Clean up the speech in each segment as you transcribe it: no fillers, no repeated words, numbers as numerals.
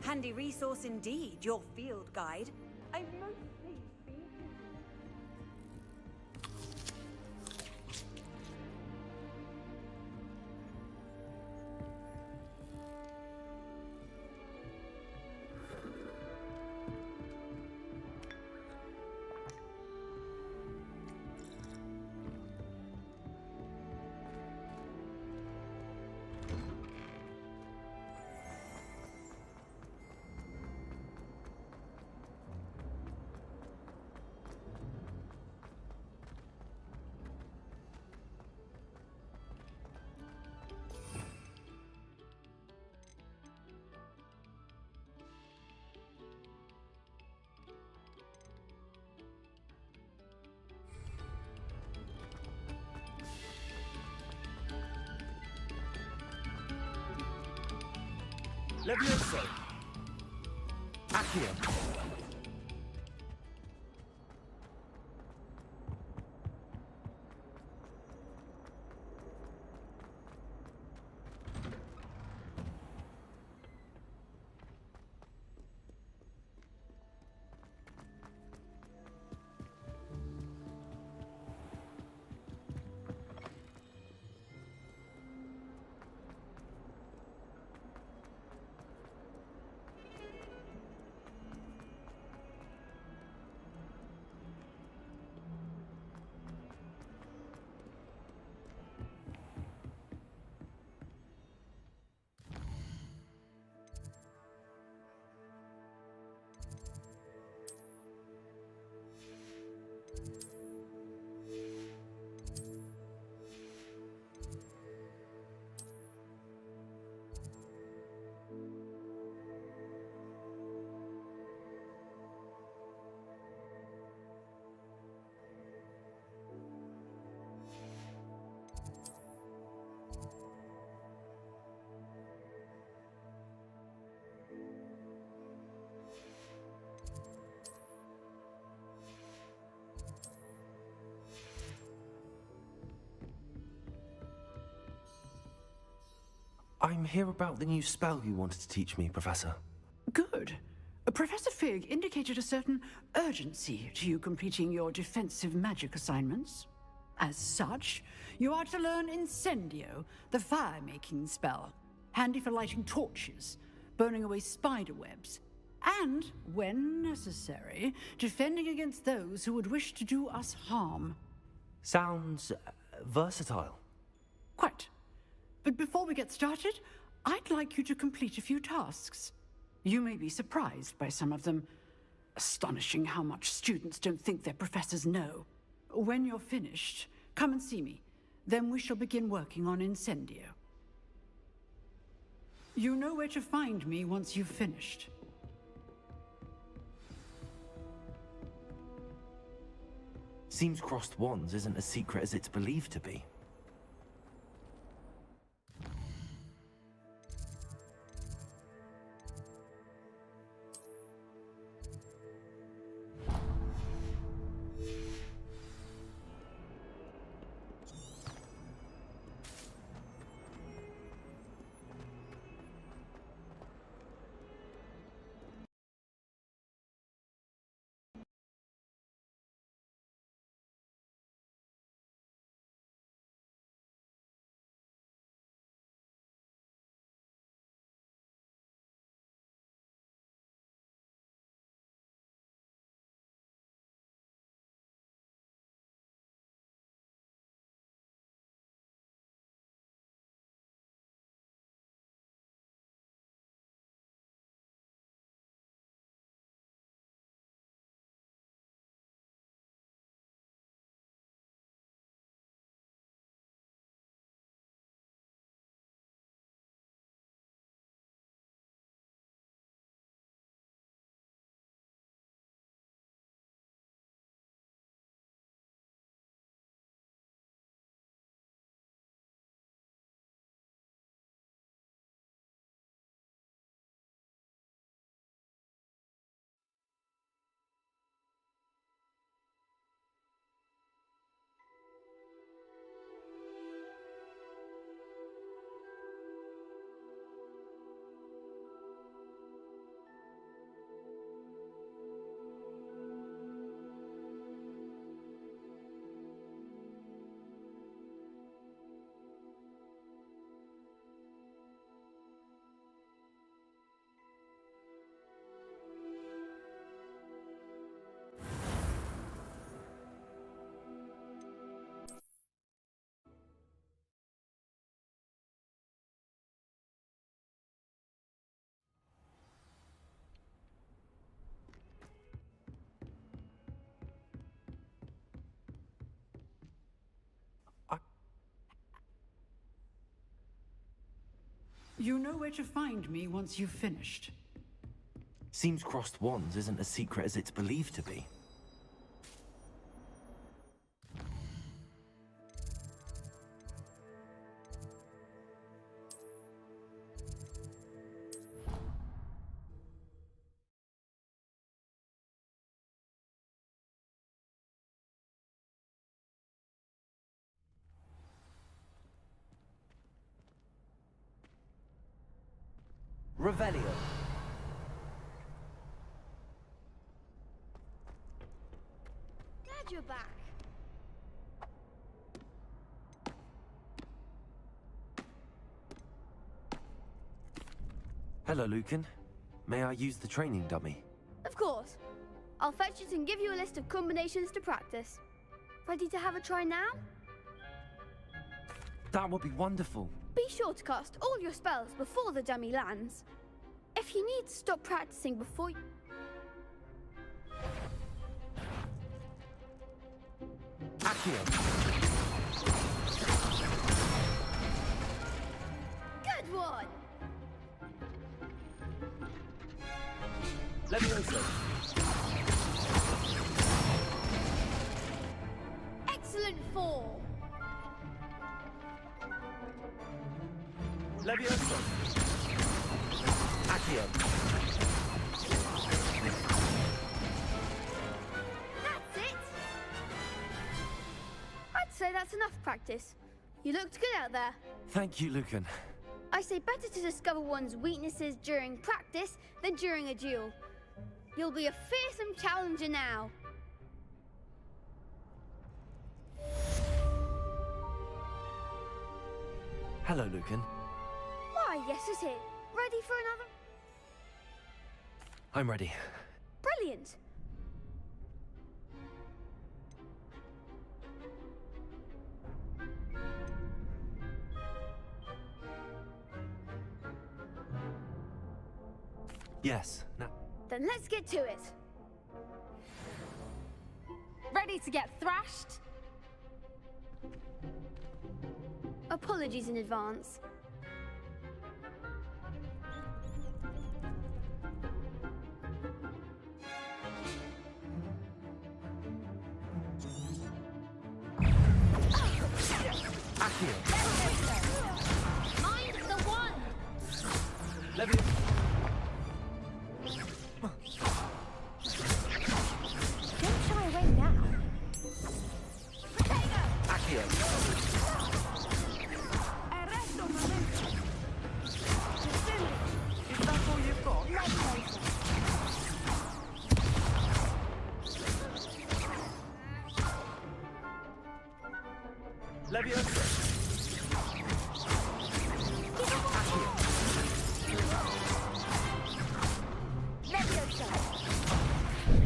Handy resource indeed, your field guide. I'm most pleased to be Levioso! Accio! I'm here about the new spell you wanted to teach me, Professor. Good. Professor Fig indicated a certain urgency to you completing your defensive magic assignments. As such, you are to learn Incendio, the fire-making spell, handy for lighting torches, burning away spider webs, and, when necessary, defending against those who would wish to do us harm. Sounds versatile. Quite. But before we get started, I'd like you to complete a few tasks. You may be surprised by some of them. Astonishing how much students don't think their professors know. When you're finished, come and see me. Then we shall begin working on Incendio. You know where to find me once you've finished. Seems crossed wands isn't as secret as it's believed to be. You know where to find me once you've finished. Seems crossed wands isn't as secret as it's believed to be. Revelio. Glad you're back. Hello, Lucan. May I use the training dummy? Of course. I'll fetch it and give you a list of combinations to practice. Ready to have a try now? That would be wonderful. Be sure to cast all your spells before the dummy lands. If you need to stop practicing before you... Accio. Good one! Levioso. Excellent form! Levioso. Accio. That's it! I'd say that's enough practice. You looked good out there. Thank you, Lucan. I say better to discover one's weaknesses during practice than during a duel. You'll be a fearsome challenger now. Hello, Lucan. Why, yes, is it? Ready for another? I'm ready. Brilliant. Yes. Now, Then let's get to it. Ready to get thrashed? Apologies in advance. Accio. Mind the one! Levioso. Don't shy away now. Accio. Arresto un momento. Is that all you've got? Levioso.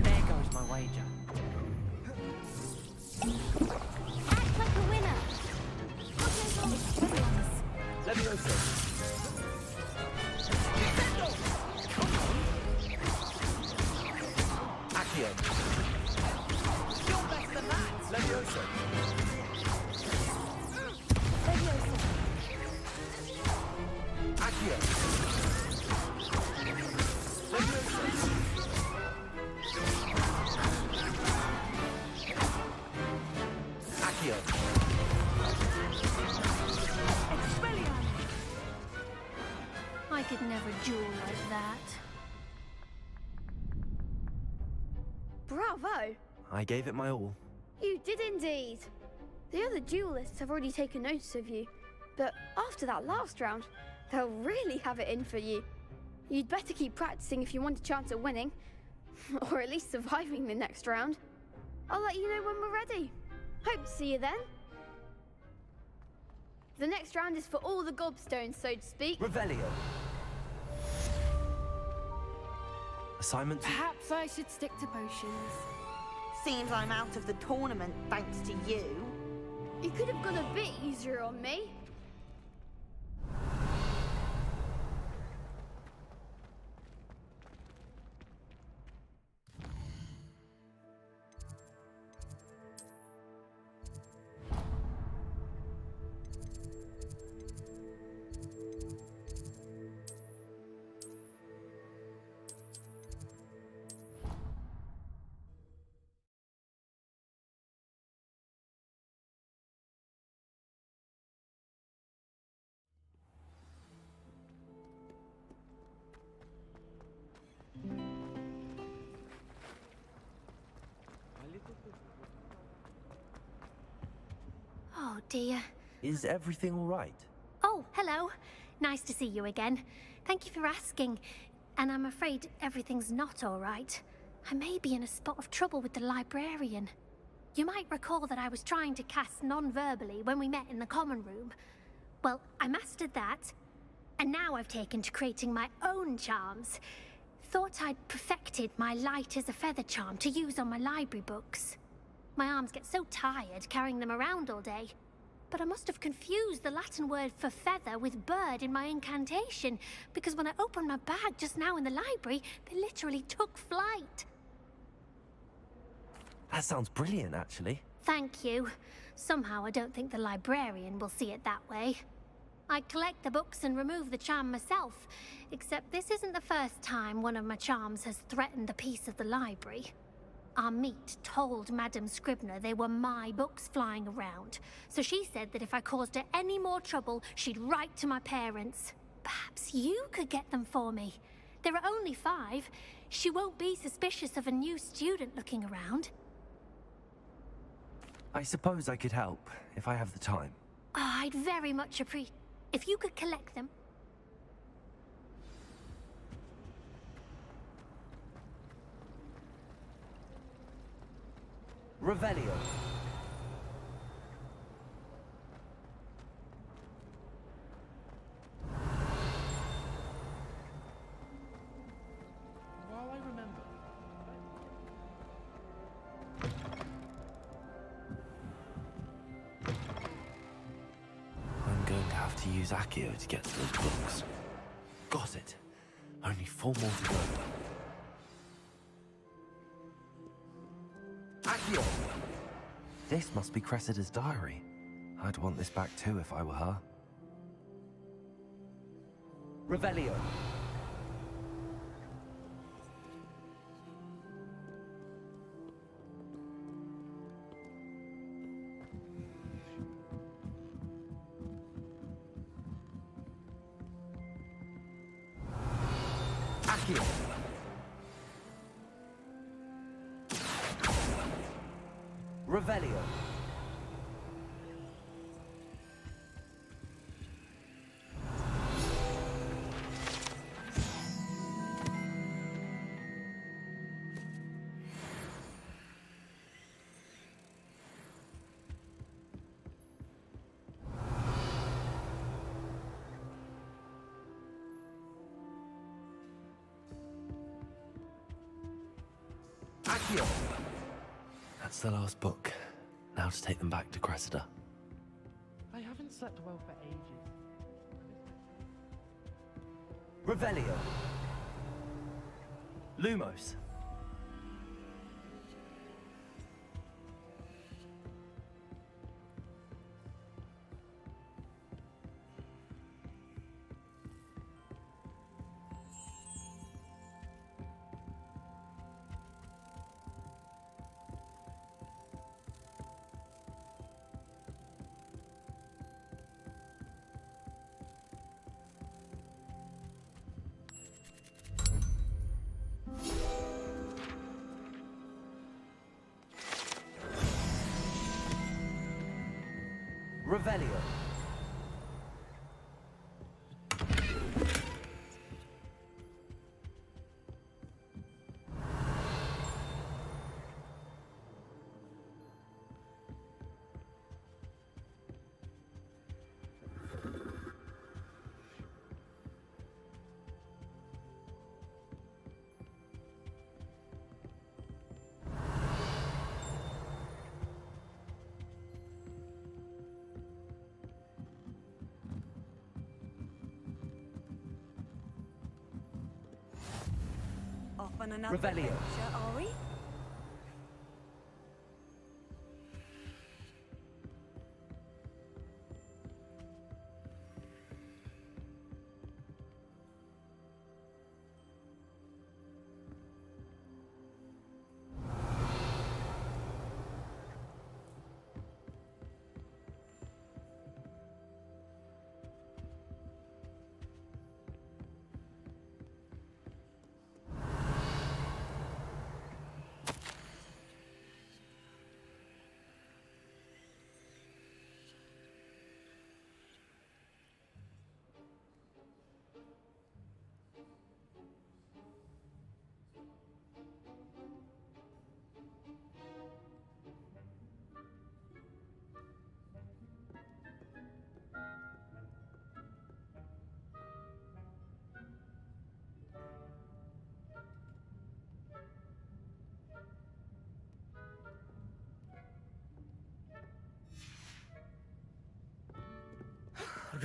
There goes my wager. Act like a winner. Levioso. Accio. You're better than that. Levioso. Accio. Levioso. Accio. Expelliarmus. I could never duel like that. Bravo! I gave it my all. You did indeed. The other duelists have already taken notice of you, but after that last round, they'll really have it in for you. You'd better keep practicing if you want a chance at winning, or at least surviving the next round. I'll let you know when we're ready. Hope to see you then. The next round is for all the gobstones, so to speak. Revelio. Assignment to... Perhaps I should stick to potions. Seems I'm out of the tournament thanks to you. You could have gone a bit easier on me. dear. Is everything all right? Oh, hello. Nice to see you again. Thank you for asking. And I'm afraid everything's not all right. I may be in a spot of trouble with the librarian. You might recall that I was trying to cast non-verbally when we met in the common room. Well, I mastered that. And now I've taken to creating my own charms. Thought I'd perfected my light as a feather charm to use on my library books. My arms get so tired carrying them around all day. But I must have confused the Latin word for feather with bird in my incantation, because when I opened my bag just now in the library, they literally took flight. That sounds brilliant, actually. Thank you. Somehow I don't think the librarian will see it that way. I collect the books and remove the charm myself, except this isn't the first time one of my charms has threatened the peace of the library. Our meet told Madame Scribner they were my books flying around, so she said that if I caused her any more trouble, she'd write to my parents. Perhaps you could get them for me. There are only 5. She won't be suspicious of a new student looking around. I suppose I could help, if I have the time. Oh, I'd very much appreciate if you could collect them. Revelio. While I remember. I'm going to have to use Accio to get to those books. Got it. Only 4 more to go. Accio! This must be Cressida's diary. I'd want this back too if I were her. Revelio. Accio. Revelio. Accio. That's the last book. Now to take them back to Cressida. I haven't slept well for ages. Revelio. Lumos. Revelio. Off on another Revelio. adventure, are we?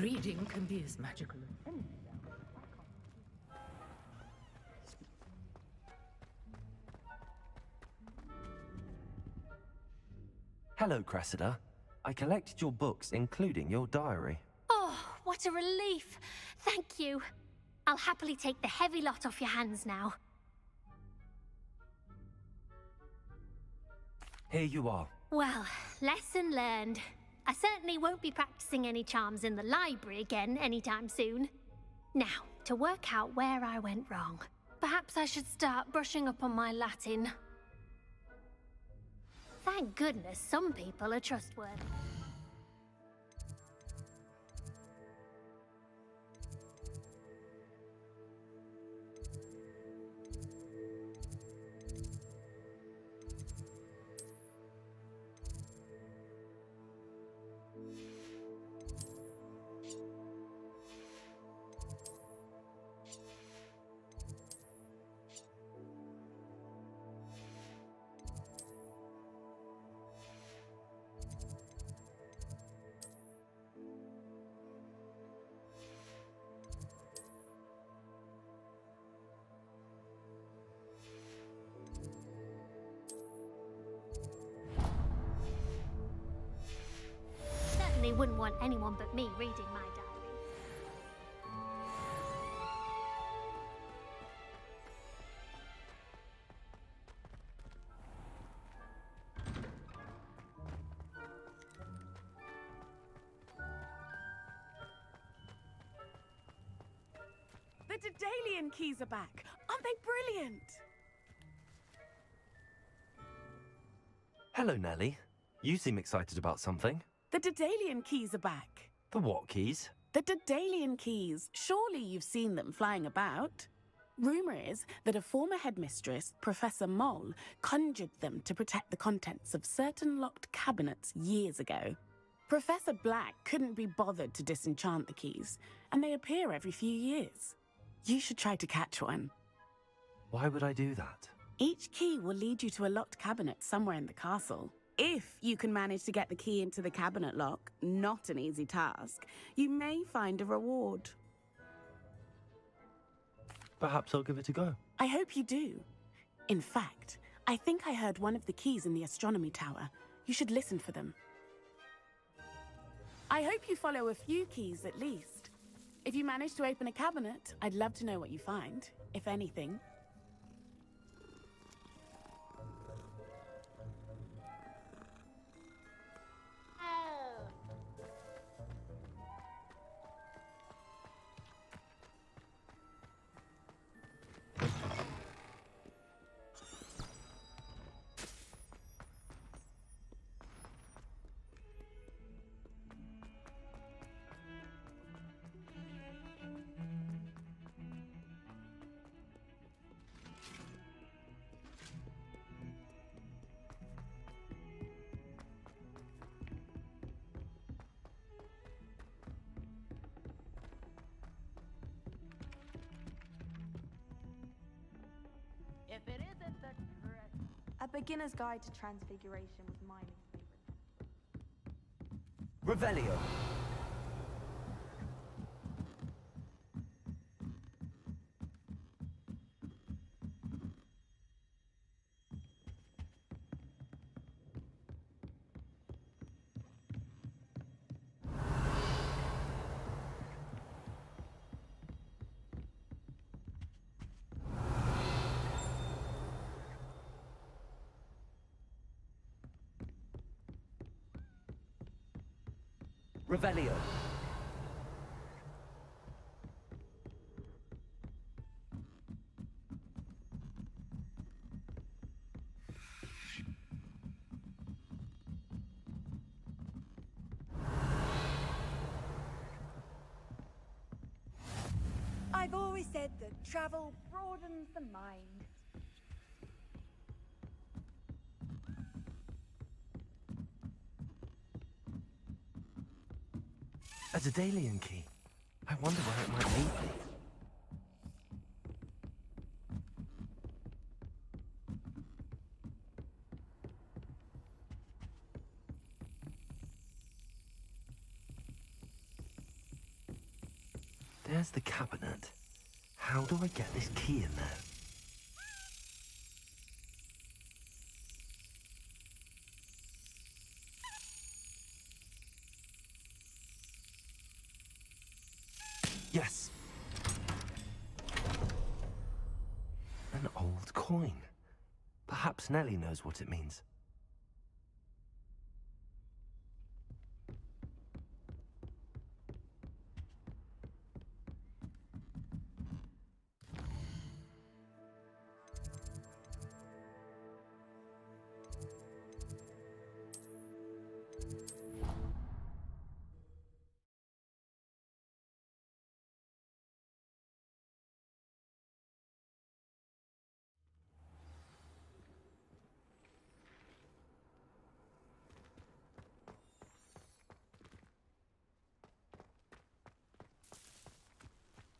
Reading can be as magical as anything. Hello, Cressida. I collected your books, including your diary. Oh, what a relief. Thank you. I'll happily take the heavy lot off your hands now. Here you are. Well, lesson learned. I certainly won't be practicing any charms in the library again anytime soon. Now, to work out where I went wrong. Perhaps I should start brushing up on my Latin. Thank goodness some people are trustworthy. Certainly wouldn't want anyone but me reading my diary. The Daedalian keys are back. Aren't they brilliant? Hello, Nellie. You seem excited about something. The Daedalian keys are back. The what keys? The Daedalian keys. Surely you've seen them flying about. Rumour is that a former headmistress, Professor Mole, conjured them to protect the contents of certain locked cabinets years ago. Professor Black couldn't be bothered to disenchant the keys, and they appear every few years. You should try to catch one. Why would I do that? Each key will lead you to a locked cabinet somewhere in the castle. If you can manage to get the key into the cabinet lock, not an easy task, you may find a reward. Perhaps I'll give it a go. I hope you do. In fact, I think I heard one of the keys in the astronomy tower. You should listen for them. I hope you follow a few keys at least. If you manage to open a cabinet, I'd love to know what you find, if anything. If it isn't the treasure. A Beginner's Guide to Transfiguration was my least favorite. Revelio. Revelio. I've always said that travel broadens the mind. A Daedalian key. I wonder where it might lead me. There's the cabinet. How do I get this key in there? Yes! An old coin. Perhaps Nellie knows what it means.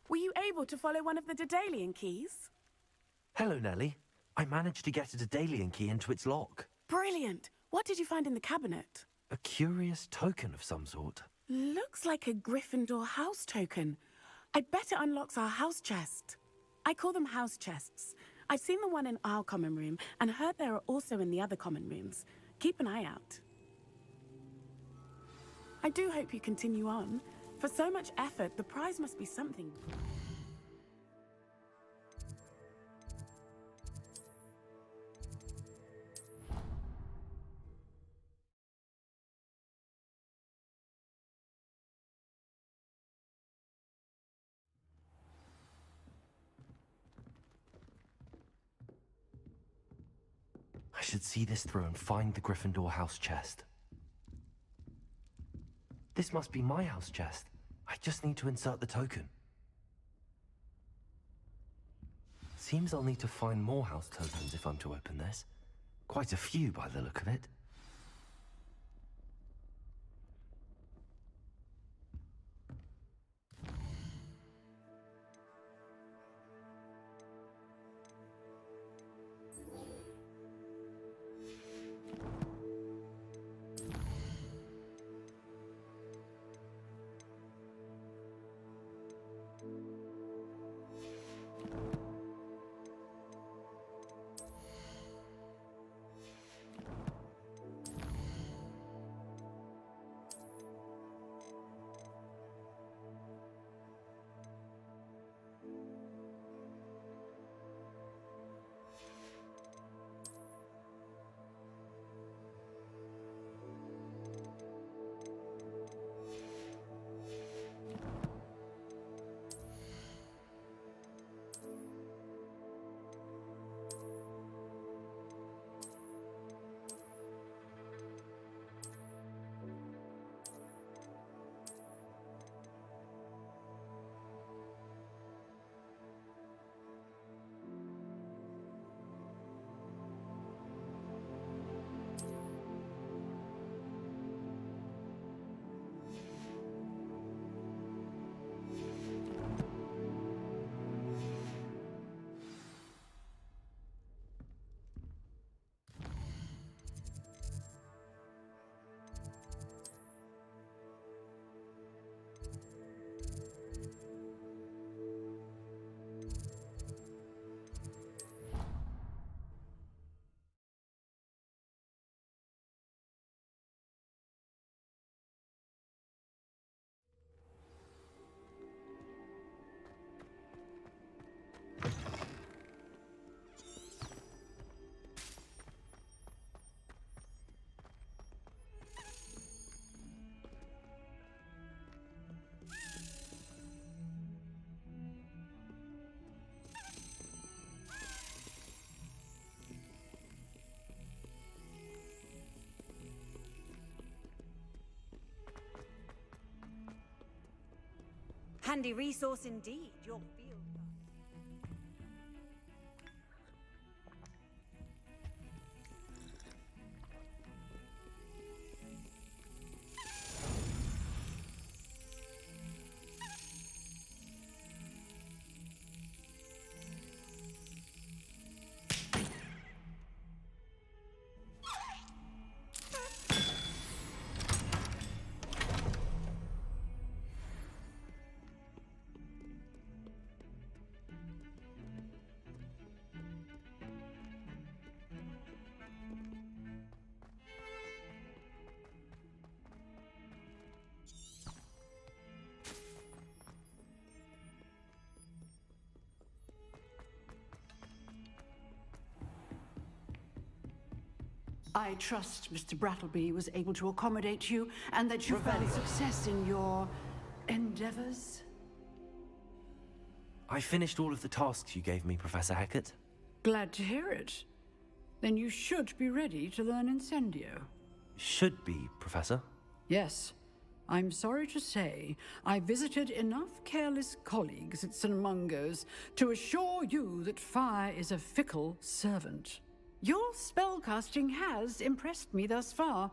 Were you able to follow one of the Daedalian keys? Hello, Nellie. I managed to get a Daedalian key into its lock. Brilliant! What did you find in the cabinet? A curious token of some sort. Looks like a Gryffindor house token. I bet it unlocks our house chest. I call them house chests. I've seen the one in our common room and heard there are also in the other common rooms. Keep an eye out. I do hope you continue on. For so much effort, the prize must be something. I should see this through and find the Gryffindor house chest. This must be my house chest. I just need to insert the token. Seems I'll need to find more house tokens if I'm to open this. Quite a few by the look of it. Handy resource indeed, your field. I trust Mr. Brattleby was able to accommodate you and that you found success in your endeavors. I finished all of the tasks you gave me, Professor Hecat. Glad to hear it. Then you should be ready to learn Incendio. Should be, Professor. Yes. I'm sorry to say, I visited enough careless colleagues at St. Mungo's to assure you that fire is a fickle servant. Your spellcasting has impressed me thus far,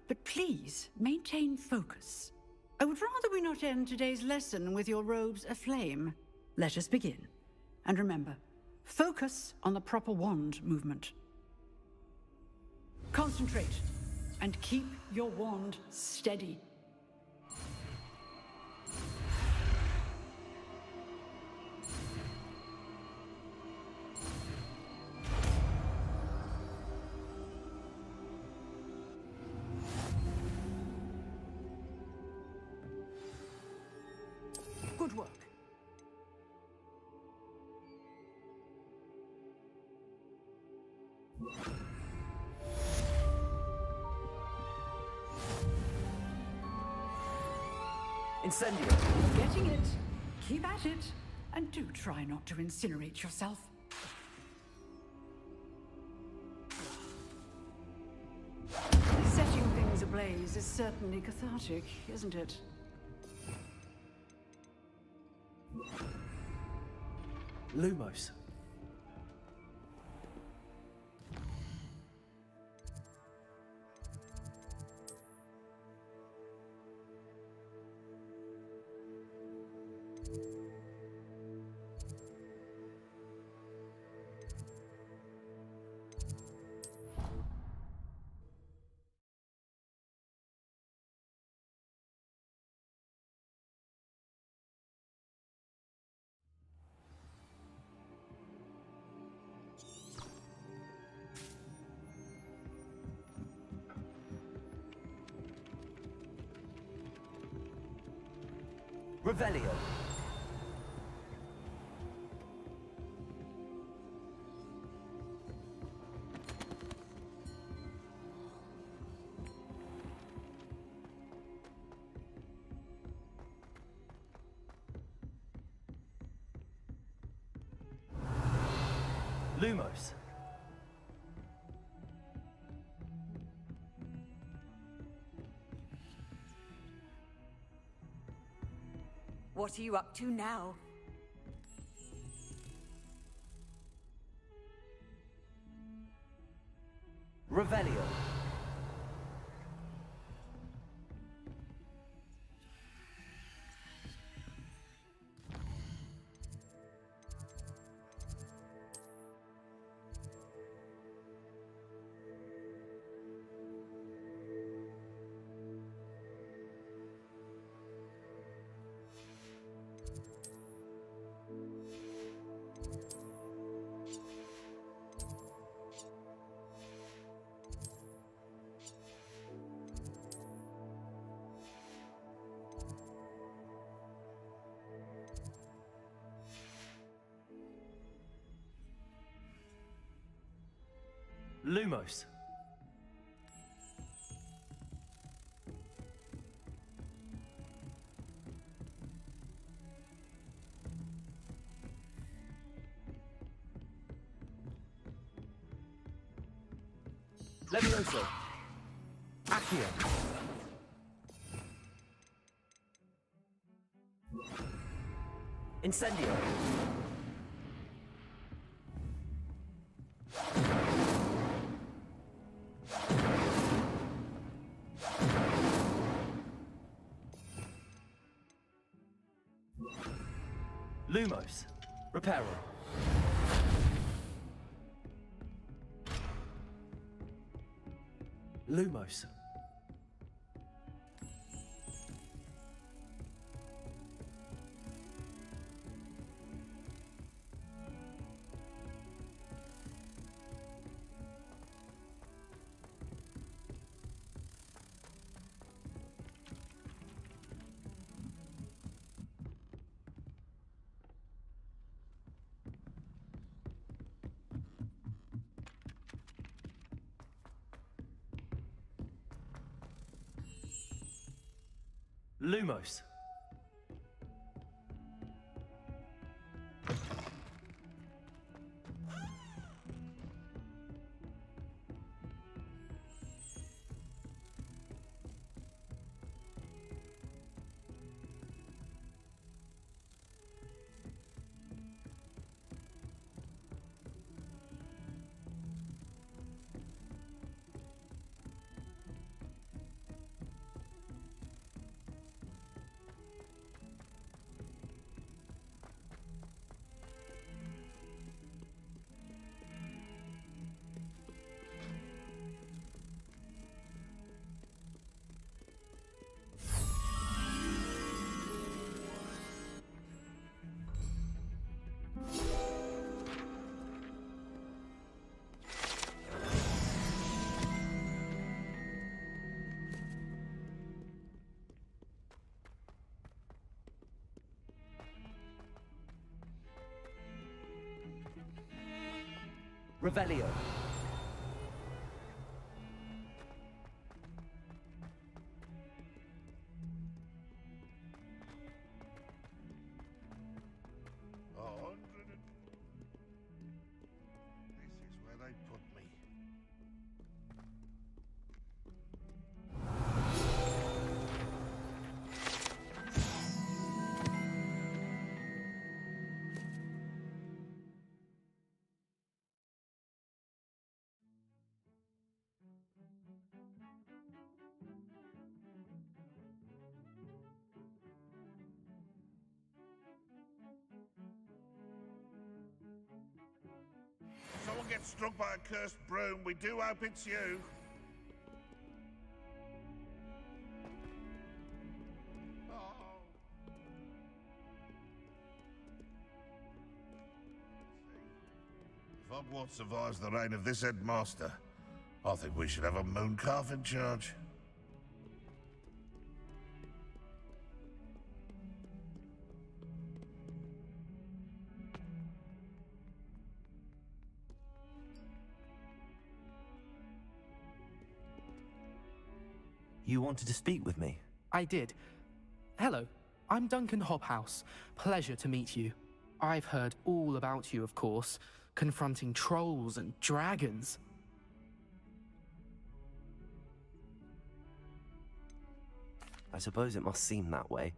but please maintain focus. I would rather we not end today's lesson with your robes aflame. Let us begin. And remember, focus on the proper wand movement. Concentrate, and keep your wand steady. Good work. Incendio. Getting it. Keep at it. And do try not to incinerate yourself. Setting things ablaze is certainly cathartic, isn't it? Lumos. Revelio. Lumos. What are you up to now? Revelio. Lumos. Levioso. Accio. Incendio. Lumos. Reparo. Lumos. Lumos. Revelio. This is where they put me. If someone gets struck by a cursed broom, we do hope it's you. Oh. If Hogwarts survives the reign of this headmaster, I think we should have a moon calf in charge. You wanted to speak with me? I did. Hello, I'm Duncan Hobhouse. Pleasure to meet you. I've heard all about you, of course, confronting trolls and dragons. I suppose it must seem that way.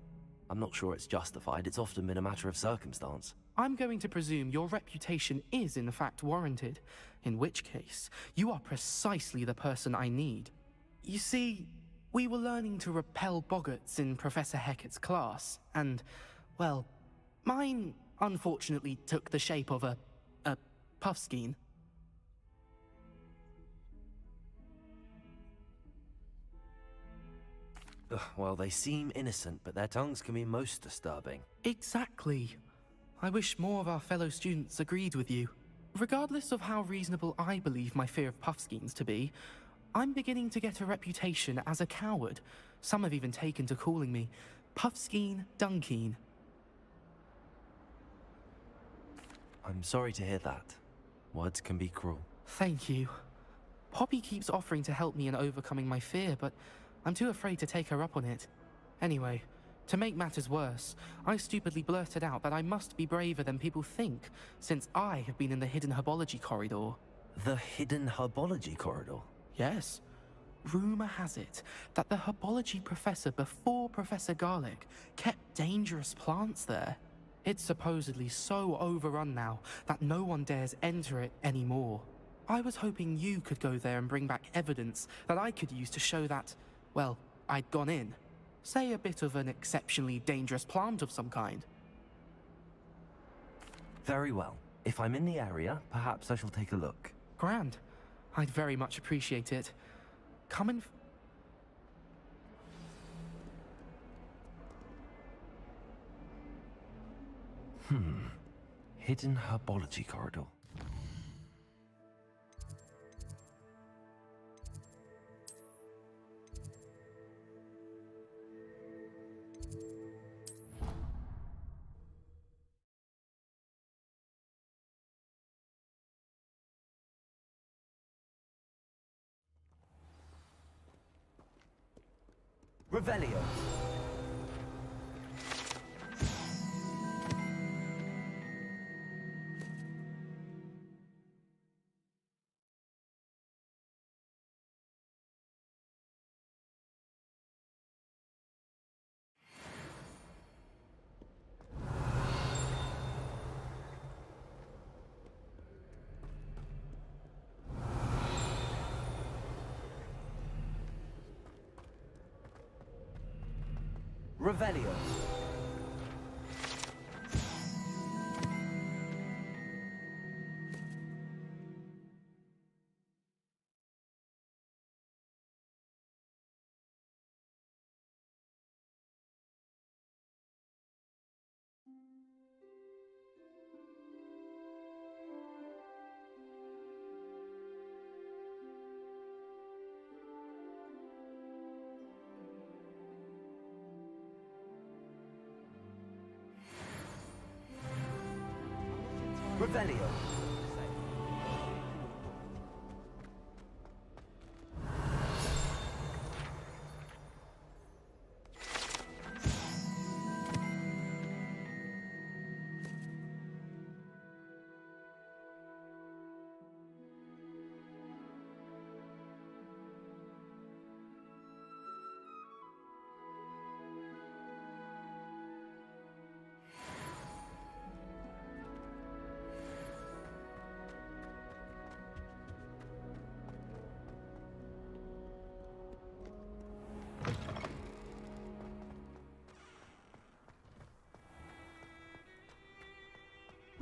I'm not sure it's justified. It's often been a matter of circumstance. I'm going to presume your reputation is in fact warranted, in which case, you are precisely the person I need. You see, we were learning to repel boggarts in Professor Hecat's class, and, well, mine unfortunately took the shape of a puffskein. Well, they seem innocent, but their tongues can be most disturbing. Exactly. I wish more of our fellow students agreed with you. Regardless of how reasonable I believe my fear of puffskeins to be, I'm beginning to get a reputation as a coward. Some have even taken to calling me Puffskein Dunkeen. I'm sorry to hear that. Words can be cruel. Thank you. Poppy keeps offering to help me in overcoming my fear, but I'm too afraid to take her up on it. Anyway, to make matters worse, I stupidly blurted out that I must be braver than people think, since I have been in the hidden herbology corridor. The hidden herbology corridor? Yes. Rumor has it that the herbology professor before Professor Garlic kept dangerous plants there. It's supposedly so overrun now that no one dares enter it anymore. I was hoping you could go there and bring back evidence that I could use to show that, well, I'd gone in. Say a bit of an exceptionally dangerous plant of some kind. Very well. If I'm in the area, perhaps I shall take a look. Grand. I'd very much appreciate it. Come and... Hidden herbology corridor. Revelio. Revelio. Revelio.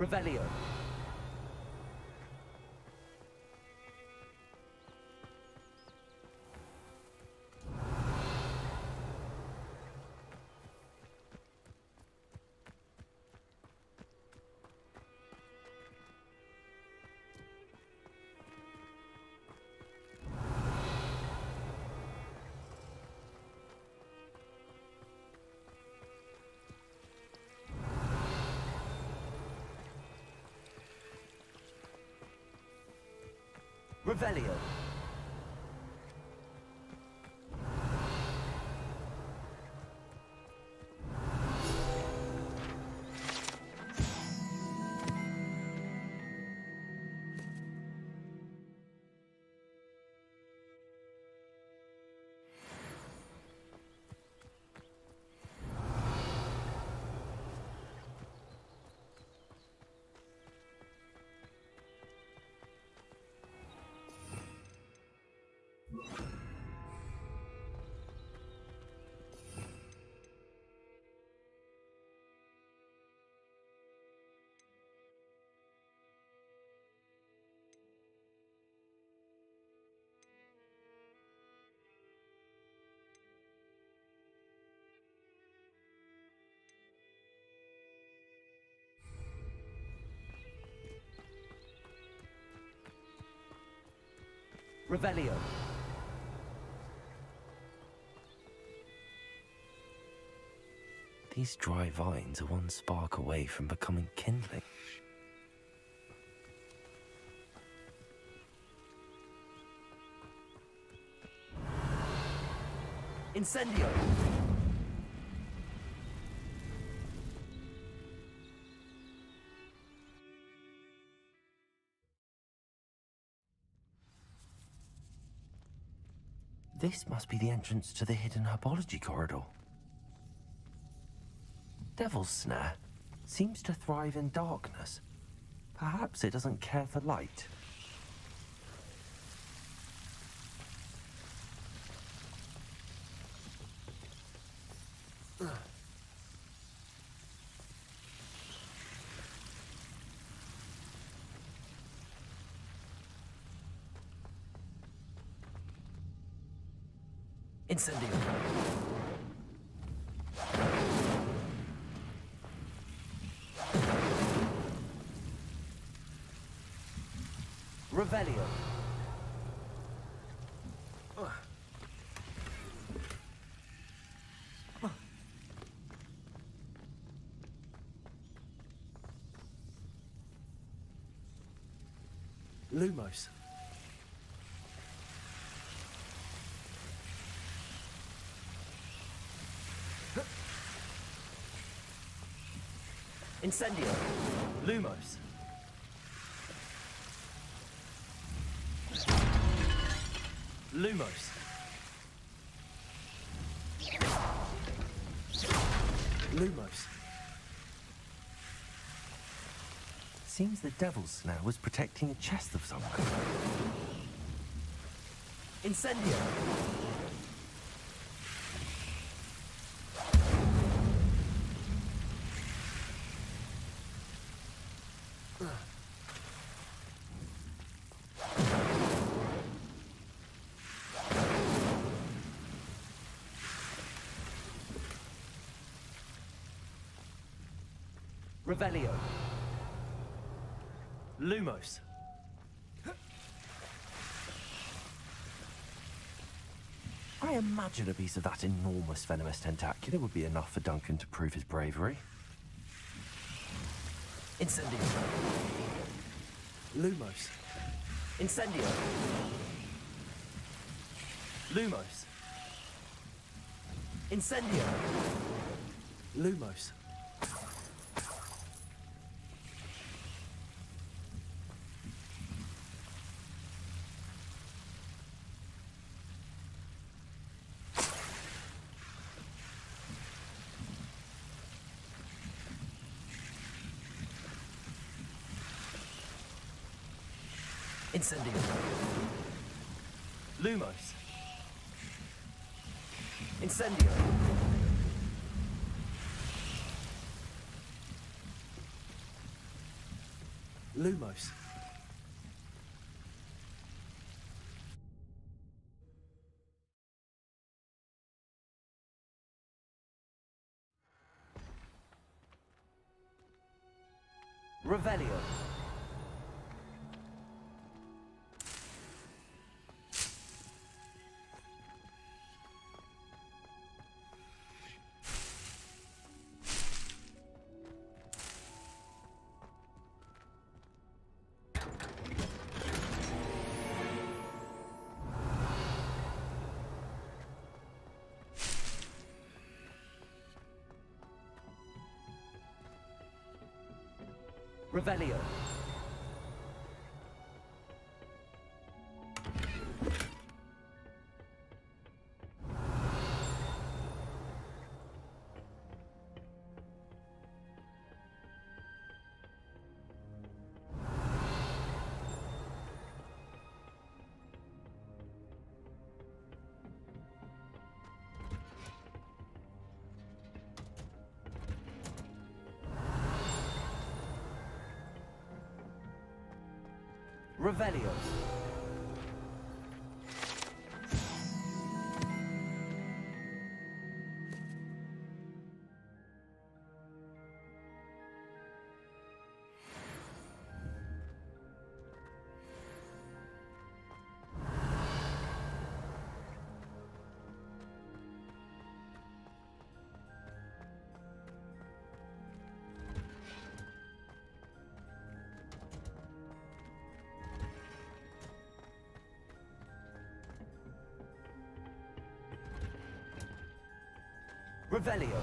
Revelio. Revelio. Revelio. These dry vines are one spark away from becoming kindling. Incendio! This must be the entrance to the hidden herbology corridor. Devil's Snare seems to thrive in darkness. Perhaps it doesn't care for light. Incendio. Revelio. Lumos. Incendio. Lumos. Lumos. Lumos. Seems the Devil's Snare was protecting a chest of some kind. Incendio. Revelio. Lumos. I imagine a piece of that enormous venomous tentacular would be enough for Duncan to prove his bravery. Incendio. Lumos. Incendio. Lumos. Incendio. Lumos. Incendio. Lumos. Incendio. Lumos. Revelio. Revelio. Revelio. Revelio.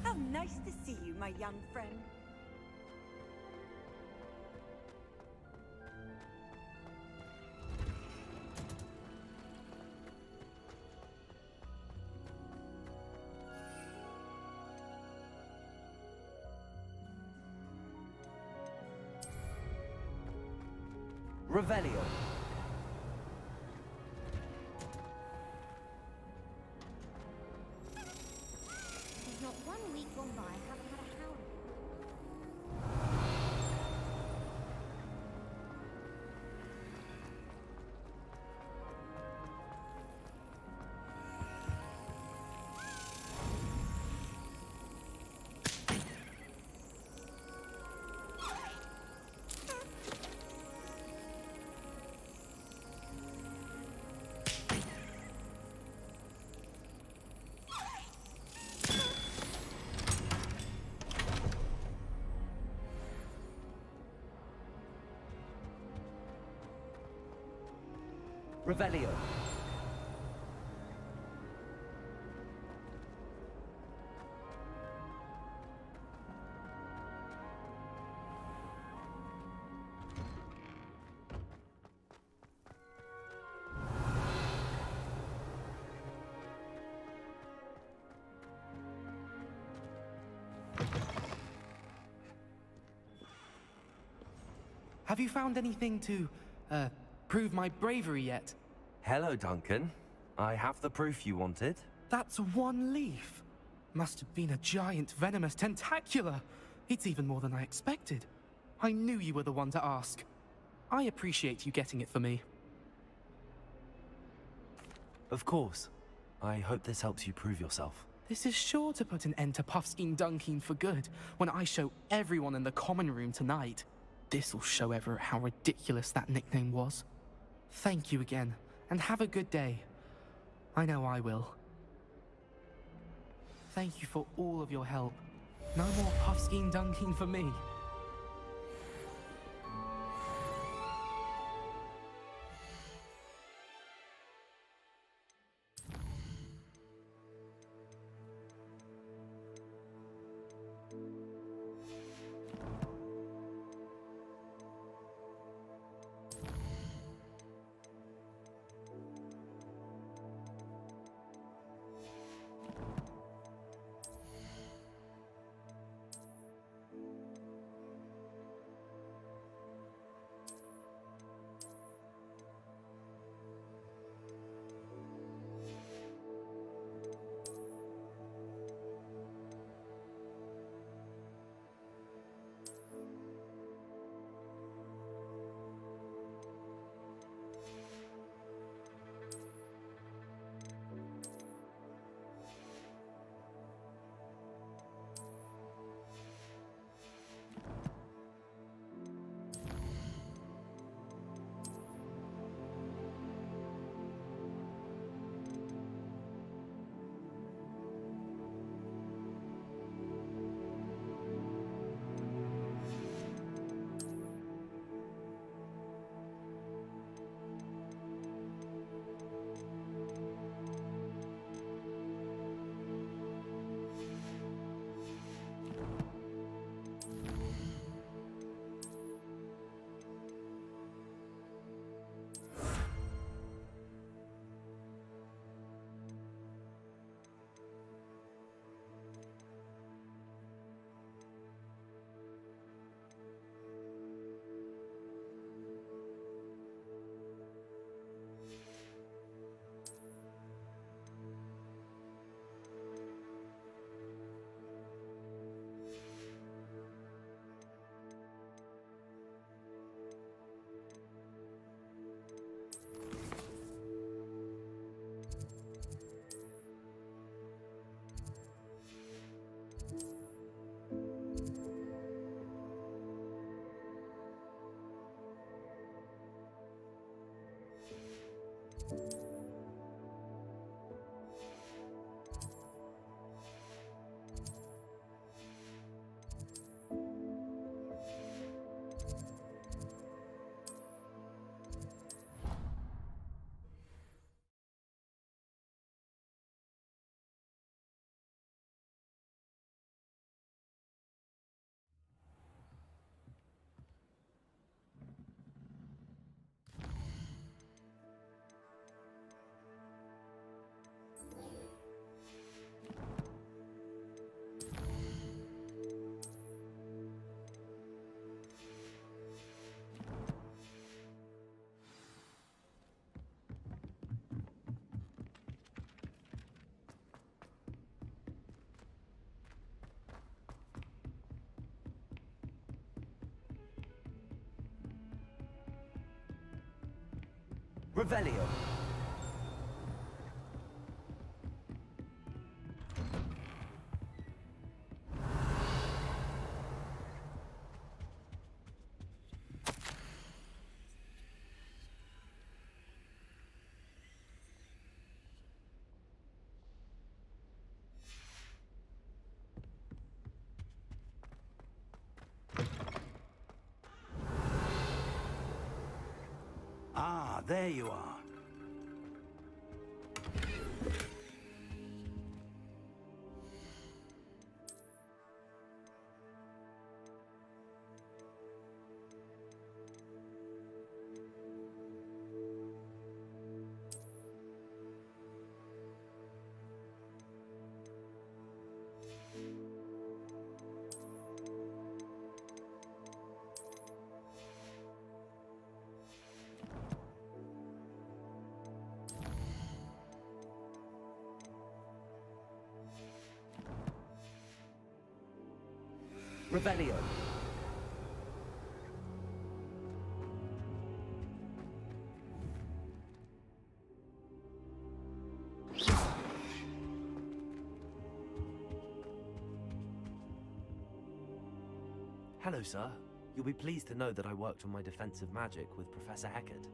How nice to see you, my young friend. Revelio. There's not 1 week gone by I haven't had a howl. Revelio. Have you found anything to, prove my bravery yet? Hello, Duncan. I have the proof you wanted. That's one leaf. Must have been a giant venomous tentacula. It's even more than I expected. I knew you were the one to ask. I appreciate you getting it for me. Of course. I hope this helps you prove yourself. This is sure to put an end to Puffskein Dunkeen for good when I show everyone in the common room tonight. This'll show Everett how ridiculous that nickname was. Thank you again, and have a good day. I know I will. Thank you for all of your help. No more Puffskein Dunkeen for me. Revelio. Ah, there you are. Revelio. Hello, sir. You'll be pleased to know that I worked on my defensive magic with Professor Heckard.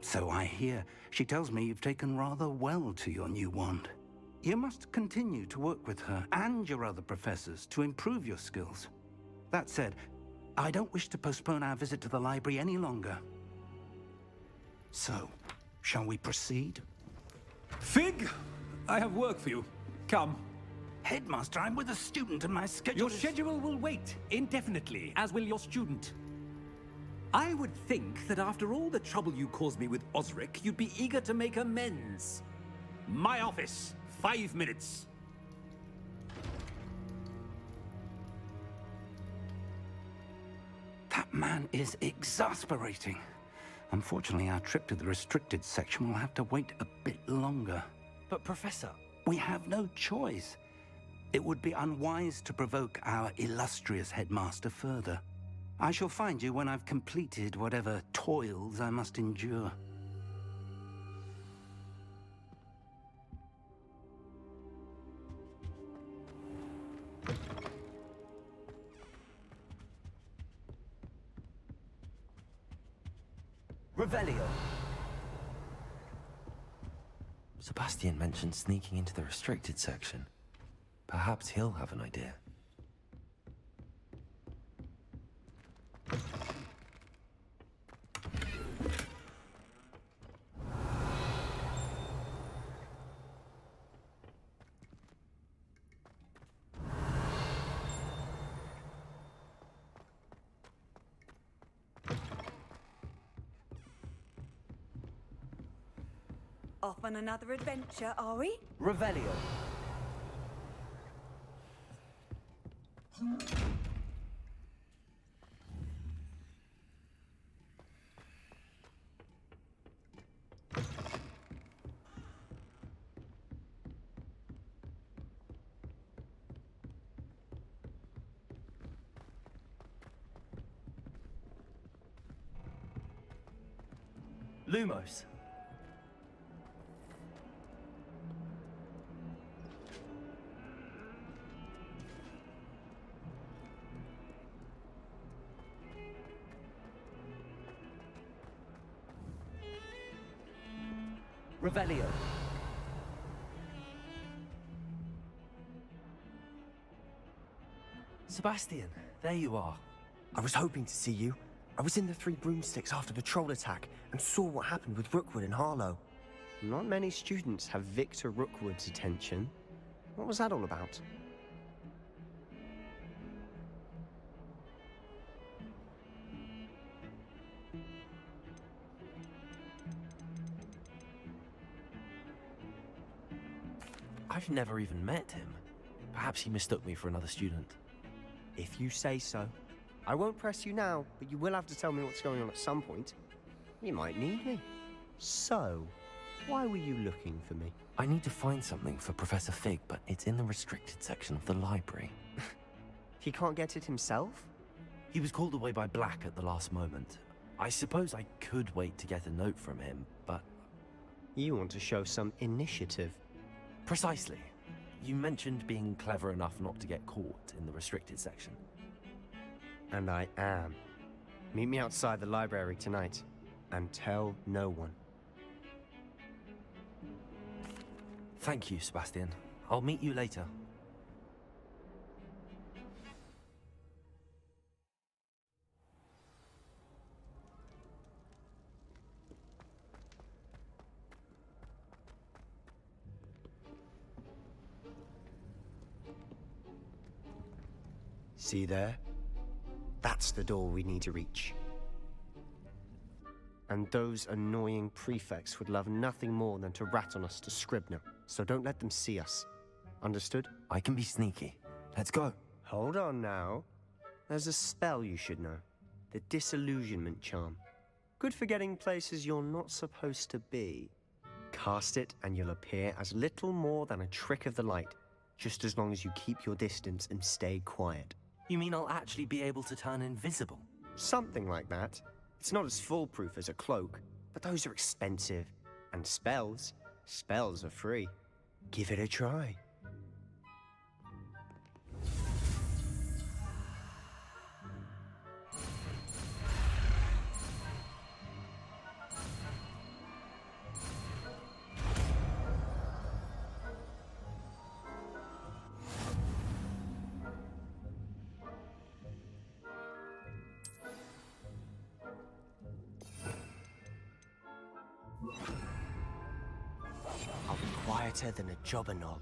So I hear. She tells me you've taken rather well to your new wand. You must continue to work with her and your other professors to improve your skills. That said, I don't wish to postpone our visit to the library any longer. So, shall we proceed? Fig, I have work for you. Come. Headmaster, I'm with a student and my schedule Your schedule will wait indefinitely, as will your student. I would think that after all the trouble you caused me with Osric, you'd be eager to make amends. My office, 5 minutes. That man is exasperating. Unfortunately, our trip to the restricted section will have to wait a bit longer. But, Professor... We have no choice. It would be unwise to provoke our illustrious headmaster further. I shall find you when I've completed whatever toils I must endure. Revelio. Sebastian mentioned sneaking into the restricted section. Perhaps he'll have an idea. Off on another adventure, are we? Revelio. Lumos. Revelio. Sebastian, there you are. I was hoping to see you. I was in the Three Broomsticks after the troll attack and saw what happened with Rookwood and Harlow. Not many students have Victor Rookwood's attention. What was that all about? I've never even met him. Perhaps he mistook me for another student. If you say so. I won't press you now, but you will have to tell me what's going on at some point. You might need me. So, why were you looking for me? I need to find something for Professor Fig, but it's in the restricted section of the library. He can't get it himself? He was called away by Black at the last moment. I suppose I could wait to get a note from him, but... You want to show some initiative. Precisely. You mentioned being clever enough not to get caught in the restricted section. And I am. Meet me outside the library tonight, and tell no one. Thank you, Sebastian. I'll meet you later. See there? That's the door we need to reach. And those annoying prefects would love nothing more than to rat on us to Scribner, so don't let them see us. Understood? I can be sneaky. Let's go. Hold on now. There's a spell you should know. The Disillusionment Charm. Good for getting places you're not supposed to be. Cast it and you'll appear as little more than a trick of the light, just as long as you keep your distance and stay quiet. You mean I'll actually be able to turn invisible? Something like that. It's not as foolproof as a cloak, but those are expensive. And spells are free. Give it a try. I'll be quieter than a jobberknoll.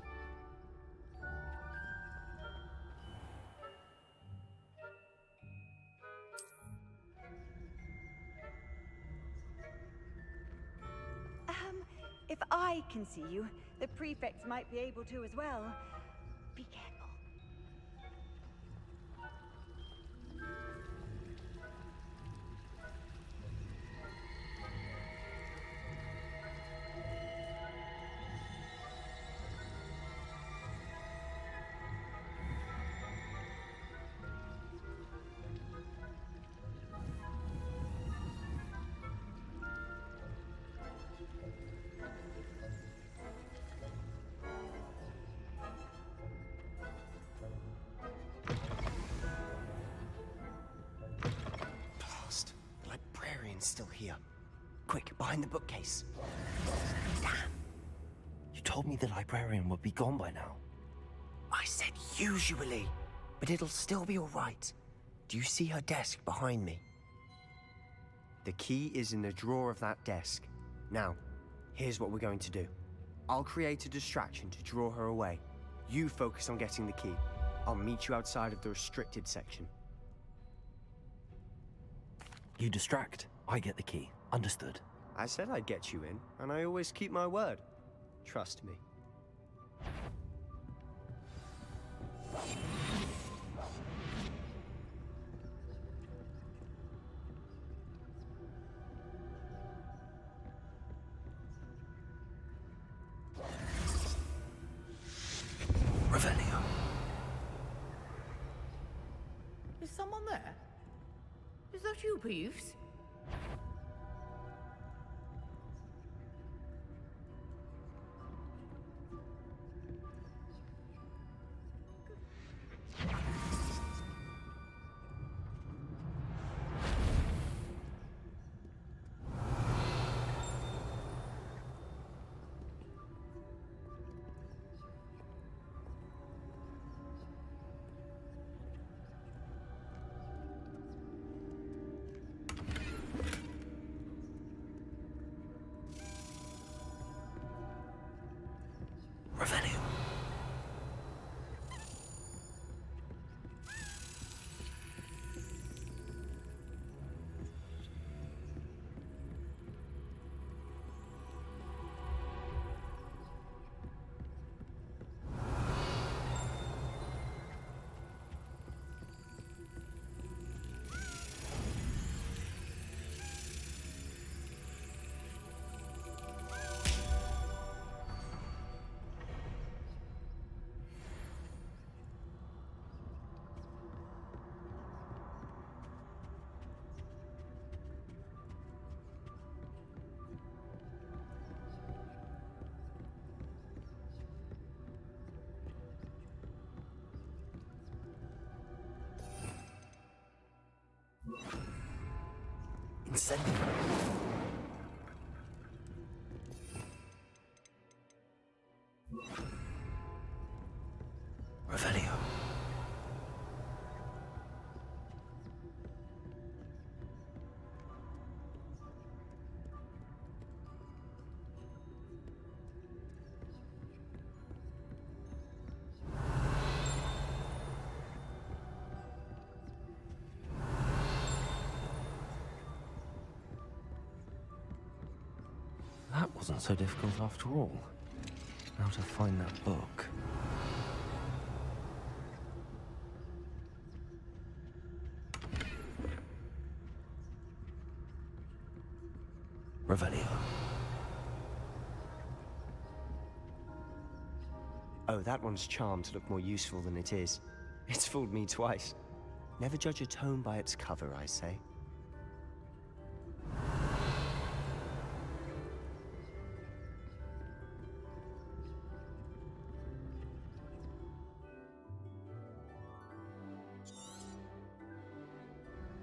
If I can see you, the prefects might be able to as well. Be careful. Still here. Quick, behind the bookcase. Damn. You told me the librarian would be gone by now. I said usually, but it'll still be all right. Do you see her desk behind me? The key is in the drawer of that desk. Now, here's what we're going to do. I'll create a distraction to draw her away. You focus on getting the key. I'll meet you outside of the restricted section. You distract. I get the key. Understood. I said I'd get you in, and I always keep my word. Trust me. Revelio. Is someone there? Is that you, Peeves? Incendio. Revelio. That wasn't so difficult after all. Now to find that book. Revelio. Oh, that one's charmed to look more useful than it is. It's fooled me twice. Never judge a tome by its cover, I say.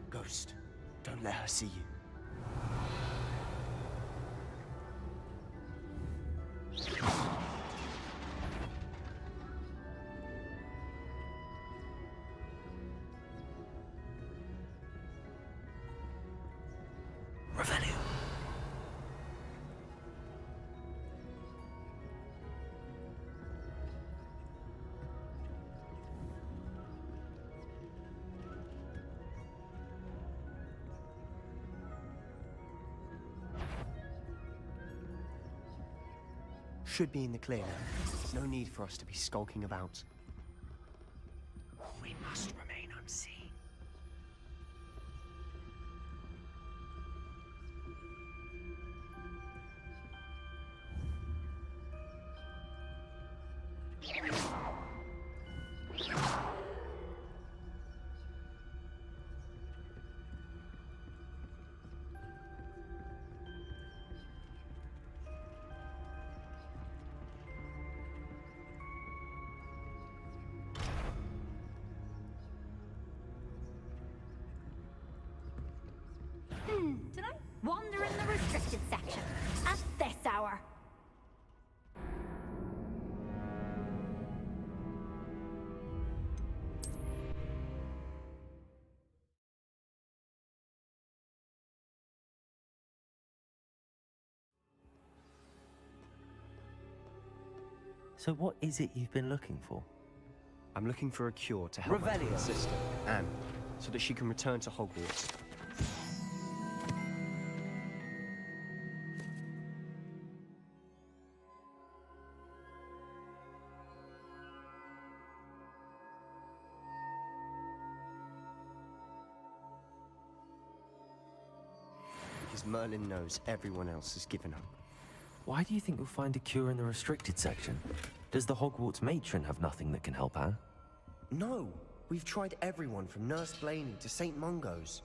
Ghost, don't let her see you. Revelio. Should be in the clear now. No need for us to be skulking about. We must remain unseen. Tonight, wander in the restricted section at this hour. So what is it you've been looking for? I'm looking for a cure to help my twin sister, Anne, so that she can return to Hogwarts. Because Merlin knows everyone else has given up. Why do you think you'll find a cure in the restricted section? Does the Hogwarts matron have nothing that can help Anne? No! We've tried everyone from Nurse Blaney to St. Mungo's.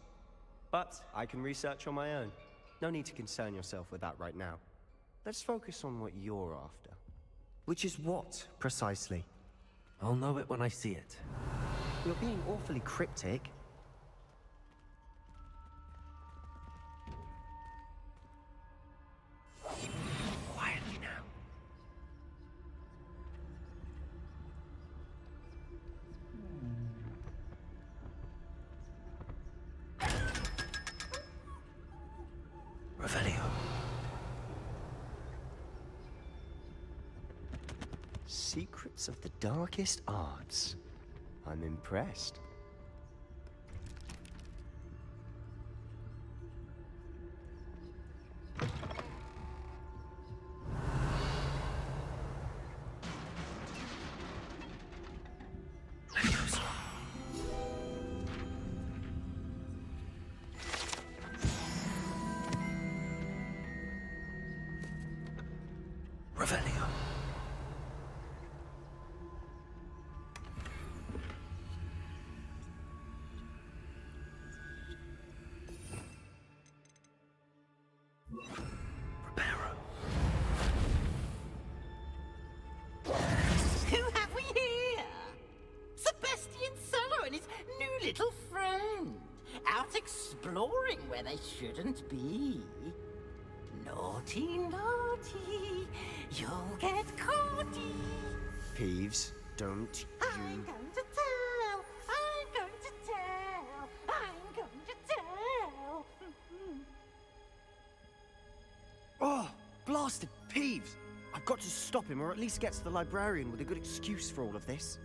But I can research on my own. No need to concern yourself with that right now. Let's focus on what you're after. Which is what, precisely? I'll know it when I see it. You're being awfully cryptic. Quietly now. Revelio. Secrets of the darkest arts. I'm impressed. Revelio. Who have we here? Sebastian Sallow and his new little friend. Out exploring where they shouldn't be. Naughty, naughty. You'll get caughty. Peeves, don't I'm going to tell. I'm going to tell. I'm going to tell. Oh, blasted Peeves! I've got to stop him, or at least get to the librarian with a good excuse for all of this.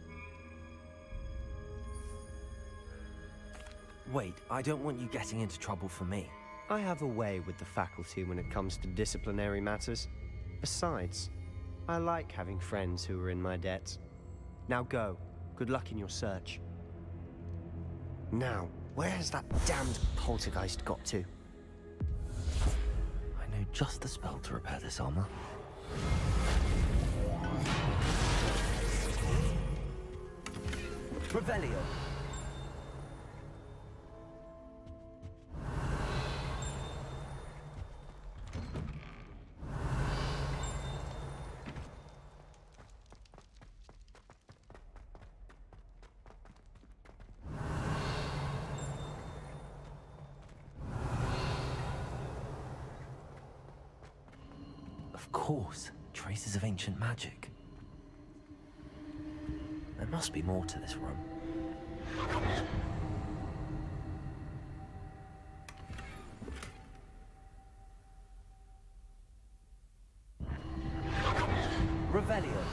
Wait, I don't want you getting into trouble for me. I have a way with the faculty when it comes to disciplinary matters. Besides, I like having friends who are in my debt. Now go. Good luck in your search. Now, where has that damned poltergeist got to? I know just the spell to repair this armor. Revelio. Of course, traces of ancient magic. There must be more to this room. Revelio.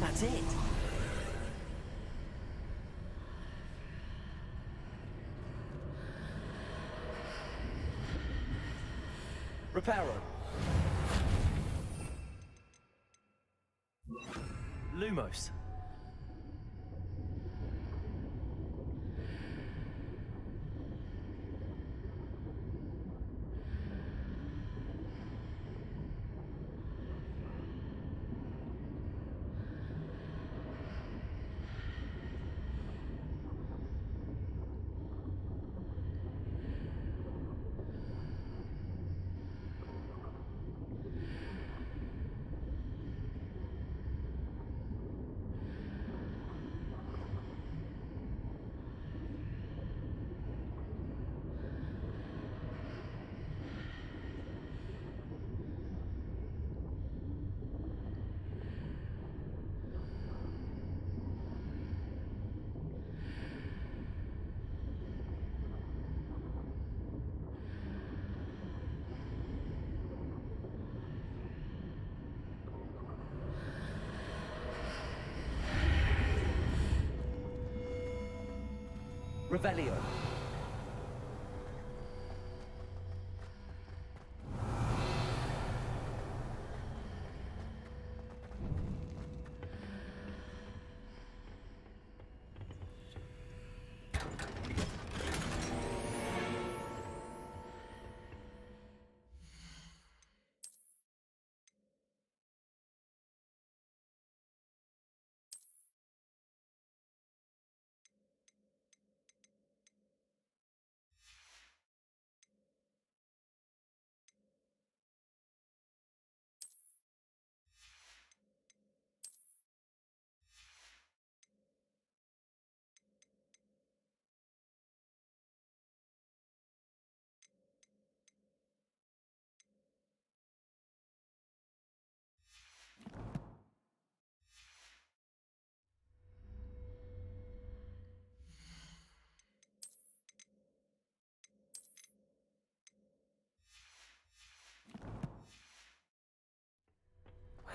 That's it. Reparo. Lumos. Revelio.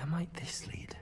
Where might this lead?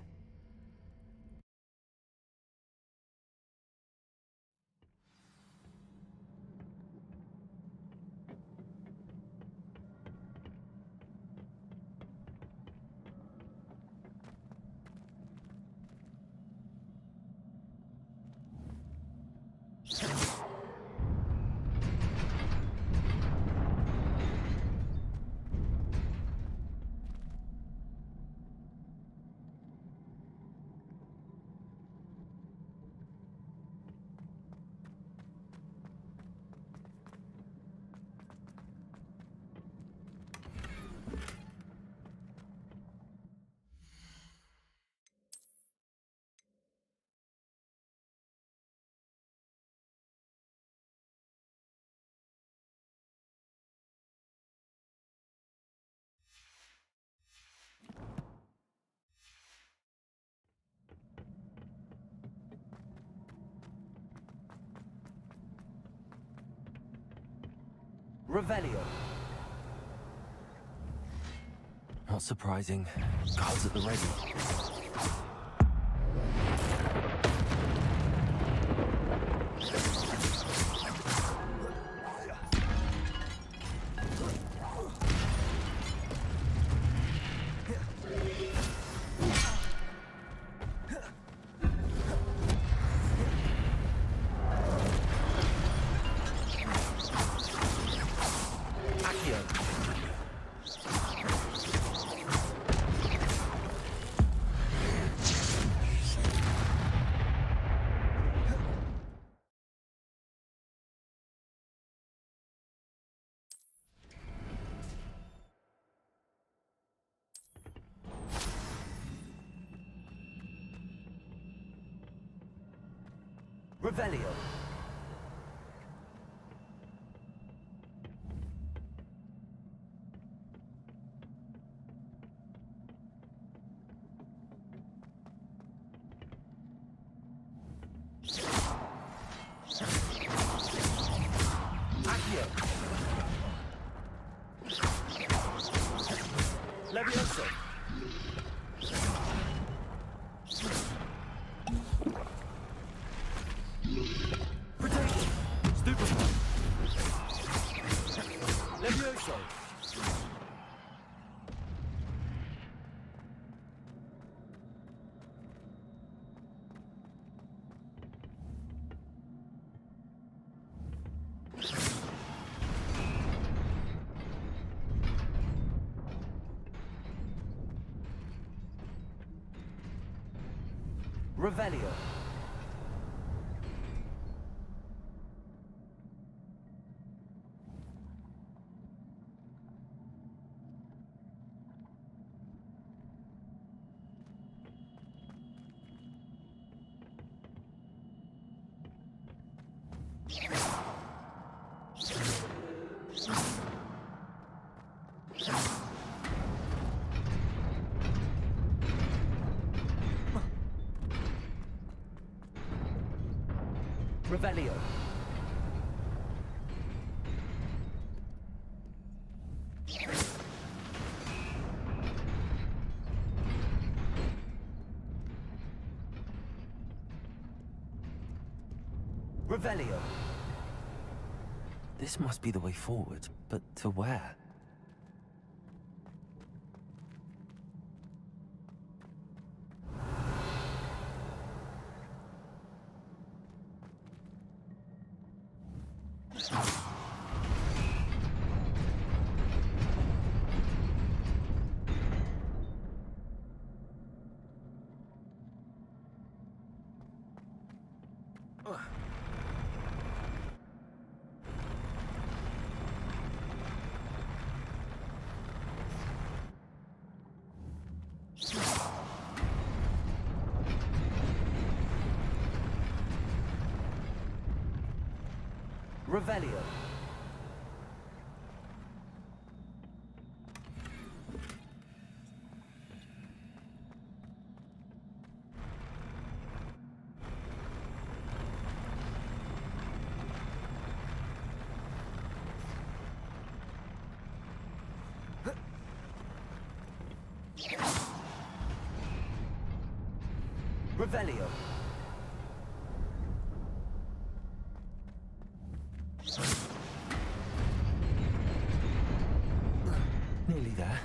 Revelio. Not surprising. Guards at the ready. Revelio. Accio. Levioso. Levioso. Revelio. Revelio. Revelio. This must be the way forward, but to where? Revelio. Revelio. Nearly there.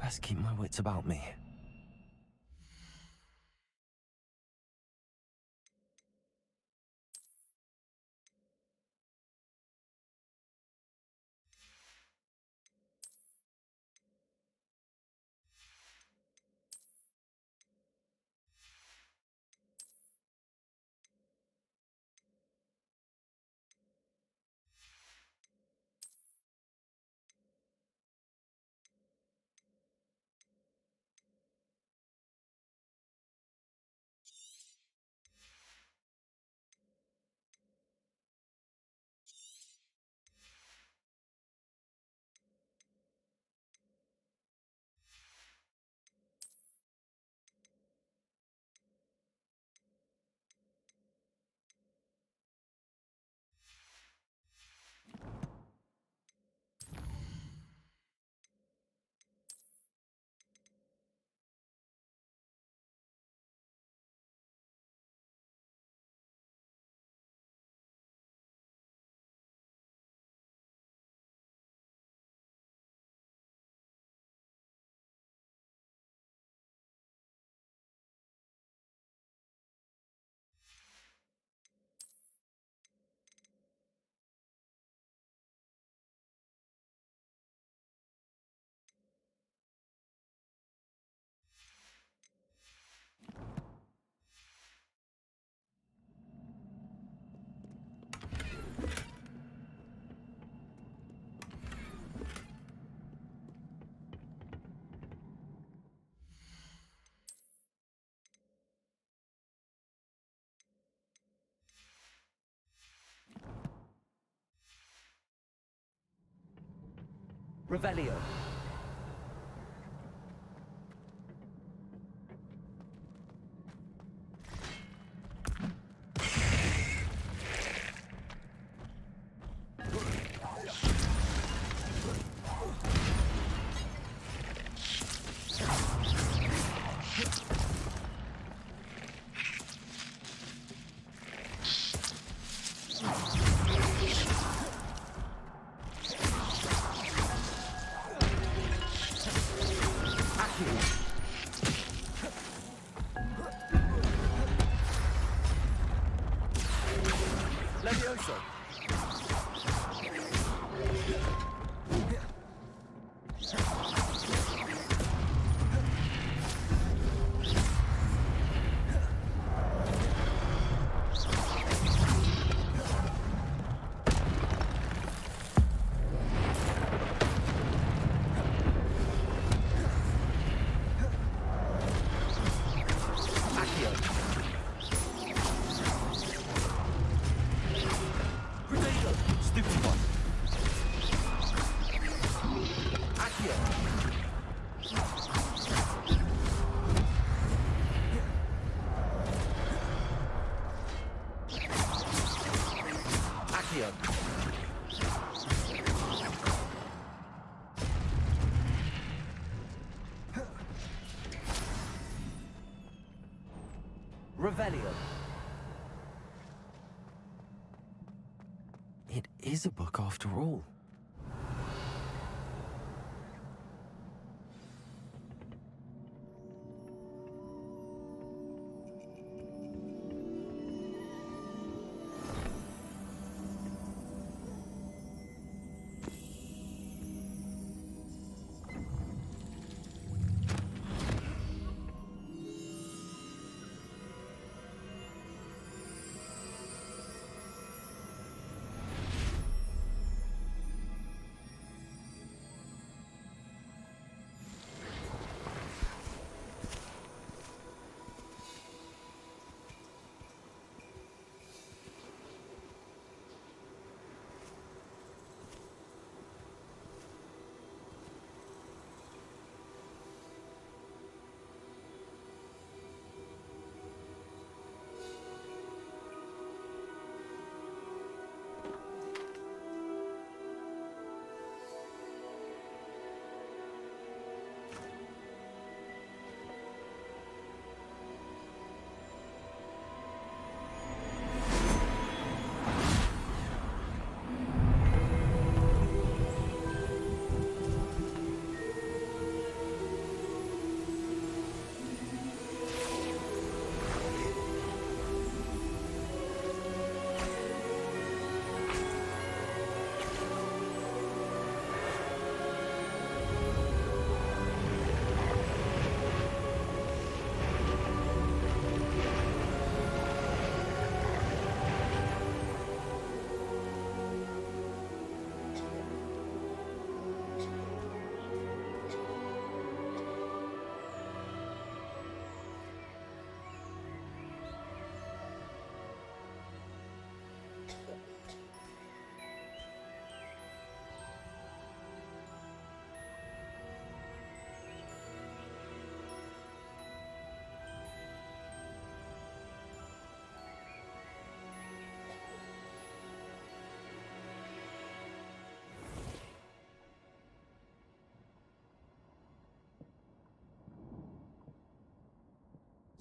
Best keep my wits about me. Revelio. Levioso. Revelio. It is a book after all.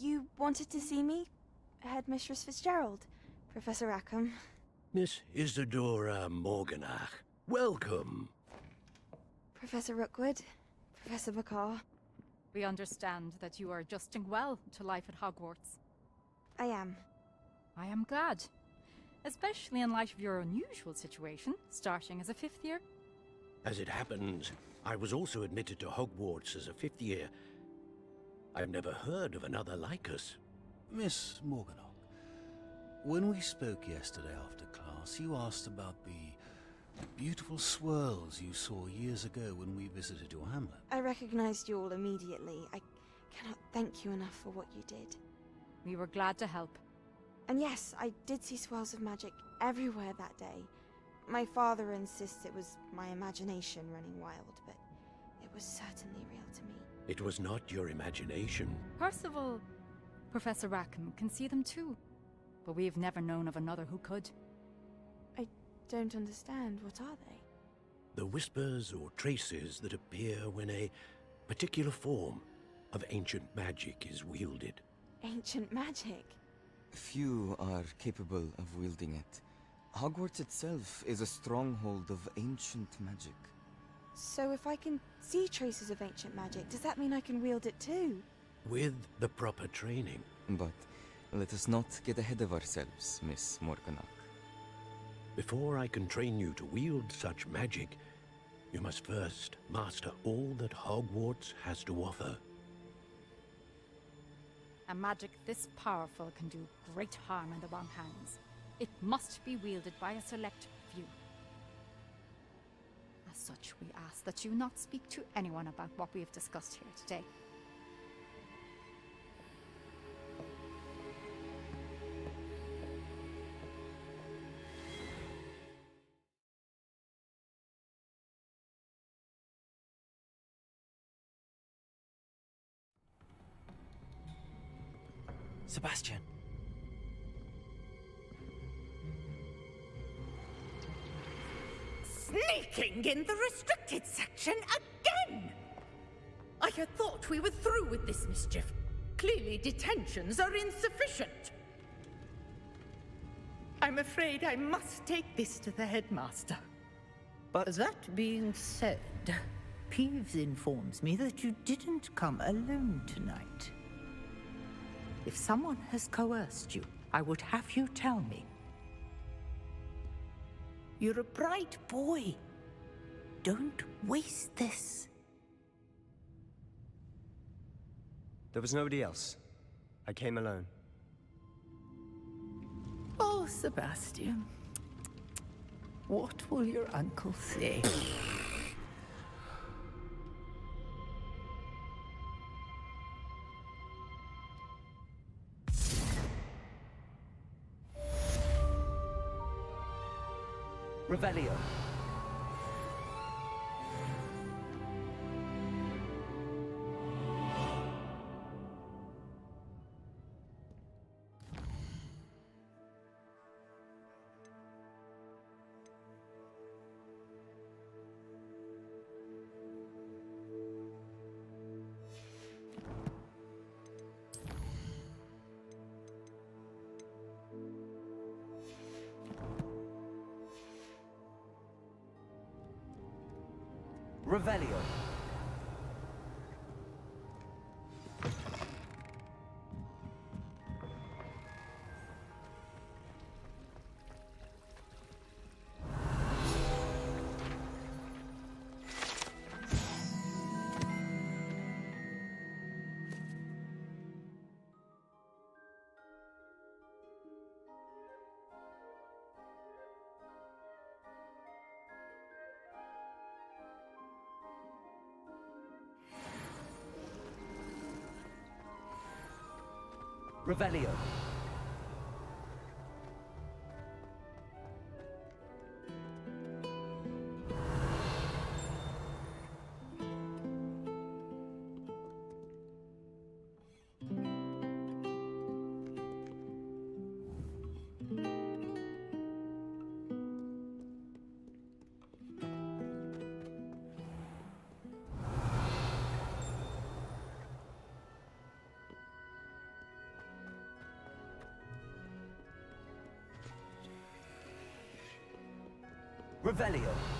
You wanted to see me? Headmistress Fitzgerald, Professor Rackham. Miss Isadora Morganach, welcome. Professor Rookwood, Professor McCaw. We understand that you are adjusting well to life at Hogwarts. I am. I am glad. Especially in light of your unusual situation, starting as a 5th year. As it happens, I was also admitted to Hogwarts as a 5th year. I've never heard of another like us. Miss Morganach, when we spoke yesterday after class, you asked about the beautiful swirls you saw years ago when we visited your hamlet. I recognized you all immediately. I cannot thank you enough for what you did. We were glad to help. And yes, I did see swirls of magic everywhere that day. My father insists it was my imagination running wild, but it was certainly real to me. It was not your imagination. Percival, Professor Rackham can see them too. But we've never known of another who could. I don't understand. What are they? The whispers or traces that appear when a particular form of ancient magic is wielded. Ancient magic? Few are capable of wielding it. Hogwarts itself is a stronghold of ancient magic. So if I can see traces of ancient magic, does that mean I can wield it too? With the proper training. But let us not get ahead of ourselves, Miss Morganach. Before I can train you to wield such magic, you must first master all that Hogwarts has to offer. A magic this powerful can do great harm in the wrong hands. It must be wielded by a select few. As such, we ask that you not speak to anyone about what we have discussed here today. Sebastian. Sneaking in the restricted section again! I had thought we were through with this mischief. Clearly detentions are insufficient. I'm afraid I must take this to the headmaster. But that being said, Peeves informs me that you didn't come alone tonight. If someone has coerced you, I would have you tell me. You're a bright boy. Don't waste this. There was nobody else. I came alone. Oh, Sebastian. What will your uncle say? Revelio. Revelio. Revelio. Revelio.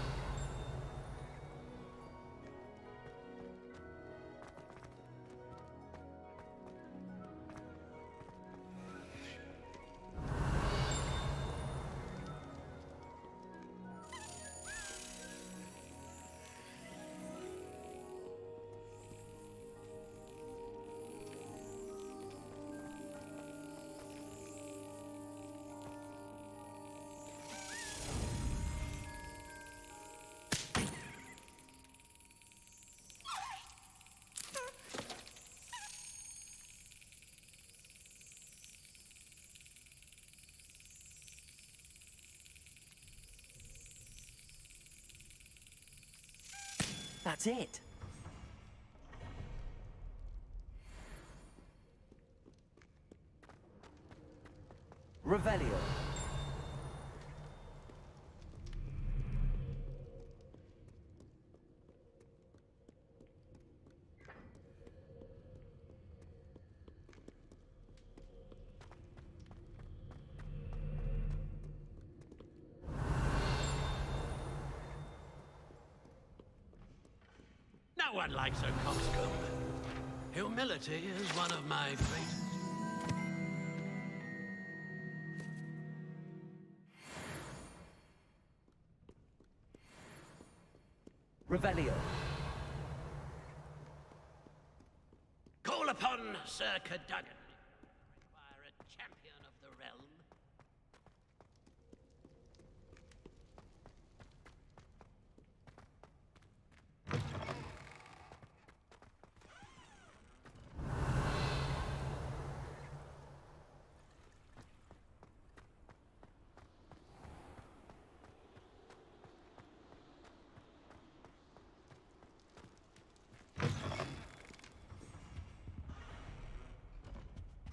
That's it. Revelio. No one likes a coxcomb. Humility is one of my greatest. Revelio. Call upon Sir Cadogan. Require a champion of the realm.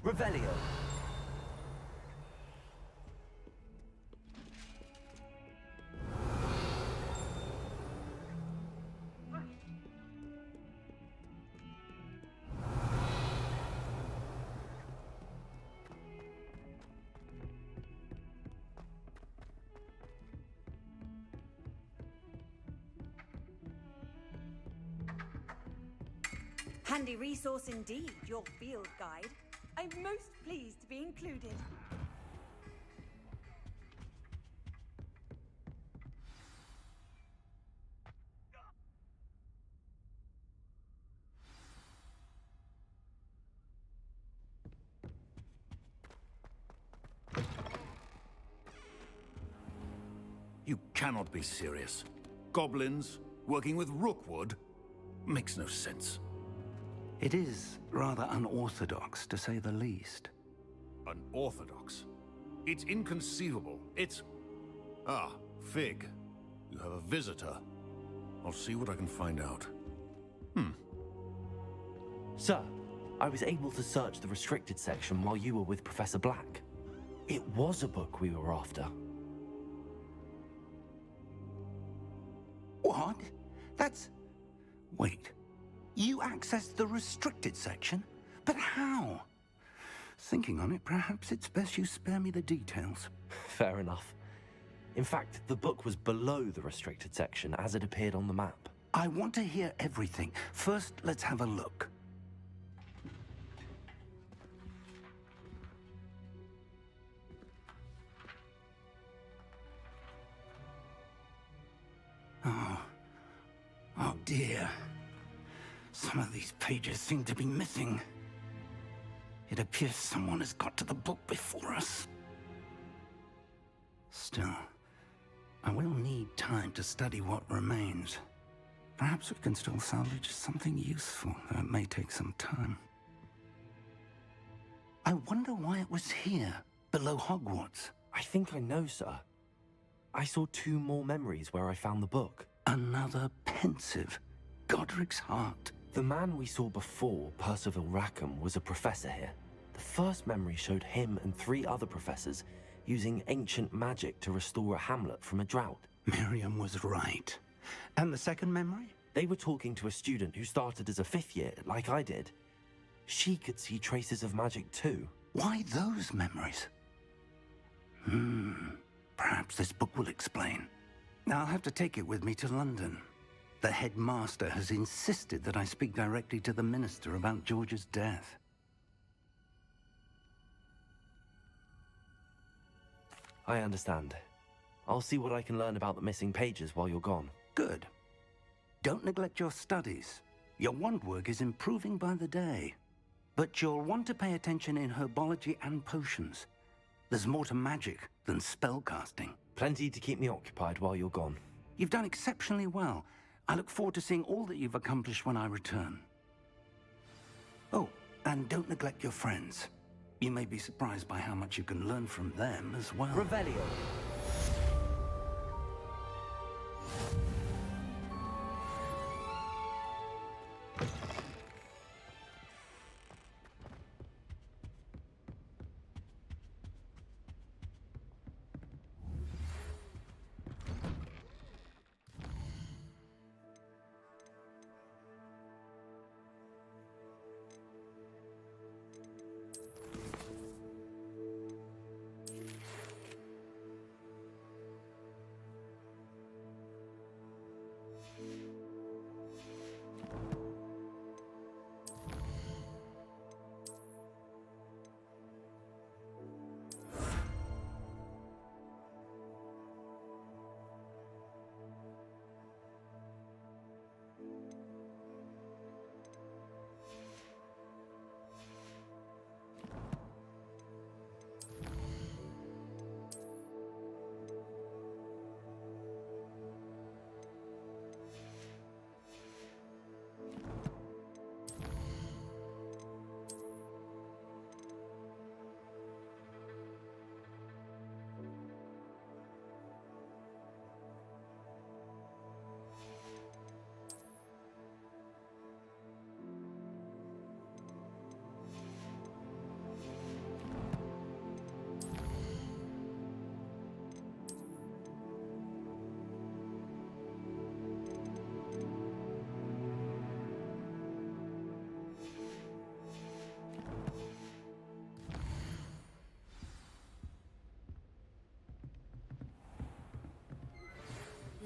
Revelio. Handy resource indeed, your field guide. I'm most pleased to be included. You cannot be serious. Goblins working with Rookwood makes no sense. It is rather unorthodox, to say the least. Unorthodox? It's inconceivable. It's... Ah, Fig. You have a visitor. I'll see what I can find out. Sir, I was able to search the restricted section while you were with Professor Black. It was a book we were after. What? That's... Wait. You accessed the restricted section? But how? Thinking on it, perhaps it's best you spare me the details. Fair enough. In fact, the book was below the restricted section as it appeared on the map. I want to hear everything. First, let's have a look. Oh dear. Some of these pages seem to be missing. It appears someone has got to the book before us. Still, I will need time to study what remains. Perhaps we can still salvage something useful, though it may take some time. I wonder why it was here, below Hogwarts. I think I know, sir. I saw 2 more memories where I found the book. Another pensive. Godric's heart. The man we saw before, Percival Rackham, was a professor here. The first memory showed him and 3 other professors using ancient magic to restore a hamlet from a drought. Miriam was right. And the second memory? They were talking to a student who started as a 5th year, like I did. She could see traces of magic too. Why those memories? Perhaps this book will explain. Now I'll have to take it with me to London. The headmaster has insisted that I speak directly to the minister about George's death. I understand. I'll see what I can learn about the missing pages while you're gone. Good. Don't neglect your studies. Your wand work is improving by the day. But you'll want to pay attention in herbology and potions. There's more to magic than spellcasting. Plenty to keep me occupied while you're gone. You've done exceptionally well. I look forward to seeing all that you've accomplished when I return. Oh, and don't neglect your friends. You may be surprised by how much you can learn from them as well. Revelio.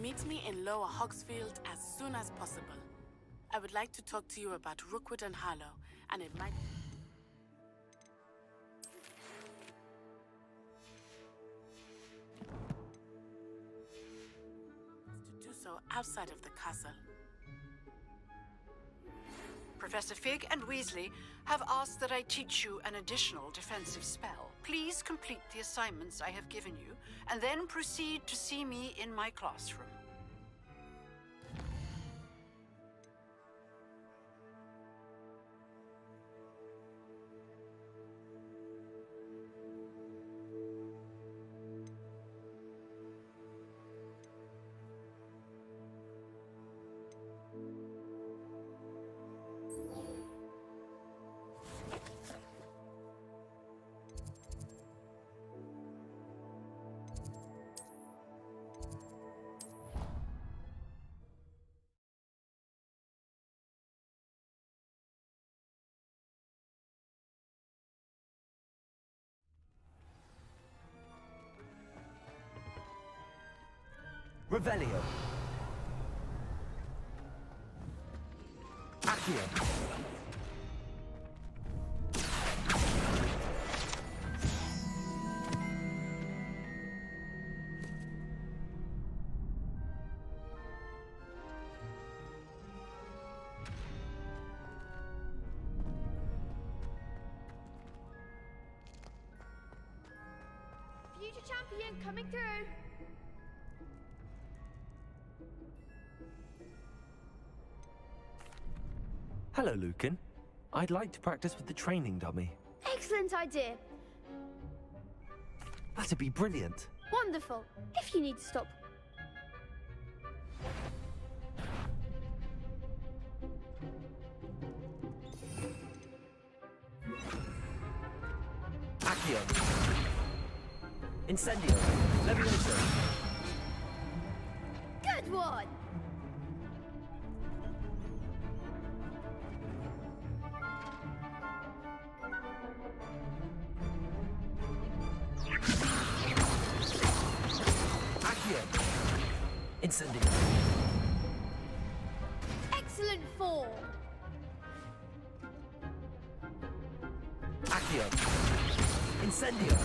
Meet me in Lower Hogsfield as soon as possible. I would like to talk to you about Rookwood and Harlow, and it might... to do so outside of the castle. Professor Fig and Weasley have asked that I teach you an additional defensive spell. Please complete the assignments I have given you, and then proceed to see me in my classroom. Revelio. Accio. Future champion coming through. Hello, Lucan. I'd like to practice with the training dummy. Excellent idea. That'd be brilliant. Wonderful. If you need to stop. Accio. Incendio. Levioso. Good one. Incendio. Excellent form. Accio. Incendio.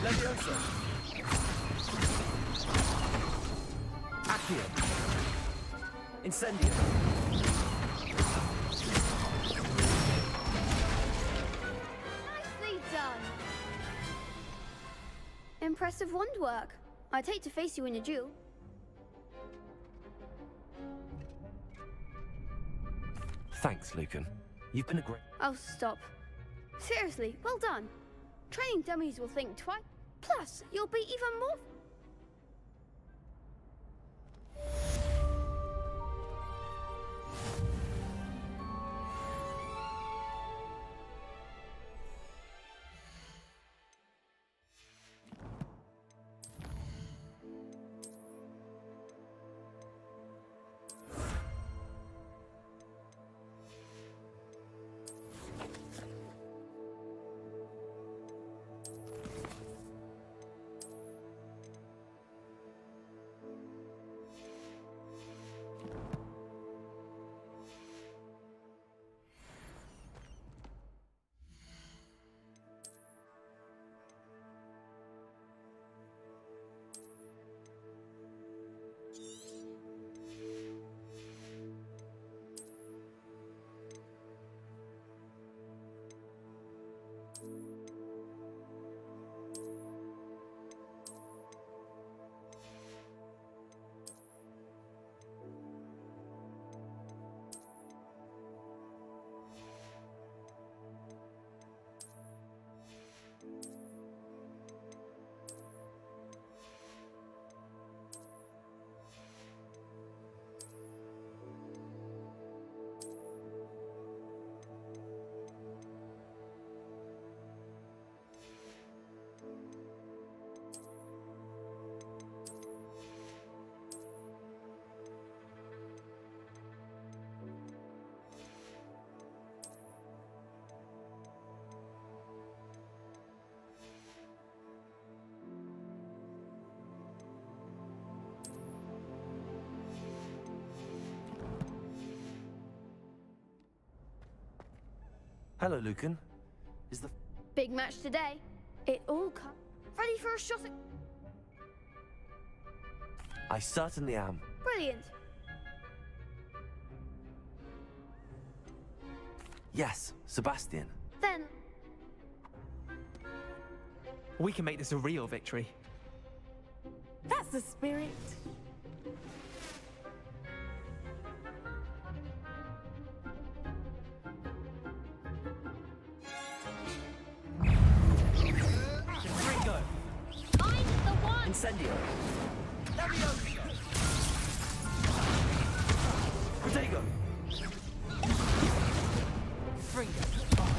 Levioso. Accio. Incendio. Nicely done. Impressive wand work. I'd hate to face you in a duel. Thanks, Lucan. You've been a great... Oh, stop. Seriously, well done. Training dummies will think twice. Plus, you'll be even more... Hello, Lucan. Is the... Big match today. It all comes. Ready for a shot at... I certainly am. Brilliant. Yes, Sebastian. Then... We can make this a real victory. That's the spirit. Ringo! I'm the one! Incendio! Leviosa! Protego! Ringo! Oh,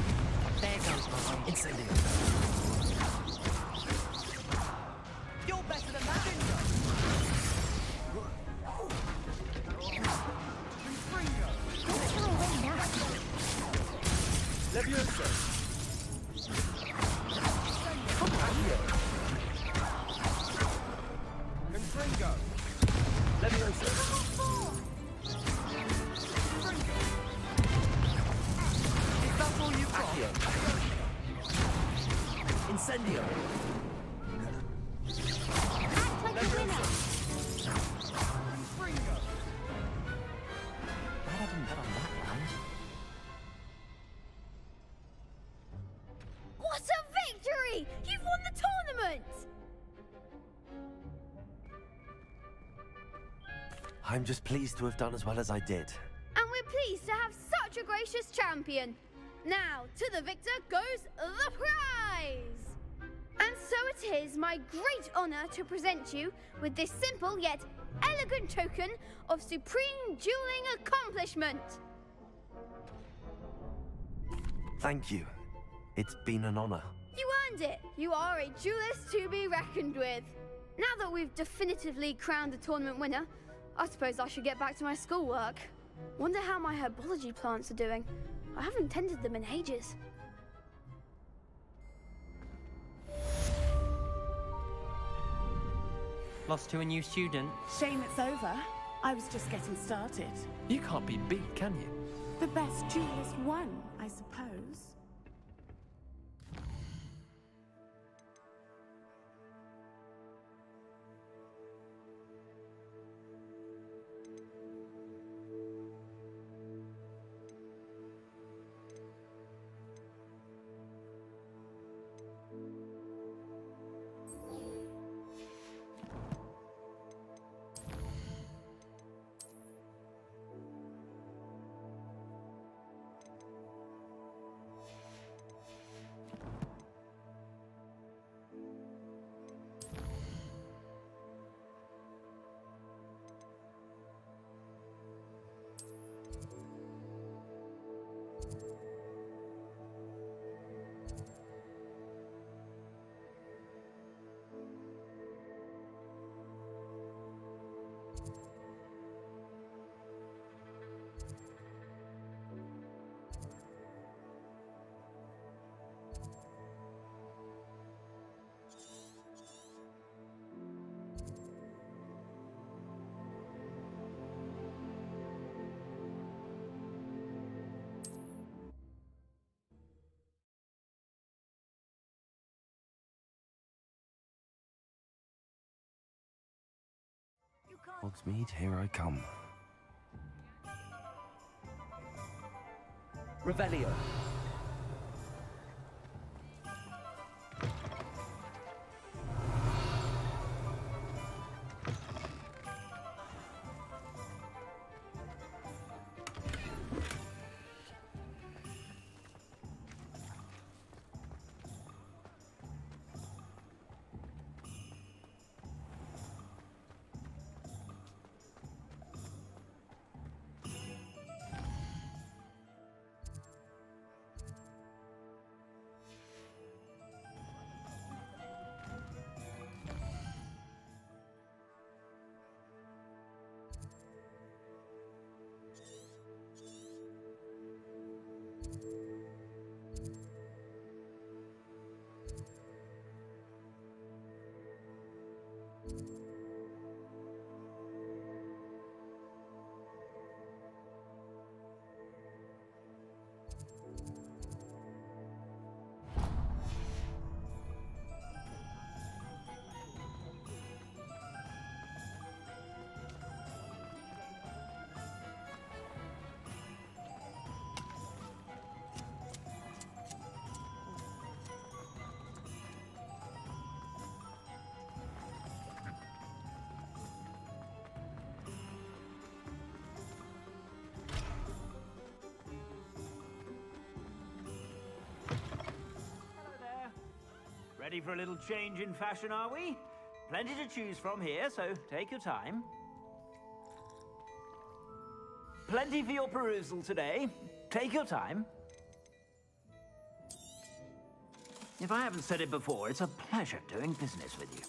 there goes my way. Incendio! You're better than that, Ringo! You're away now. Leviosa! Confringo! Leviosa! Is that all you've got? Incendio! Act like a winner. Confringo! Glad I didn't bet on that round. What a victory! You've won the tournament! I'm just pleased to have done as well as I did. And we're pleased to have such a gracious champion. Now, to the victor goes the prize! And so it is my great honor to present you with this simple yet elegant token of supreme dueling accomplishment. Thank you. It's been an honor. You earned it. You are a duelist to be reckoned with. Now that we've definitively crowned the tournament winner, I suppose I should get back to my schoolwork. Wonder how my herbology plants are doing. I haven't tended them in ages. Lost to a new student. Shame it's over. I was just getting started. You can't be beat, can you? The best duelist won, I suppose. Hogsmeade, here I come. Revelio. Ready for a little change in fashion, are we? Plenty to choose from here, so take your time. Plenty for your perusal today. Take your time. If I haven't said it before, it's a pleasure doing business with you.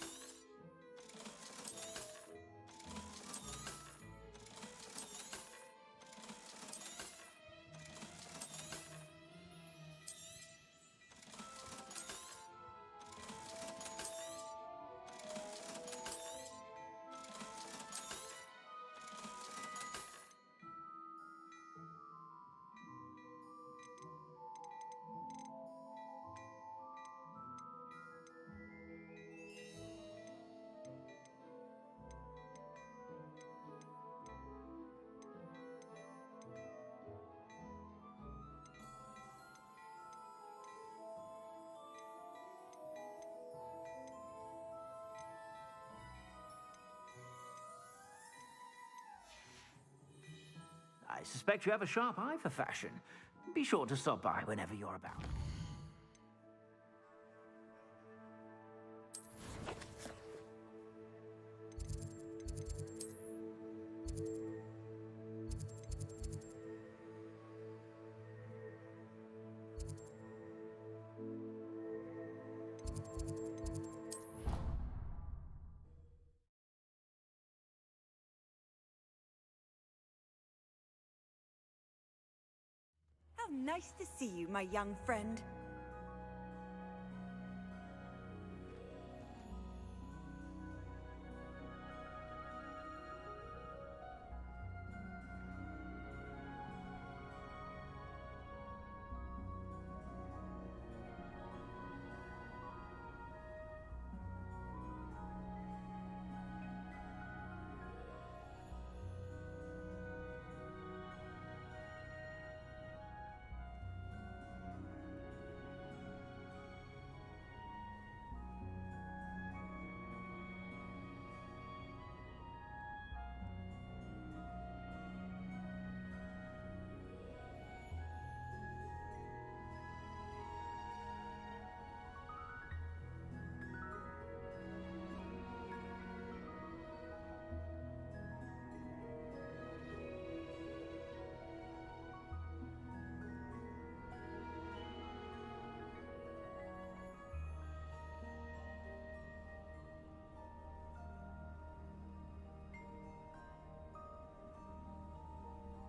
I suspect you have a sharp eye for fashion. Be sure to stop by whenever you're about. How nice to see you, my young friend.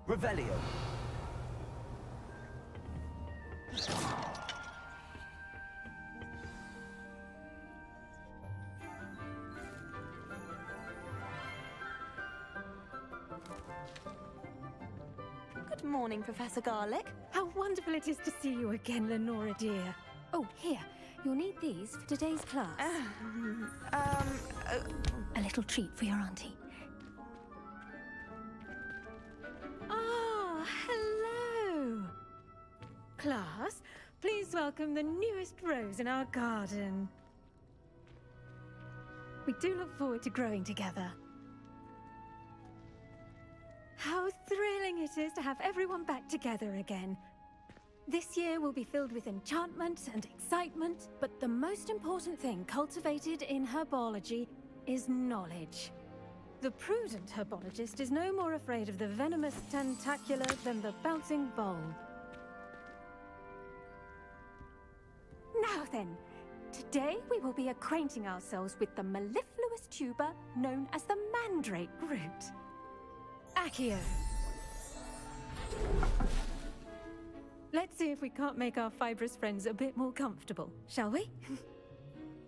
Revelio. Good morning, Professor Garlic. How wonderful it is to see you again, Lenora dear. Oh, here. You'll need these for today's class. A little treat for your auntie. Ah, hello. Class, please welcome the newest rose in our garden. We do look forward to growing together. How thrilling it is to have everyone back together again. This year will be filled with enchantment and excitement, but the most important thing cultivated in herbology is knowledge. The prudent herbologist is no more afraid of the venomous tentacula than the bouncing bulb. Now then, today we will be acquainting ourselves with the mellifluous tuber known as the mandrake root. Accio. Let's see if we can't make our fibrous friends a bit more comfortable, shall we?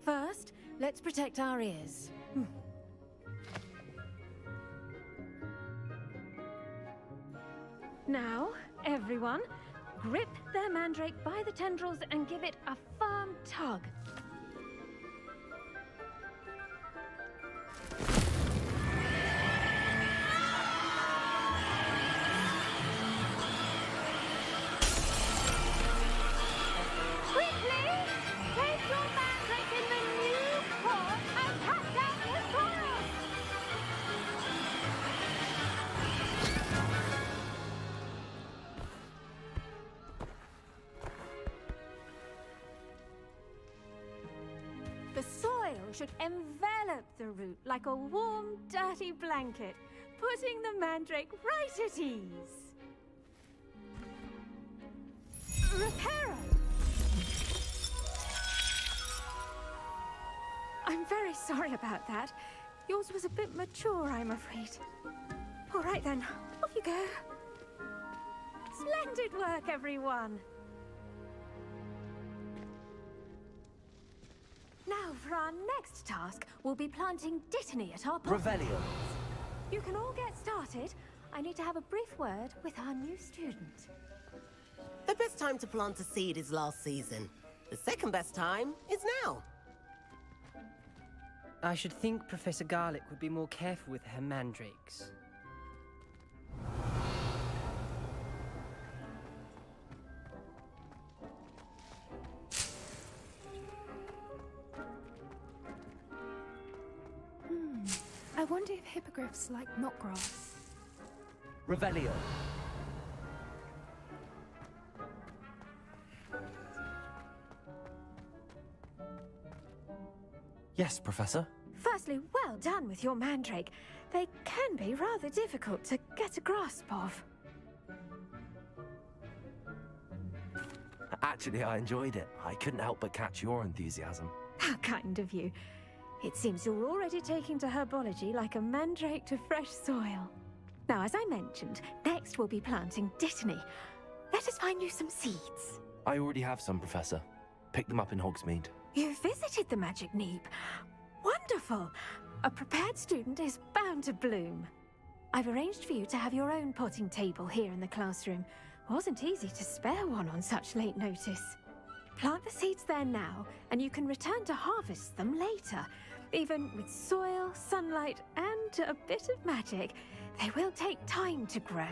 First, let's protect our ears. Now, everyone, grip their mandrake by the tendrils and give it a firm tug. Quickly! Place your mandrake in the new pot and cut down the spoils! should envelop the root like a warm, dirty blanket, putting the mandrake right at ease. Reparo! I'm very sorry about that. Yours was a bit mature, I'm afraid. All right then, off you go. Splendid work, everyone! Now, for our next task, we'll be planting Dittany at our Revelio. You can all get started. I need to have a brief word with our new student. The best time to plant a seed is last season. The second best time is now. I should think Professor Garlick would be more careful with her mandrakes. I wonder if hippogriffs like knotgrass. Revelio. Yes, Professor? Firstly, well done with your mandrake. They can be rather difficult to get a grasp of. Actually, I enjoyed it. I couldn't help but catch your enthusiasm. How kind of you. It seems you're already taking to herbology like a mandrake to fresh soil. Now, as I mentioned, next we'll be planting Dittany. Let us find you some seeds. I already have some, Professor. Picked them up in Hogsmeade. You visited the Magic Neep. Wonderful! A prepared student is bound to bloom. I've arranged for you to have your own potting table here in the classroom. Wasn't easy to spare one on such late notice. Plant the seeds there now, and you can return to harvest them later. Even with soil, sunlight, and a bit of magic, they will take time to grow.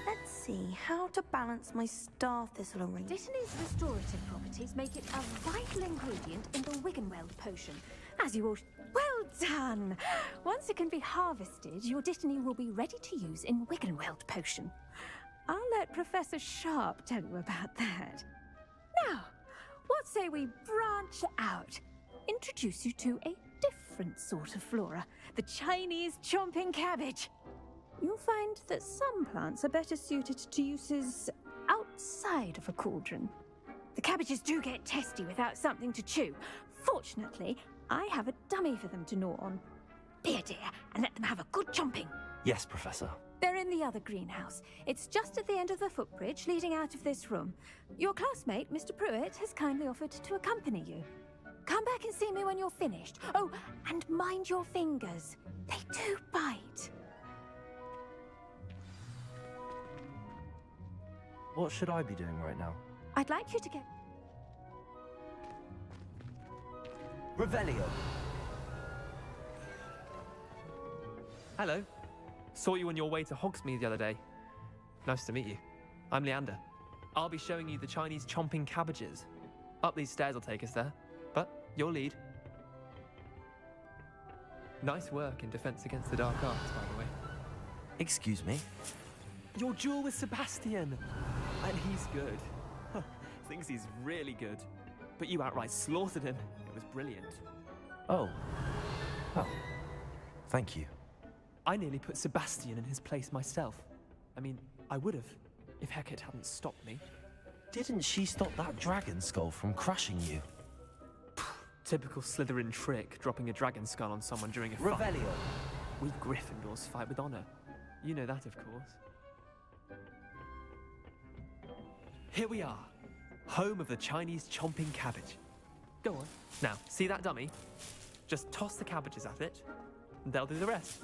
Let's see, how to balance my star thistle arrangement. Dittany's restorative properties make it a vital ingredient in the Wiggenweld potion. As you all... Well done! Once it can be harvested, your Dittany will be ready to use in Wiggenweld potion. I'll let Professor Sharp tell you about that. Now, what say we branch out? Introduce you to a different sort of flora, the Chinese chomping cabbage. You'll find that some plants are better suited to uses outside of a cauldron. The cabbages do get testy without something to chew. Fortunately, I have a dummy for them to gnaw on. Be a dear and let them have a good chomping. Yes, Professor. They're in the other greenhouse. It's just at the end of the footbridge leading out of this room. Your classmate, Mr. Pruitt, has kindly offered to accompany you. Come back and see me when you're finished. Oh, and mind your fingers. They do bite. What should I be doing right now? I'd like you to get... Revelio. Hello. Saw you on your way to Hogsmeade the other day. Nice to meet you. I'm Leander. I'll be showing you the Chinese chomping cabbages. Up these stairs will take us there, but you'll lead. Nice work in defense against the dark arts, by the way. Excuse me? Your duel with Sebastian! And he's good. Thinks he's really good. But you outright slaughtered him. It was brilliant. Oh. Oh. Thank you. I nearly put Sebastian in his place myself. I mean, I would have, if Hecate hadn't stopped me. Didn't she stop that dragon skull from crushing you? Typical Slytherin trick, dropping a dragon skull on someone during a fight. Revelio. We Gryffindors fight with honor. You know that, of course. Here we are, home of the Chinese chomping cabbage. Go on. Now, see that dummy? Just toss the cabbages at it, and they'll do the rest.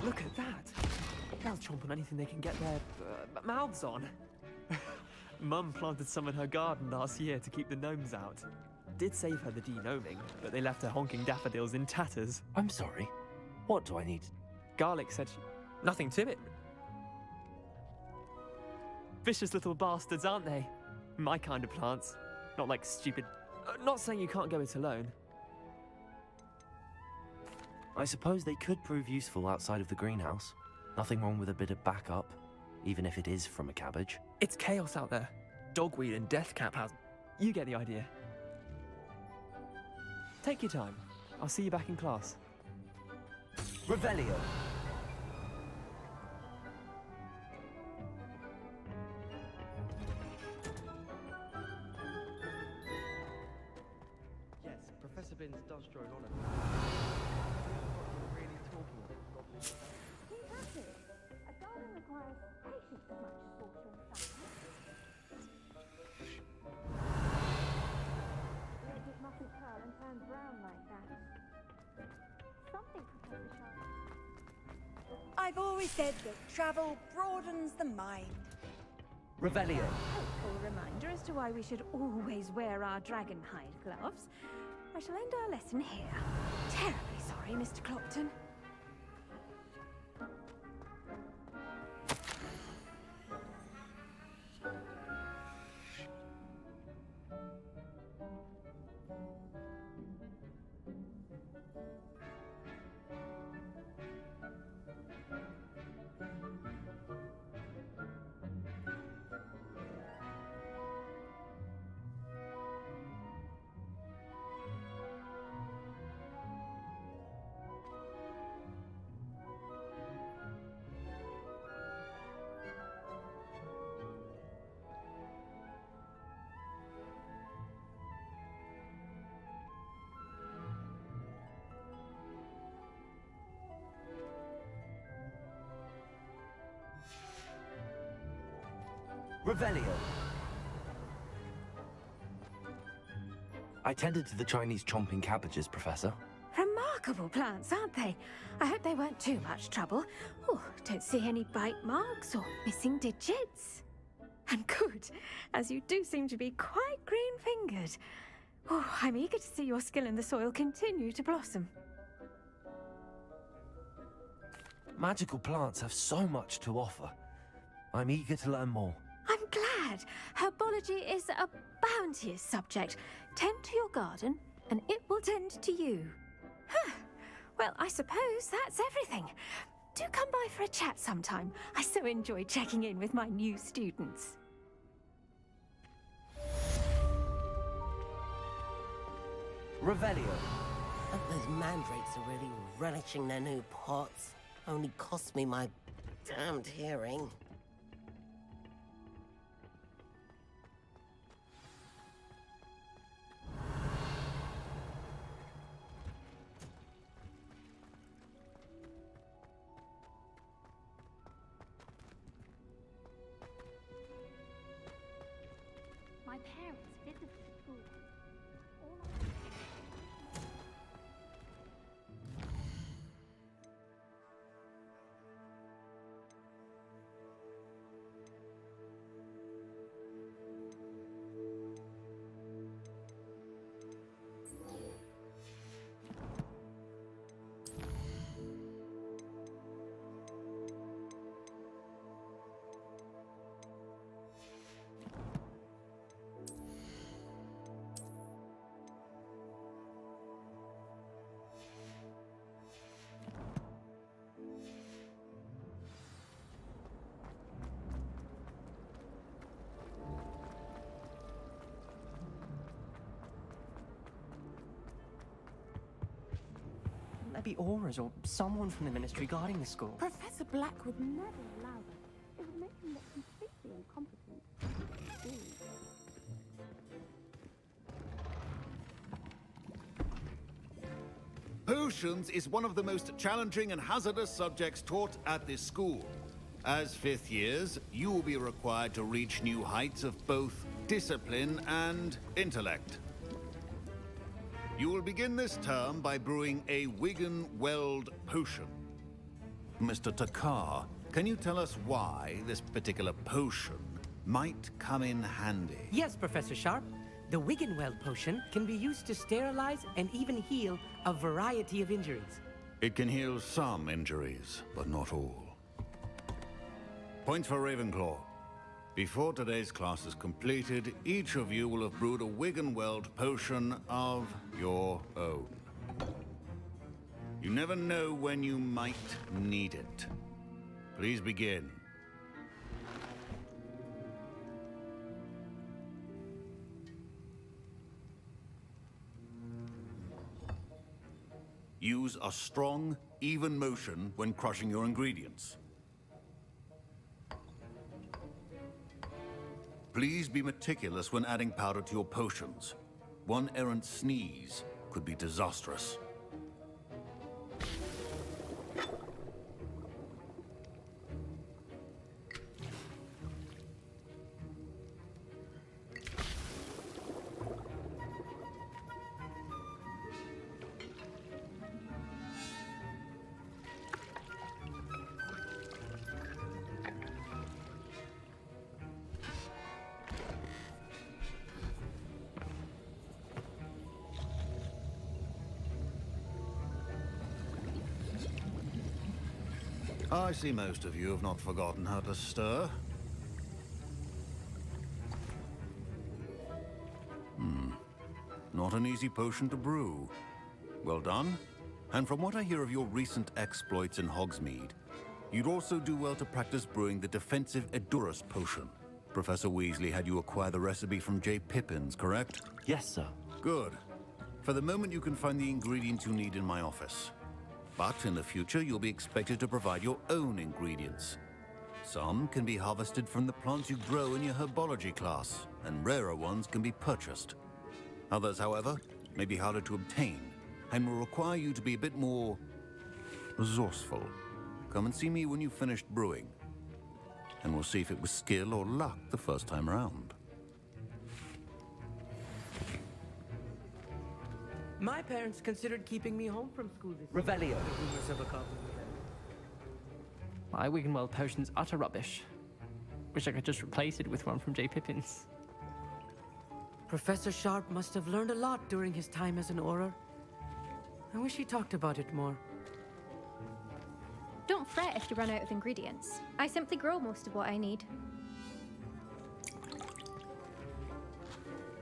Look at that! They'll chomp on anything they can get their mouths on. Mum planted some in her garden last year to keep the gnomes out. Did save her the de-gnoming, but they left her honking daffodils in tatters. I'm sorry. What do I need? Garlic said nothing to it. Vicious little bastards, aren't they? My kind of plants. Not like stupid... not saying you can't go it alone. I suppose they could prove useful outside of the greenhouse. Nothing wrong with a bit of backup, even if it is from a cabbage. It's chaos out there. Dogweed and deathcap has... You get the idea. Take your time. I'll see you back in class. Revelio. Yes, Professor Binns does drone on it. Really talking about goblins. A garden requires patience as much as water and sunlight. It mustn't curl and turn brown like that. Something, Professor Sharp. I've always said that travel broadens the mind. Revelio. Helpful reminder as to why we should always wear our dragon hide gloves. I shall end our lesson here. Terribly sorry, Mr. Clopton. Revelio. I tended to the Chinese chomping cabbages, Professor. Remarkable plants, aren't they? I hope they weren't too much trouble. Oh, don't see any bite marks or missing digits. And good, as you do seem to be quite green-fingered. Oh, I'm eager to see your skill in the soil continue to blossom. Magical plants have so much to offer. I'm eager to learn more. I'm glad. Herbology is a bounteous subject. Tend to your garden, and it will tend to you. Huh. Well, I suppose that's everything. Do come by for a chat sometime. I so enjoy checking in with my new students. Revelio. Those mandrakes are really relishing their new pots. Only cost me my damned hearing. My parents visited the school. There be auras or someone from the ministry guarding the school. Professor Black would never allow that. It would make him look completely incompetent. Potions is one of the most challenging and hazardous subjects taught at this school. As fifth years, you will be required to reach new heights of both discipline and intellect. You will begin this term by brewing a Wigan-Weld potion. Mr. Takar, can you tell us why this particular potion might come in handy? Yes, Professor Sharp. The Wigan-Weld potion can be used to sterilize and even heal a variety of injuries. It can heal some injuries, but not all. Points for Ravenclaw. Before today's class is completed, each of you will have brewed a Wigan-Weld potion of your own. You never know when you might need it. Please begin. Use a strong, even motion when crushing your ingredients. Please be meticulous when adding powder to your potions. One errant sneeze could be disastrous. I see most of you have not forgotten how to stir. Not an easy potion to brew. Well done. And from what I hear of your recent exploits in Hogsmeade, you'd also do well to practice brewing the defensive Edurus potion. Professor Weasley had you acquire the recipe from J. Pippin's, correct? Yes, sir. Good. For the moment, you can find the ingredients you need in my office. But in the future, you'll be expected to provide your own ingredients. Some can be harvested from the plants you grow in your herbology class, and rarer ones can be purchased. Others, however, may be harder to obtain, and will require you to be a bit more resourceful. Come and see me when you've finished brewing, and we'll see if it was skill or luck the first time around. My parents considered keeping me home from school this Revelio. year. The rumors of a copy. My Wiggenweld potion's utter rubbish. Wish I could just replace it with one from J. Pippin's. Professor Sharp must have learned a lot during his time as an Auror. I wish he talked about it more. Don't fret if you run out of ingredients. I simply grow most of what I need.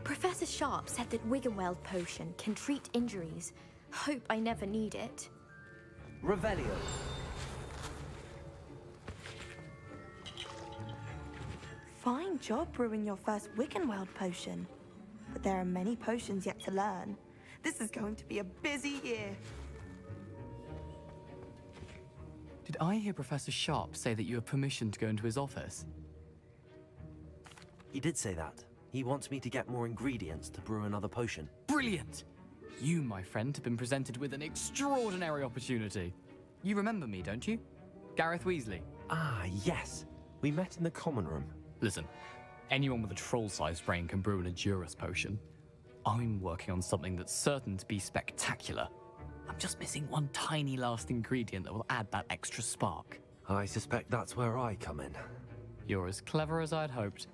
Professor Sharp said that Wiggenweld potion can treat injuries. Hope I never need it. Revelio. Fine job brewing your first Wiggenweld potion. But there are many potions yet to learn. This is going to be a busy year. Did I hear Professor Sharp say that you have permission to go into his office? He did say that. He wants me to get more ingredients to brew another potion. Brilliant! You, my friend, have been presented with an extraordinary opportunity. You remember me, don't you? Gareth Weasley. Ah, yes. We met in the common room. Listen, anyone with a troll-sized brain can brew an Edurus potion. I'm working on something that's certain to be spectacular. I'm just missing one tiny last ingredient that will add that extra spark. I suspect that's where I come in. You're as clever as I'd hoped.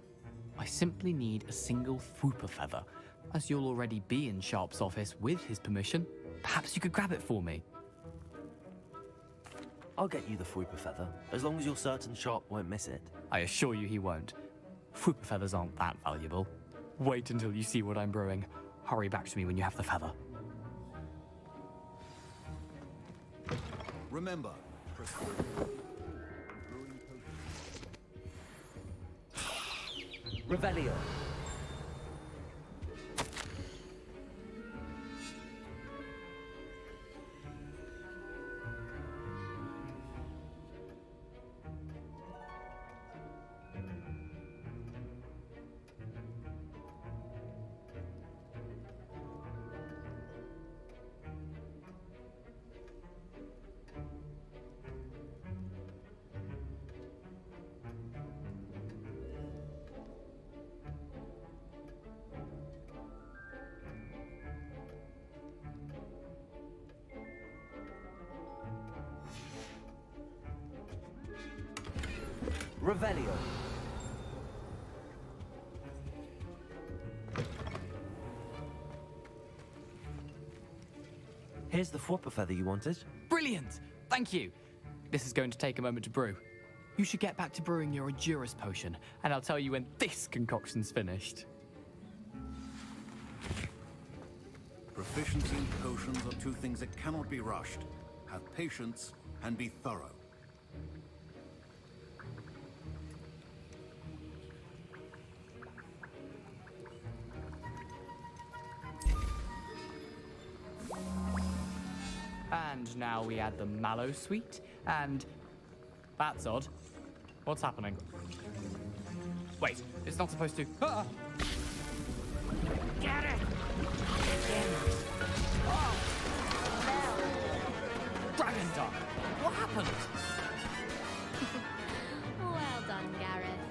I simply need a single Fwooper feather. As you'll already be in Sharp's office with his permission, perhaps you could grab it for me. I'll get you the Fwooper feather, as long as you're certain Sharp won't miss it. I assure you he won't. Fwooper feathers aren't that valuable. Wait until you see what I'm brewing. Hurry back to me when you have the feather. Remember, Revelio. Revelio. Here's the Fwooper feather you wanted. Brilliant! Thank you. This is going to take a moment to brew. You should get back to brewing your Edurus potion, and I'll tell you when this concoction's finished. proficiency in potions are two things that cannot be rushed. have patience, and be thorough. And now we add the mallow sweet, and that's odd. What's happening? Wait, it's not supposed to. Ah! Get it! Oh! Dragon Duck! What happened? Well done, Gareth.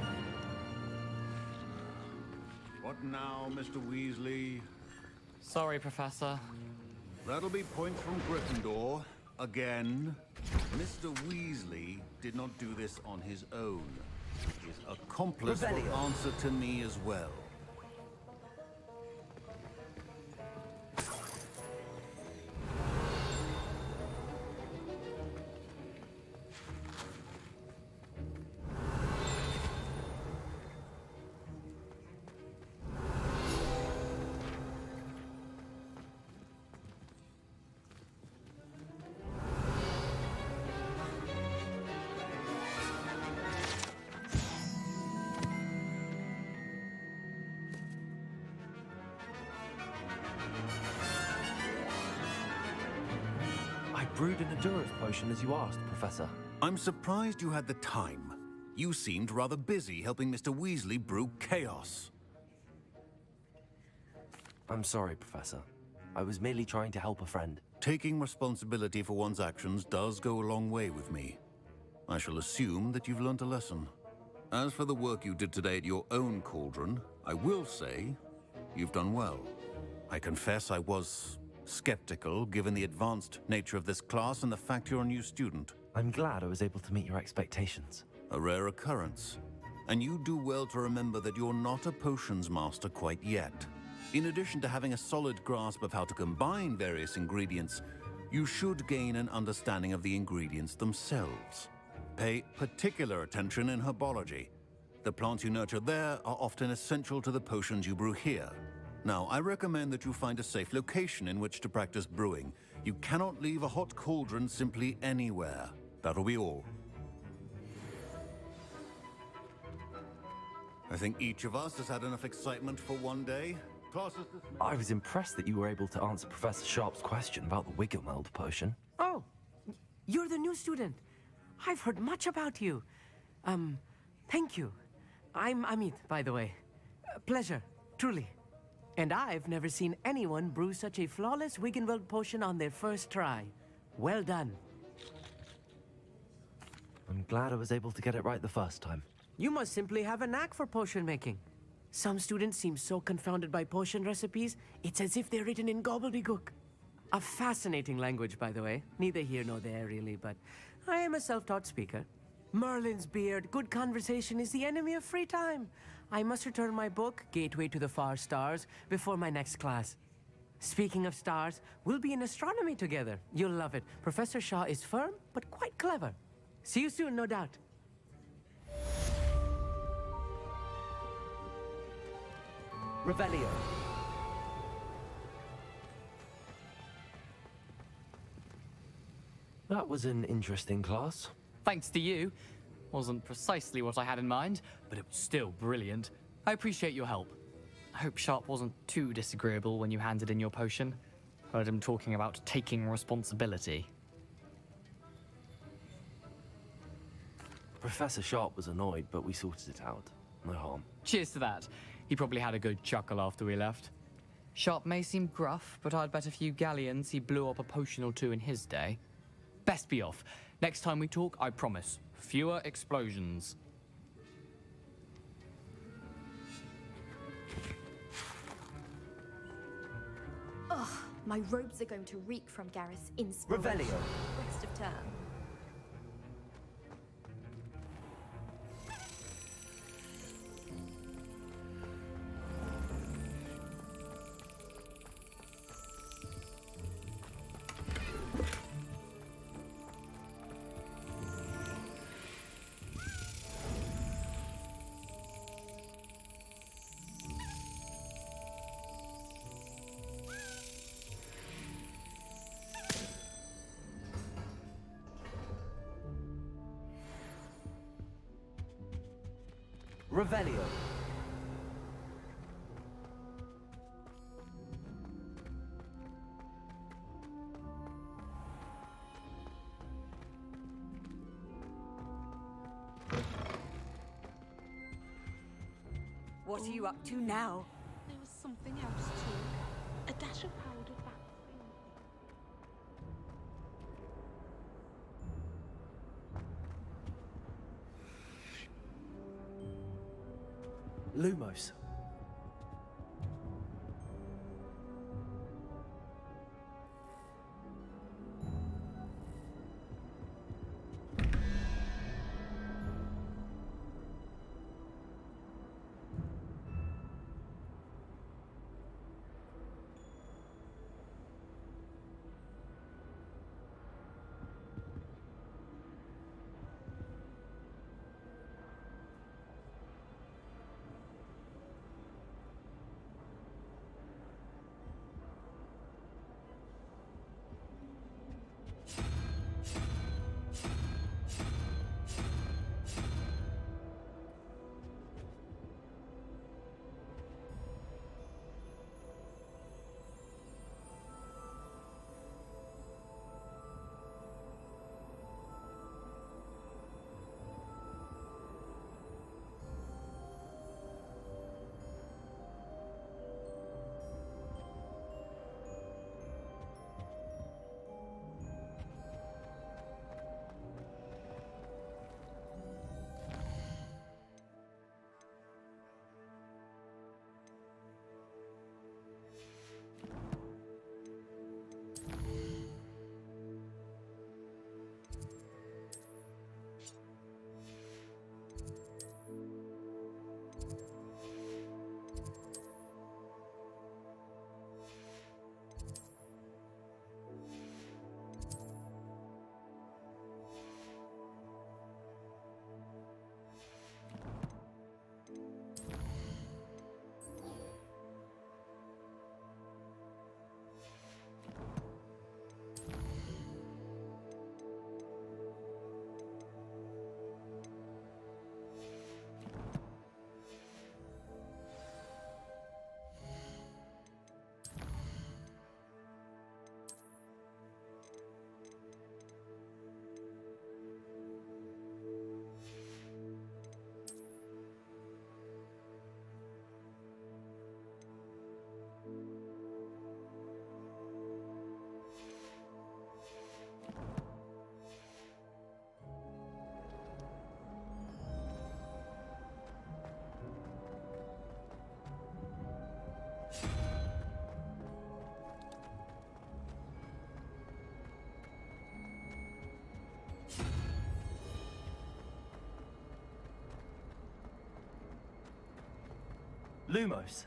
What now, Mr. Weasley? Sorry, Professor. That'll be points from Gryffindor. Again. Mr. Weasley did not do this on his own. His accomplice will answer to me as well. Brewed an endurance potion as you asked, Professor. I'm surprised you had the time. You seemed rather busy helping Mr. Weasley brew chaos. I'm sorry, Professor. I was merely trying to help a friend. Taking responsibility for one's actions does go a long way with me. I shall assume that you've learnt a lesson. As for the work you did today at your own cauldron, I will say you've done well. I confess I was skeptical, given the advanced nature of this class and the fact you're a new student. I'm glad I was able to meet your expectations. A rare occurrence. And you do well to remember that you're not a potions master quite yet. In addition to having a solid grasp of how to combine various ingredients, you should gain an understanding of the ingredients themselves. Pay particular attention in herbology. The plants you nurture there are often essential to the potions you brew here. Now, I recommend that you find a safe location in which to practice brewing. You cannot leave a hot cauldron simply anywhere. That'll be all. I think each of us has had enough excitement for one day. Classes dismissed. I was impressed that you were able to answer Professor Sharp's question about the Wiggenweld potion. Oh, you're the new student. I've heard much about you. Thank you. I'm Amit, by the way. Pleasure, truly. And I've never seen anyone brew such a flawless Wiggenweld potion on their first try. Well done. I'm glad I was able to get it right the first time. You must simply have a knack for potion making. Some students seem so confounded by potion recipes, it's as if they're written in gobbledygook. A fascinating language, by the way. Neither here nor there, really, but I am a self-taught speaker. Merlin's beard, good conversation is the enemy of free time. I must return my book, Gateway to the Far Stars, before my next class. Speaking of stars, we'll be in astronomy together. You'll love it. Professor Shaw is firm, but quite clever. See you soon, no doubt. Revelio. That was an interesting class. Thanks to you. Wasn't precisely what I had in mind, but it was still brilliant. I appreciate your help. I hope Sharp wasn't too disagreeable when you handed in your potion. Heard him talking about taking responsibility. Professor Sharp was annoyed, but we sorted it out. No harm. Cheers to that. He probably had a good chuckle after we left. Sharp may seem gruff, but I'd bet a few galleons he blew up a potion or two in his day. Best be off. Next time we talk, I promise. Fewer explosions. Ugh, my robes are going to reek from Gareth's inspiration. Revelio. Rest of term. Revelio. What are you up to now? There was something else too. A dash of powdered back. Lumos. Lumos.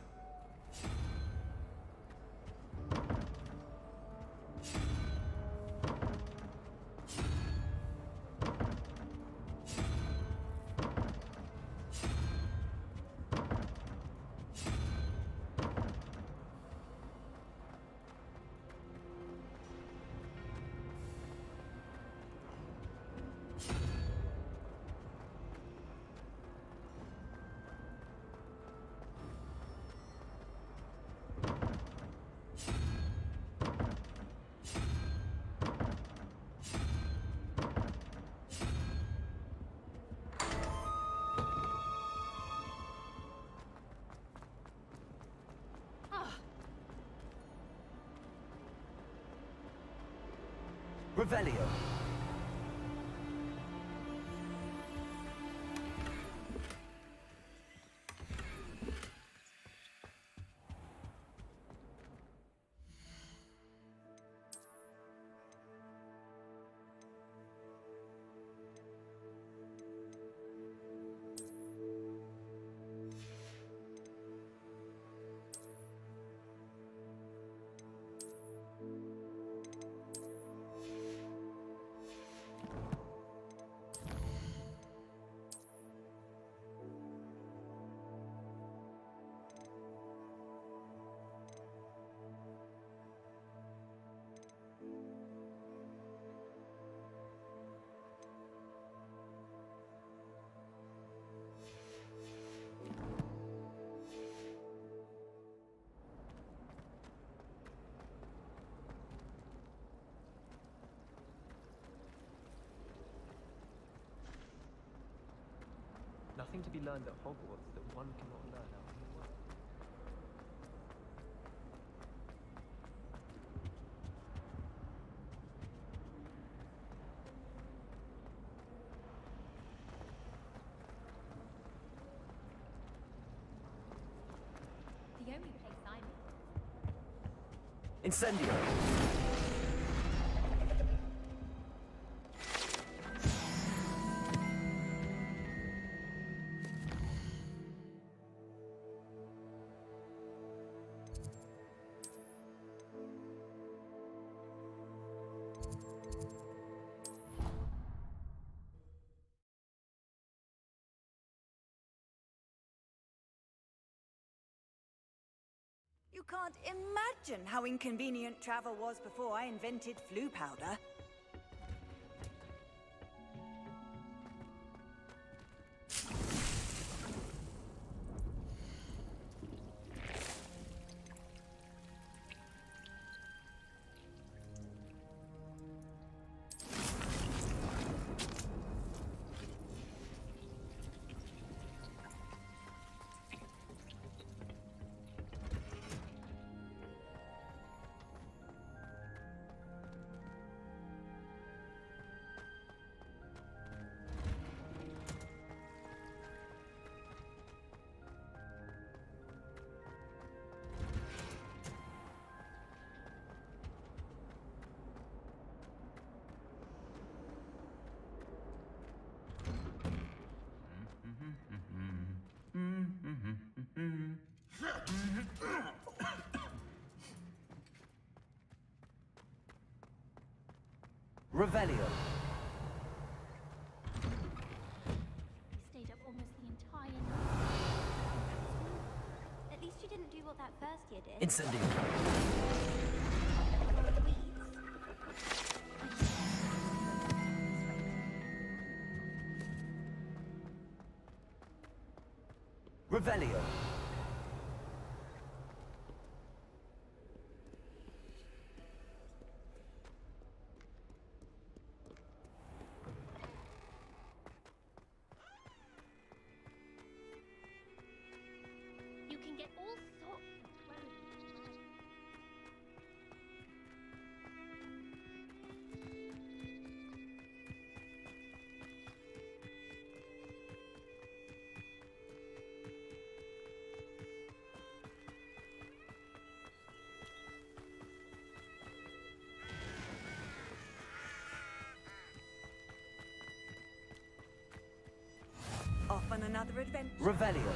Revelio. nothing to be learned at Hogwarts that one cannot learn out in the world. The only place I'm Incendio! You can't imagine how inconvenient travel was before I invented flu powder. Revelio. You stayed up almost the entire night. At least you didn't do what that first year did. Incendio. Revelio. You can get all sorts of clothes. Off on another adventure. Revelio.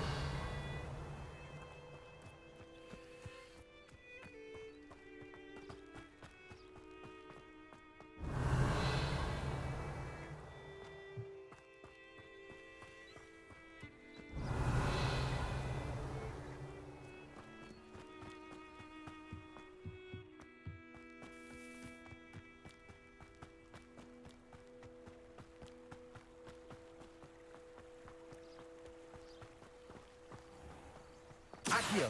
Accio.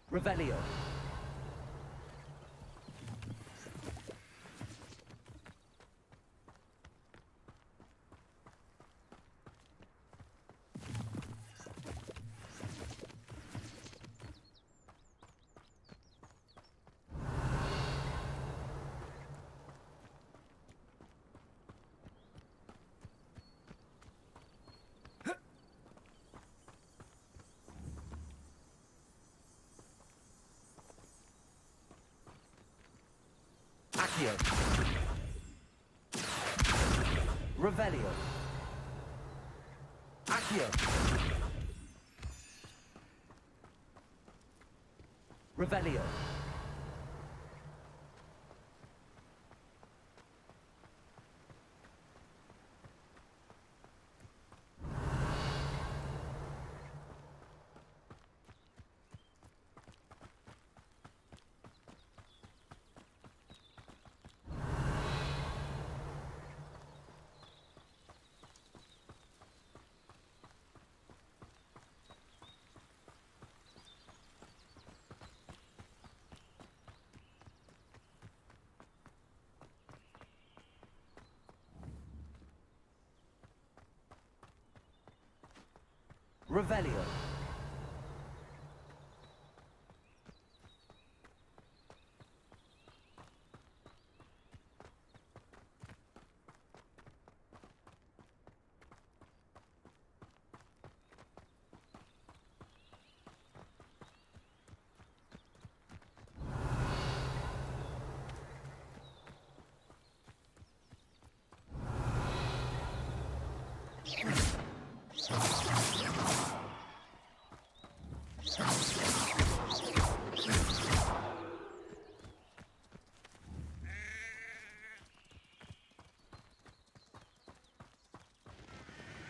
Revelio. Accio. Revelio. Accio. Revelio. Revelio.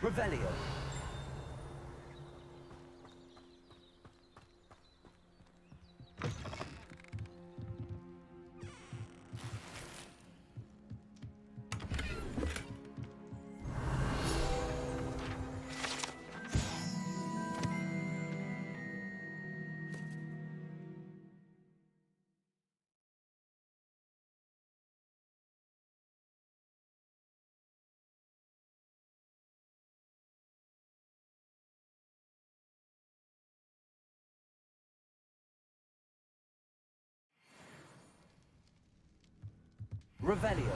Revelio. Revelio.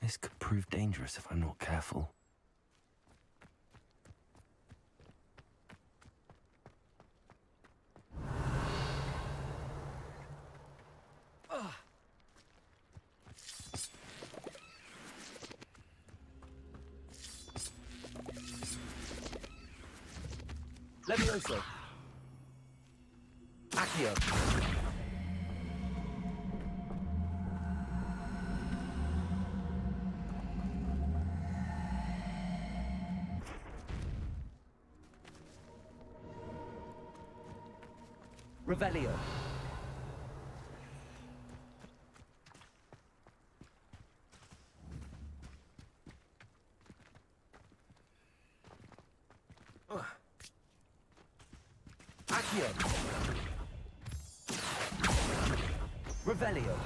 This could prove dangerous if I'm not careful. Levioso. Accio. Revelio. Accio. Revelio.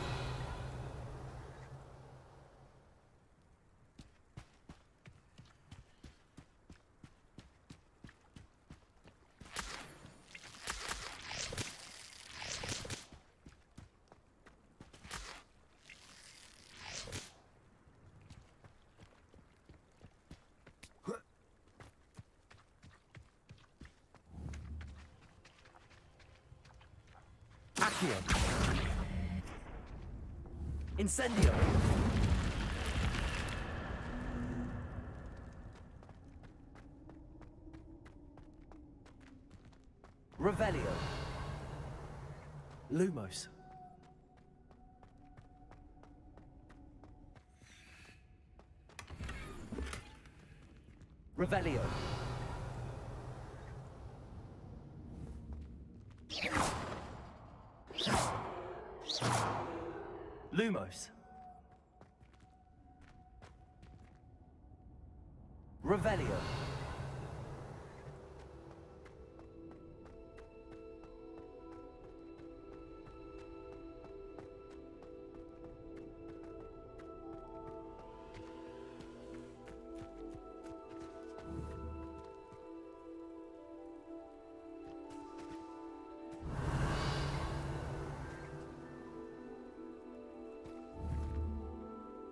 Accio. Incendio. Revelio. Lumos. Revelio. Lumos. Revelio.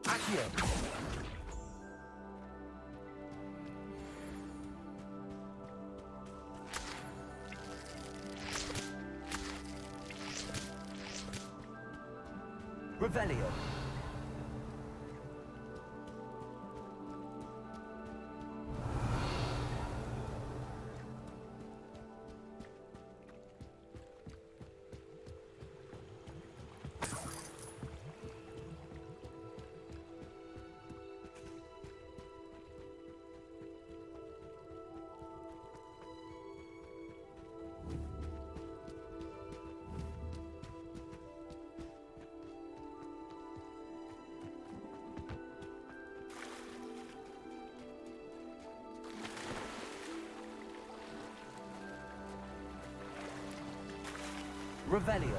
Accio. Revelio. Revelio.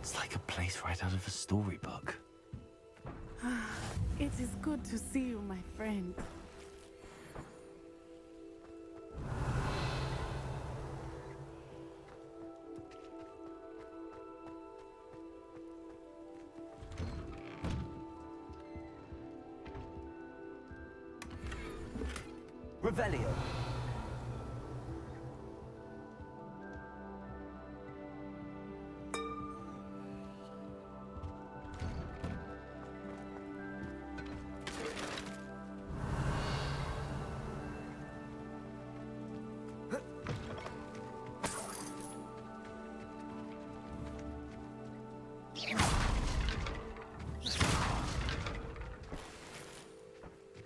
It's like a place right out of a storybook. It is good to see you, my friend. Revelio.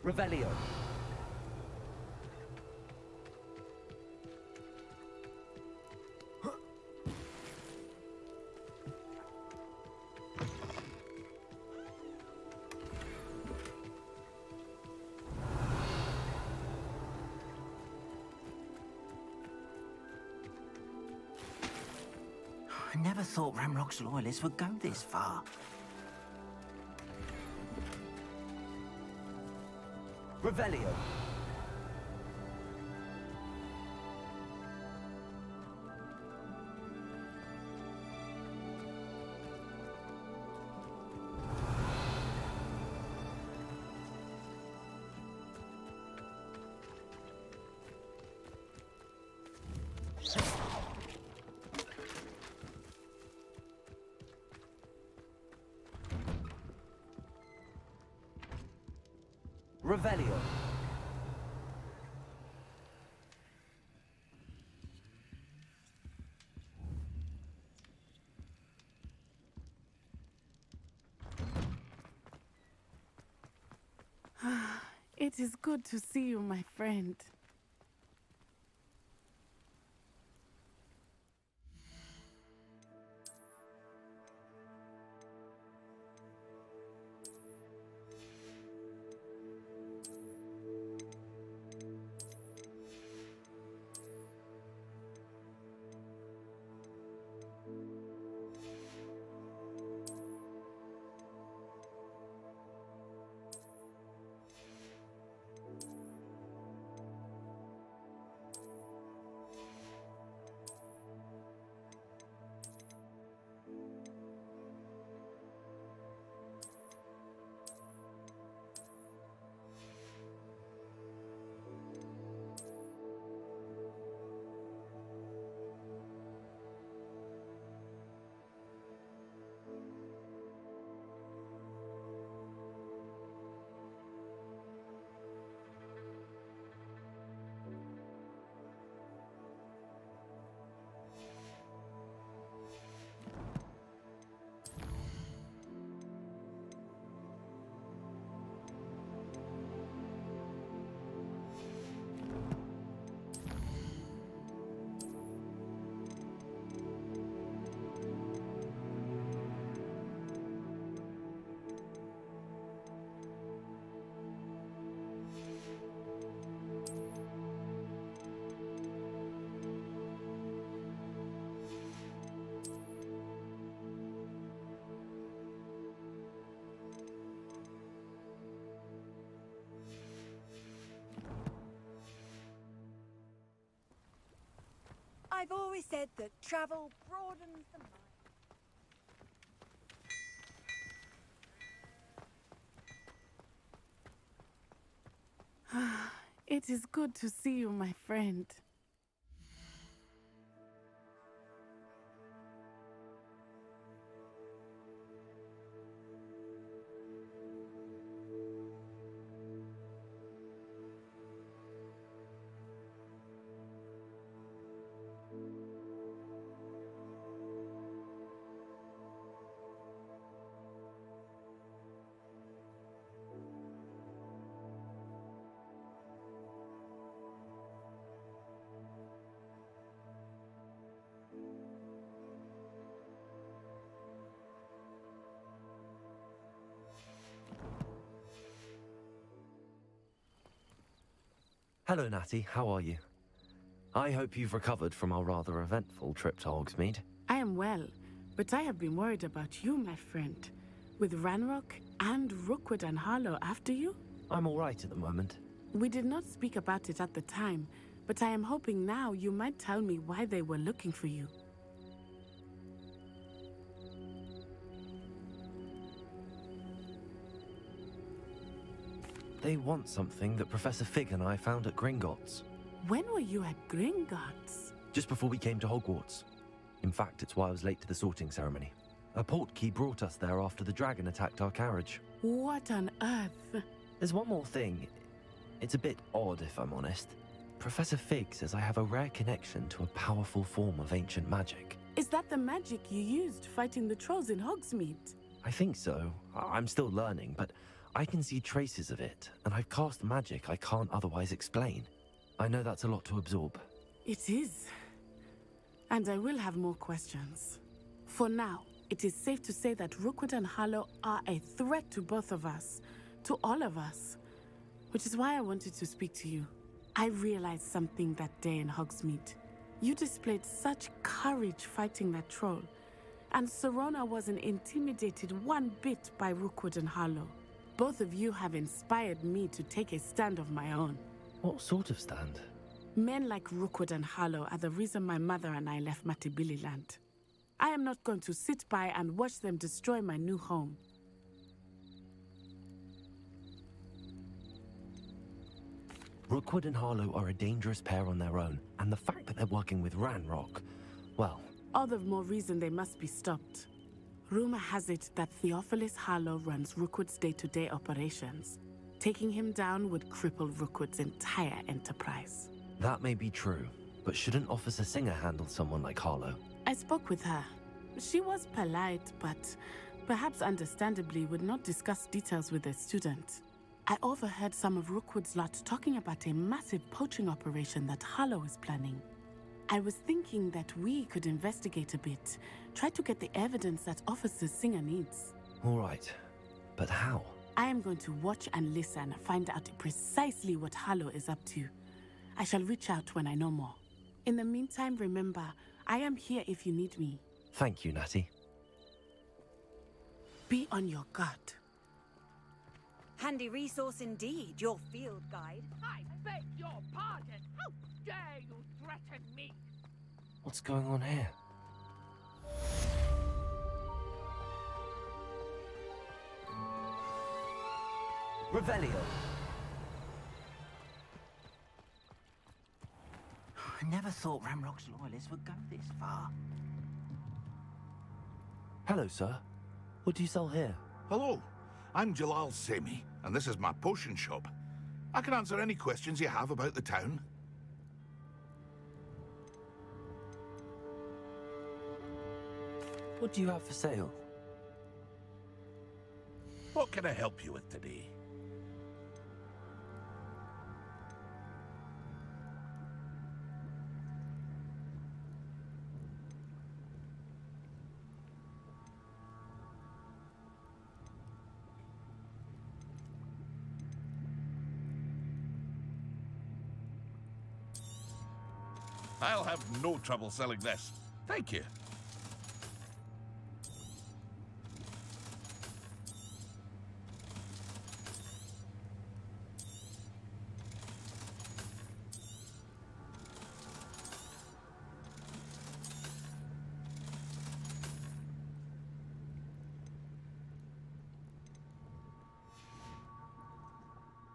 Revelio. I never thought Ramrock's loyalists would go this far. Revelio. Revelio. It is good to see you, my friend. I've always said that travel broadens the mind. It is good to see you, my friend. Hello, Natty. How are you? I hope you've recovered from our rather eventful trip to Hogsmeade. I am well. But I have been worried about you, my friend. With Ranrock and Rookwood and Harlow after you? I'm all right at the moment. We did not speak about it at the time, but I am hoping now you might tell me why they were looking for you. They want something that Professor Fig and I found at Gringotts. When were you at Gringotts? Just before we came to Hogwarts. In fact, it's why I was late to the sorting ceremony. A portkey brought us there after the dragon attacked our carriage. What on earth? There's one more thing. It's a bit odd, if I'm honest. Professor Fig says I have a rare connection to a powerful form of ancient magic. Is that the magic you used fighting the trolls in Hogsmeade? I think so. I'm still learning, but I can see traces of it, and I've cast magic I can't otherwise explain. I know that's a lot to absorb. It is. And I will have more questions. For now, it is safe to say that Rookwood and Harlow are a threat to both of us, to all of us. Which is why I wanted to speak to you. I realized something that day in Hogsmeade. You displayed such courage fighting that troll, and Serona wasn't intimidated one bit by Rookwood and Harlow. Both of you have inspired me to take a stand of my own. What sort of stand? Men like Rookwood and Harlow are the reason my mother and I left Matabeleland. I am not going to sit by and watch them destroy my new home. Rookwood and Harlow are a dangerous pair on their own, and the fact that they're working with Ranrock, well... All the more reason they must be stopped. Rumor has it that Theophilus Harlow runs Rookwood's day-to-day operations. Taking him down would cripple Rookwood's entire enterprise. That may be true, but shouldn't Officer Singer handle someone like Harlow? I spoke with her. She was polite, but perhaps understandably would not discuss details with a student. I overheard some of Rookwood's lot talking about a massive poaching operation that Harlow is planning. I was thinking that we could investigate a bit, try to get the evidence that Officer Singer needs. All right, but how? I am going to watch and listen, find out precisely what Harlow is up to. I shall reach out when I know more. In the meantime, remember, I am here if you need me. Thank you, Natty. Be on your guard. Handy resource indeed, your field guide. I beg your pardon. How dare you threaten me? What's going on here? Revelio. I never thought Ranrock's loyalists would go this far. Hello, sir. What do you sell here? Hello. I'm Jalal Semi, and this is my potion shop. I can answer any questions you have about the town. What do you have for sale? What can I help you with today? I'll have no trouble selling this. Thank you.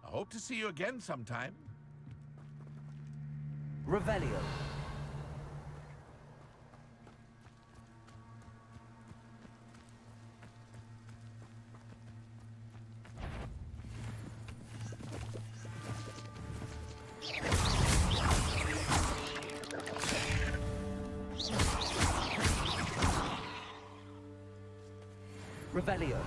I hope to see you again sometime. Revelio. Revelio.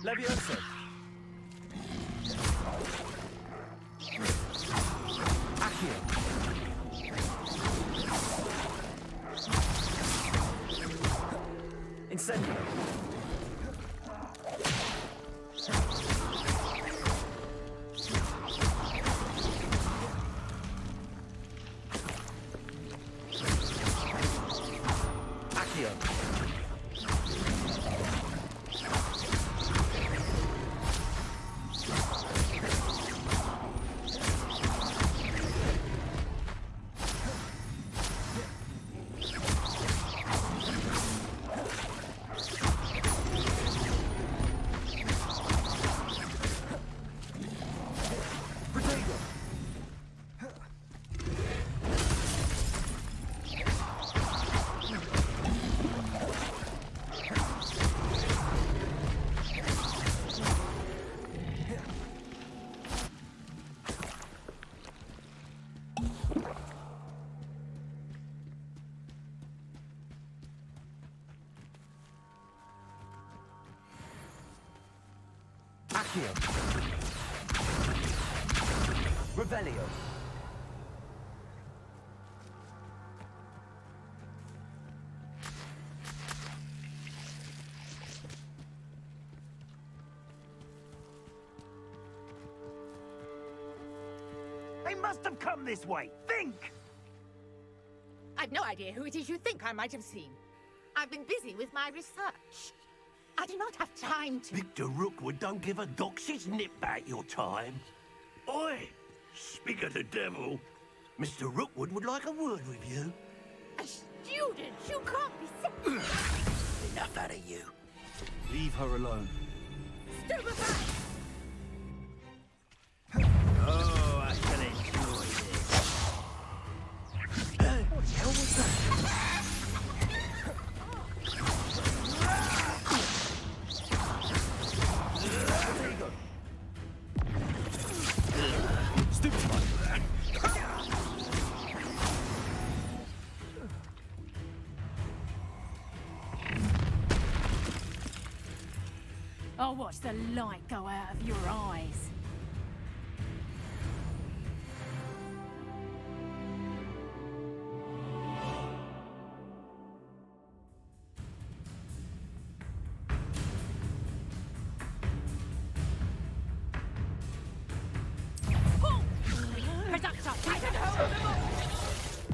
Leviosa. Accio. Incendio. Accio. Accio. Revelio. They must have come this way. Think! I've no idea who it is you think I might have seen. I've been busy with my research. I do not have time to... Victor Rookwood don't give a doxy's nip back your time. Oi! Speak of the devil. Mr. Rookwood would like a word with you. A student? You can't be so... Enough out of you. Leave her alone. Stupefy! Oh, I shall enjoy this. What the hell was that? I'll watch the light go out of your eyes.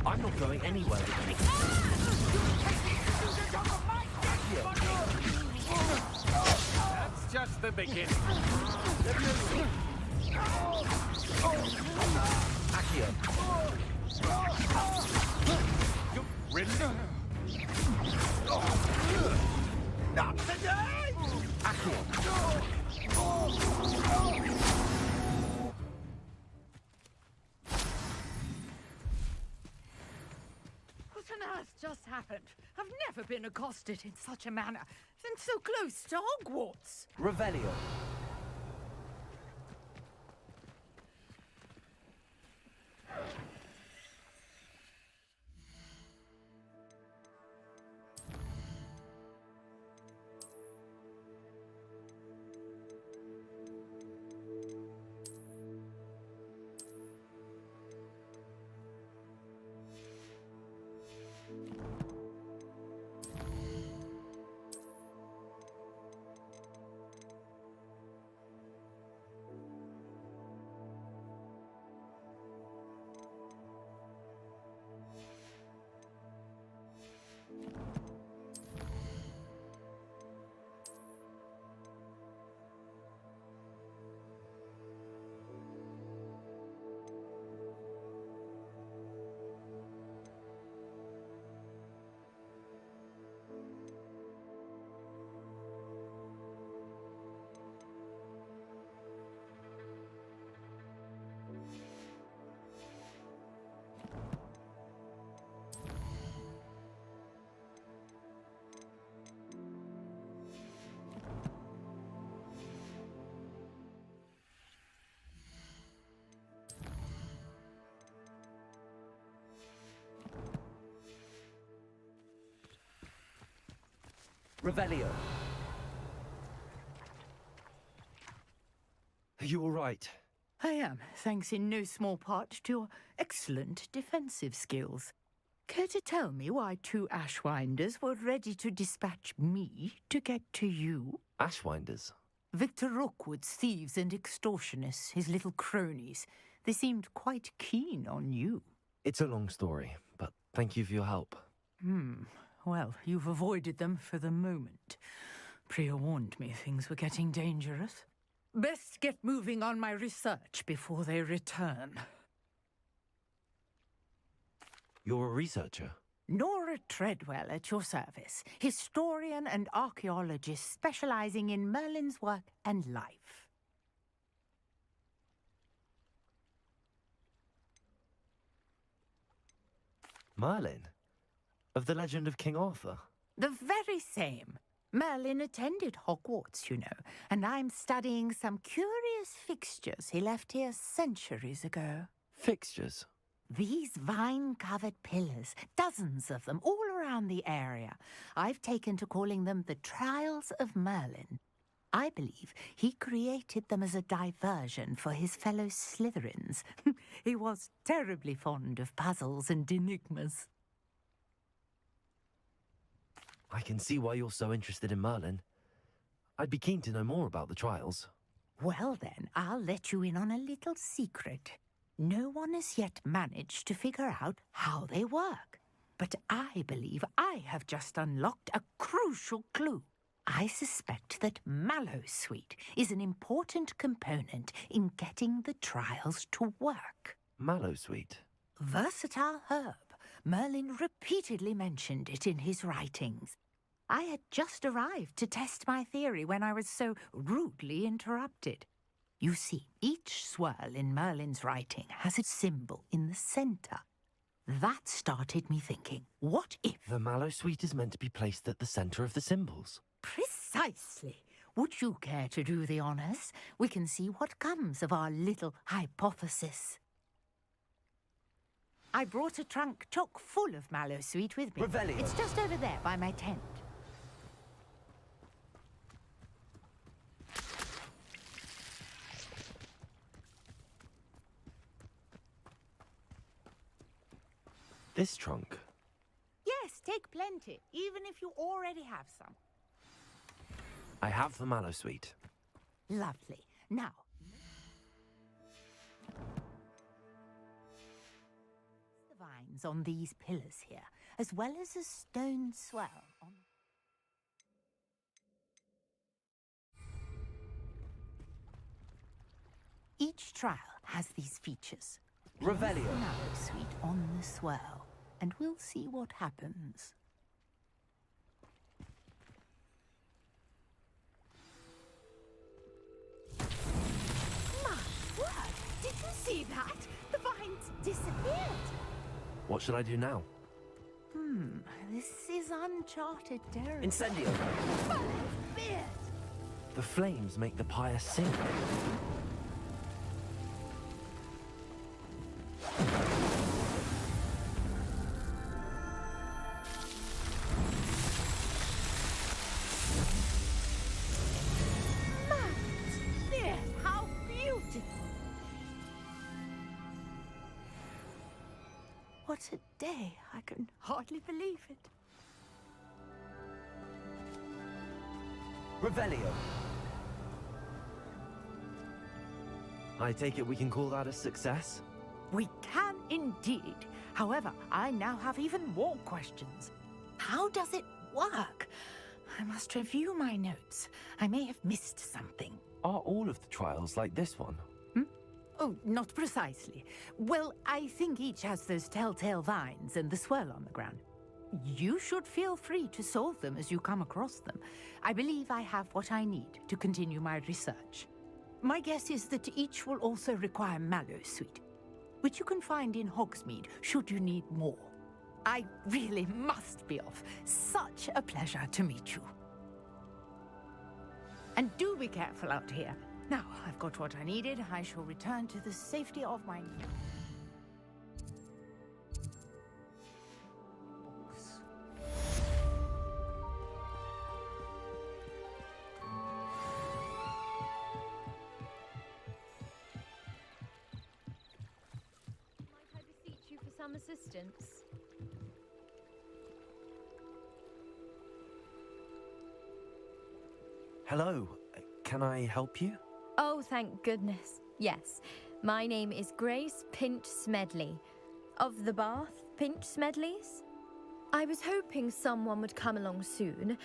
I'm not going anywhere with me. That's just the beginning. Accio. You ready? Not today! Accio. What on earth just happened? I've never been accosted in such a manner, and so close to Hogwarts. Revelio. Revelio. you all right? I am, thanks in no small part to your excellent defensive skills. Care to tell me why 2 Ashwinders were ready to dispatch me to get to you? Ashwinders? Victor Rookwood's thieves and extortionists, his little cronies. They seemed quite keen on you. It's a long story, but thank you for your help. Well, you've avoided them for the moment. Priya warned me things were getting dangerous. Best get moving on my research before they return. You're a researcher? Nora Treadwell at your service, historian and archaeologist specializing in Merlin's work and life. Merlin? Of the legend of King Arthur? The very same. Merlin attended Hogwarts, you know, and I'm studying some curious fixtures he left here centuries ago. Fixtures? These vine-covered pillars, dozens of them, all around the area. I've taken to calling them the Trials of Merlin. I believe he created them as a diversion for his fellow Slytherins. He was terribly fond of puzzles and enigmas. I can see why you're so interested in Merlin. I'd be keen to know more about the trials. Well then, I'll let you in on a little secret. No one has yet managed to figure out how they work. But I believe I have just unlocked a crucial clue. I suspect that Mallowsweet is an important component in getting the trials to work. Mallowsweet? Versatile herb. Merlin repeatedly mentioned it in his writings. I had just arrived to test my theory when I was so rudely interrupted. You see, each swirl in Merlin's writing has a symbol in the center. That started me thinking, what if... The Mallowsweet is meant to be placed at the center of the symbols. Precisely. Would you care to do the honors? We can see what comes of our little hypothesis. I brought a trunk chock full of Mallowsweet with me. Revelio. It's just over there by my tent. This trunk? Yes, take plenty, even if you already have some. I have the Mallowsweet. Lovely. Now, the vines on these pillars here, as well as a stone swell on... Each trial has these features. Revelio. Place the Mallowsweet on the swirl, and we'll see what happens. My word! Did you see that? The vines disappeared. What should I do now? This is uncharted territory. Incendio. Follow beard. The flames make the pyre sink. How beautiful! What a day! I can hardly believe it. Revelio. I take it we can call that a success? We can indeed. However, I now have even more questions. How does it work? I must review my notes. I may have missed something. Are all of the trials like this one? Oh, not precisely. Well, I think each has those telltale vines and the swirl on the ground. You should feel free to solve them as you come across them. I believe I have what I need to continue my research. My guess is that each will also require Mallowsweet, which you can find in Hogsmeade should you need more. I really must be off. Such a pleasure to meet you. And do be careful out here. Now, I've got what I needed. I shall return to the safety of my... some assistance? Hello, can I help you? Oh, thank goodness. Yes, my name is Grace Pinch Smedley, of the Bath Pinch Smedleys. I was hoping someone would come along soon.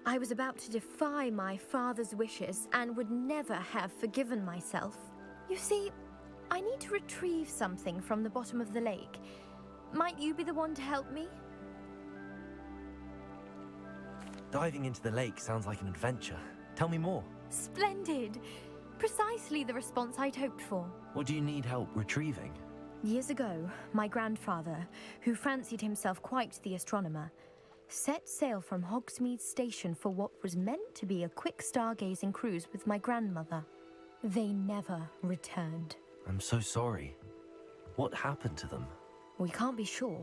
I was about to defy my father's wishes and would never have forgiven myself. You see, I need to retrieve something from the bottom of the lake. Might you be the one to help me? Diving into the lake sounds like an adventure. Tell me more. Splendid! Precisely the response I'd hoped for. What do you need help retrieving? Years ago, my grandfather, who fancied himself quite the astronomer, set sail from Hogsmeade Station for what was meant to be a quick stargazing cruise with my grandmother. They never returned. I'm so sorry. What happened to them? We can't be sure.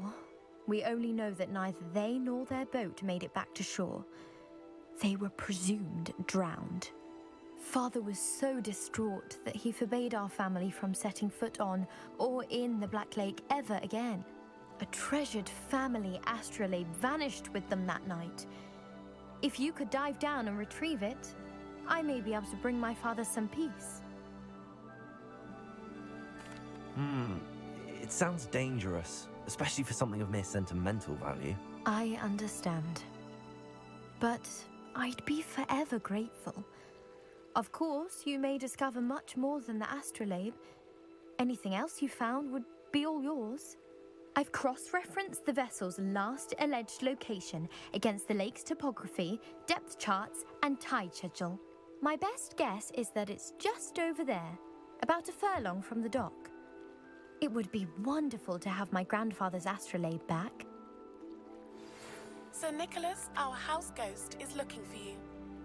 We only know that neither they nor their boat made it back to shore. They were presumed drowned. Father was so distraught that he forbade our family from setting foot on or in the Black Lake ever again. A treasured family astrolabe vanished with them that night. If you could dive down and retrieve it, I may be able to bring my father some peace. It sounds dangerous, especially for something of mere sentimental value. I understand. But I'd be forever grateful. Of course, you may discover much more than the astrolabe. Anything else you found would be all yours. I've cross-referenced the vessel's last alleged location against the lake's topography, depth charts, and tide schedule. My best guess is that it's just over there, about a furlong from the dock. It would be wonderful to have my grandfather's astrolabe back. Sir Nicholas, our house ghost, is looking for you.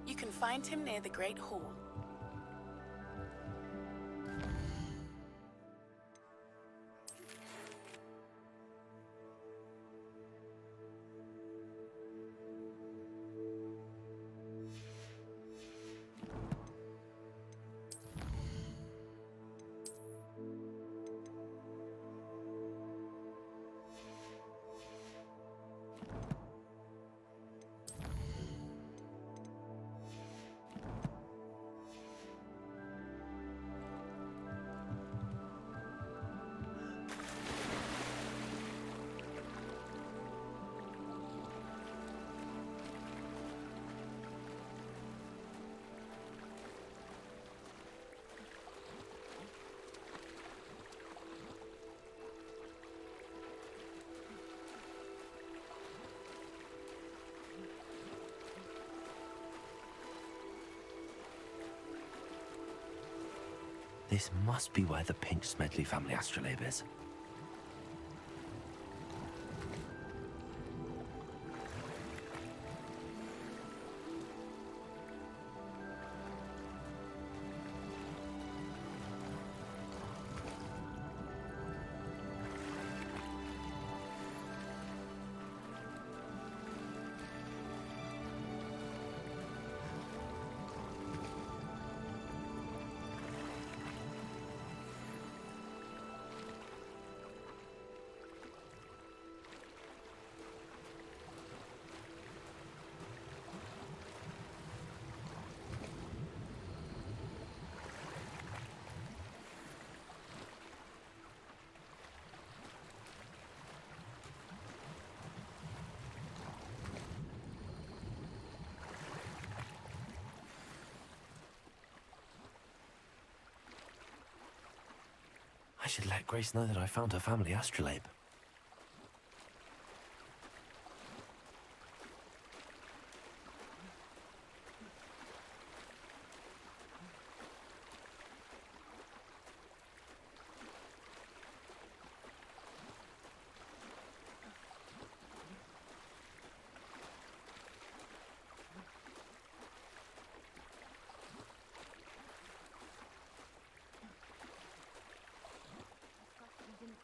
You can find him near the Great Hall. This must be where the Pinch Smedley family astrolabe is. I should let Grace know that I found her family astrolabe.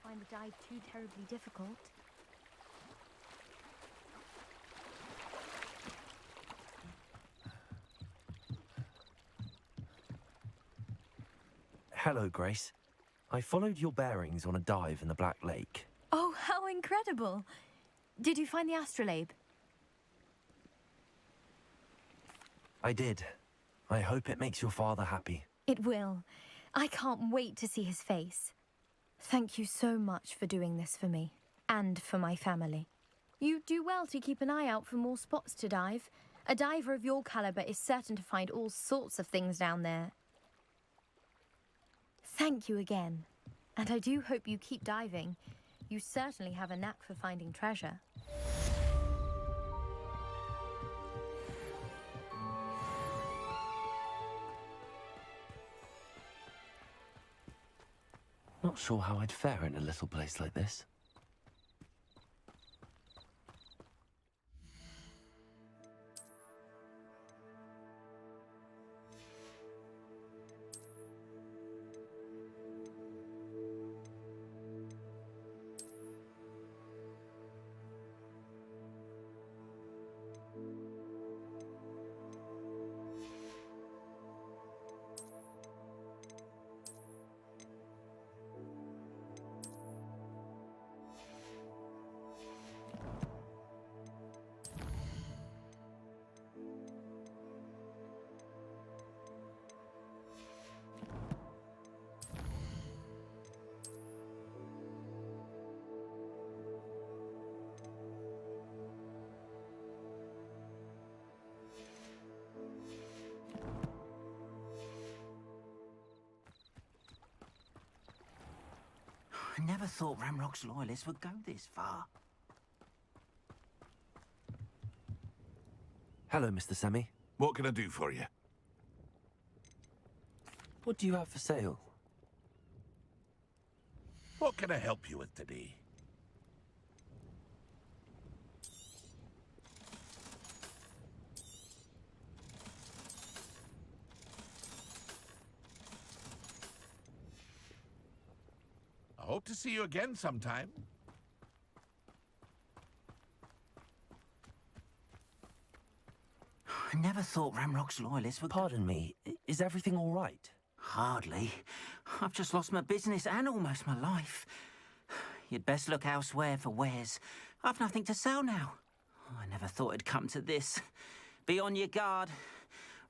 Find the dive too terribly difficult. Hello, Grace. I followed your bearings on a dive in the Black Lake. Oh, incredible. Did you find the astrolabe? I did. I hope it makes your father happy. It will. I can't wait to see his face. Thank you so much for doing this for me, and for my family. You do well to keep an eye out for more spots to dive. A diver of your caliber is certain to find all sorts of things down there. Thank you again. And I do hope you keep diving. You certainly have a knack for finding treasure. Not sure how I'd fare in a little place like this. I never thought Ramrock's loyalists would go this far. Hello, Mr. Semi. What can I do for you? What do you have for sale? What can I help you with today? I hope to see you again sometime. I never thought Ramrock's loyalists would... Pardon me, is everything all right? Hardly. I've just lost my business and almost my life. You'd best look elsewhere for wares. I've nothing to sell now. I never thought it'd come to this. Be on your guard.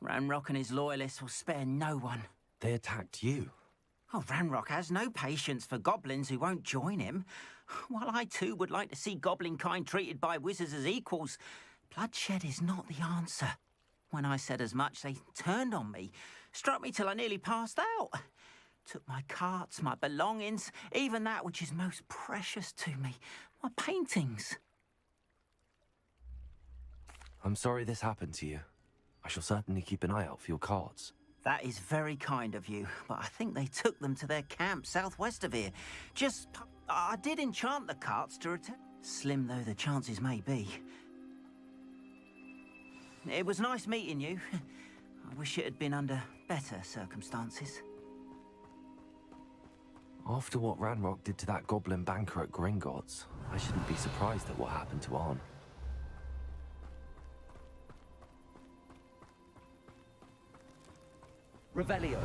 Ramrock and his loyalists will spare no one. They attacked you. Oh, Ramrock has no patience for goblins who won't join him. While I too would like to see goblin kind treated by wizards as equals, bloodshed is not the answer. When I said as much, they turned on me, struck me till I nearly passed out. Took my carts, my belongings, even that which is most precious to me, my paintings. I'm sorry this happened to you. I shall certainly keep an eye out for your cards. That is very kind of you, but I think they took them to their camp southwest of here. I did enchant the carts to return. Slim though the chances may be. It was nice meeting you. I wish it had been under better circumstances. After what Ranrock did to that goblin banker at Gringotts, I shouldn't be surprised at what happened to Arn. Revelio.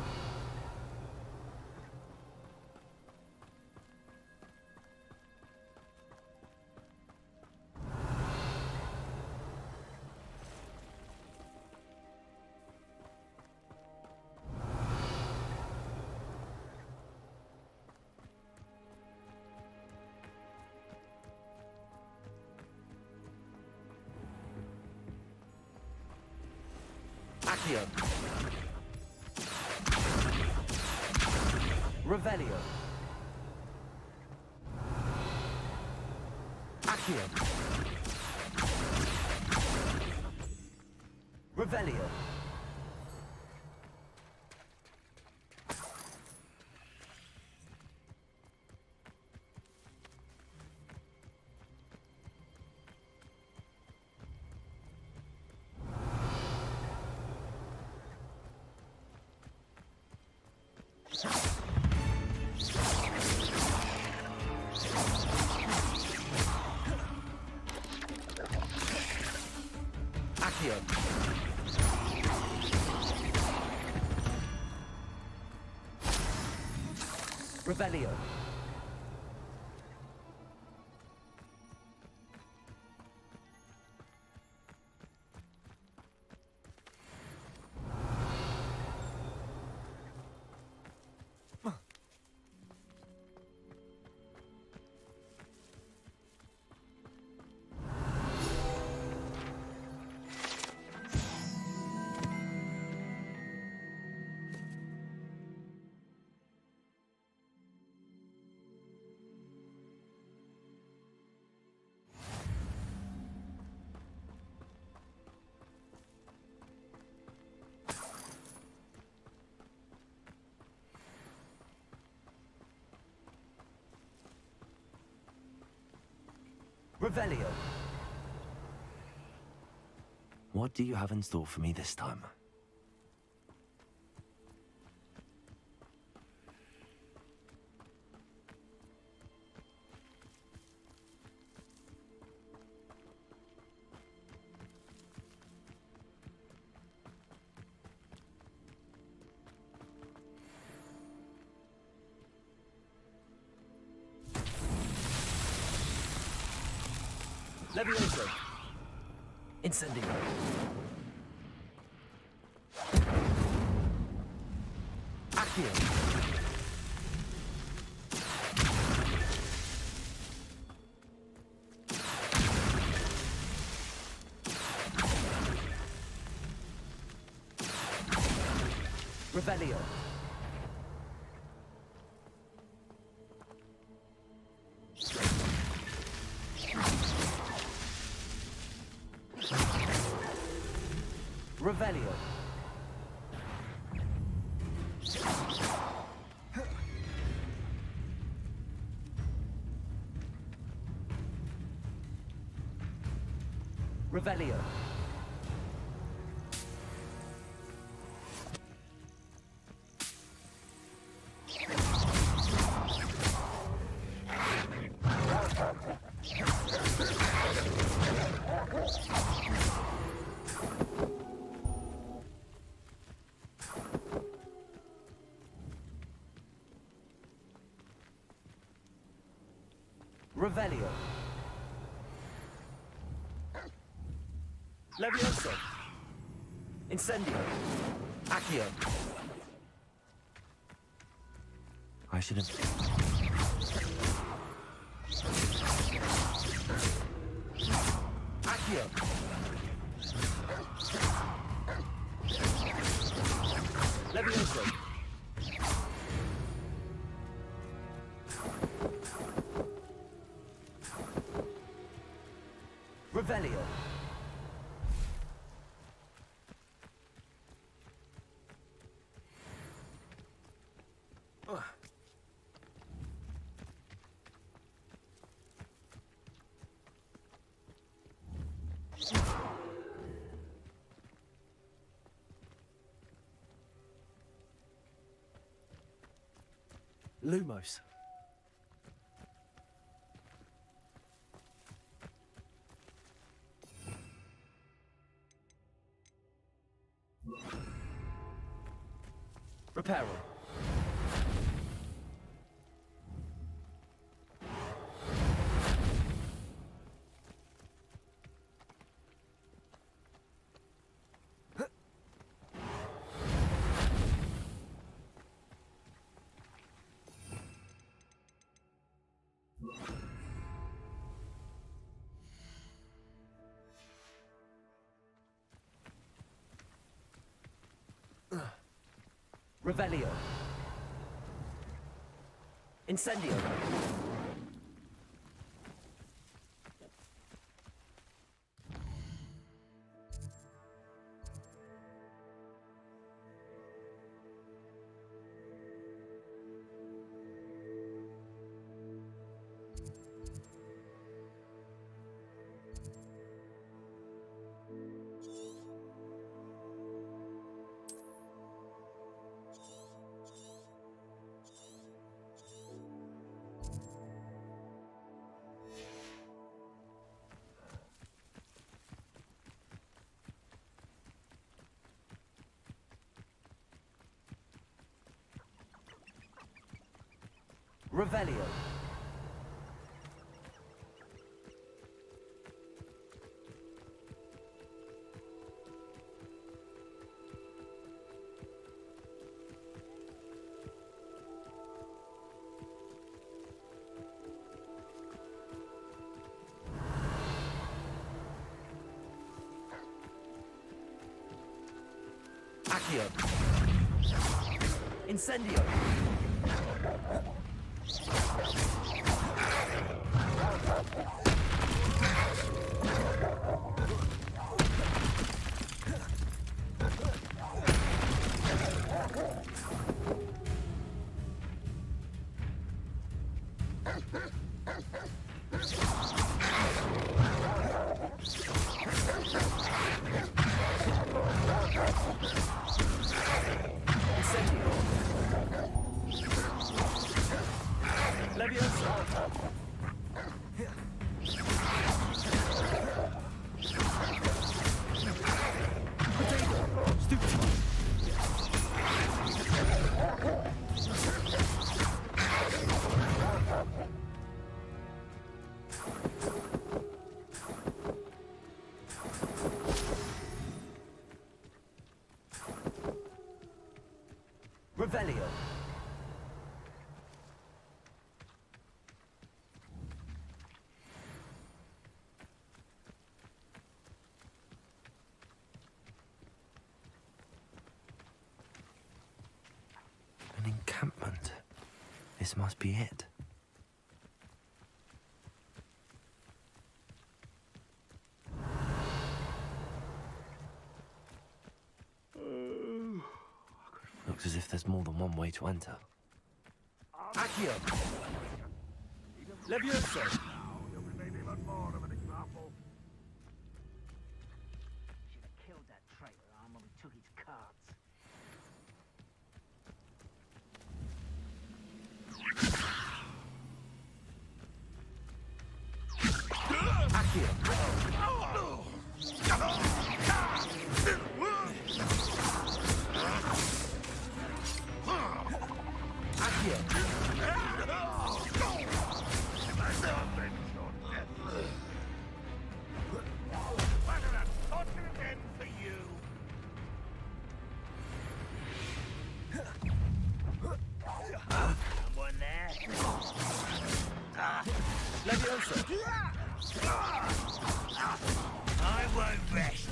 Accio. Revelio. Accio. Revelio. Revelio. Revelio. What do you have in store for me this time? Levioso. Incendio. Accio. Revelio. Revelio. Revelio. Revelio. Levioso. Incendio. Accio. I should have... Accio. Levioso. Revelio. Lumos. Reparo. Revelio. Incendio. Revelio. Accio. Incendio. Revelio. An encampment. This must be it. Looks as if there's more than one way to enter. Accio. Levioso. You'll be made even more of an example. Should have killed that traitor arm when we took his cards. I won't rest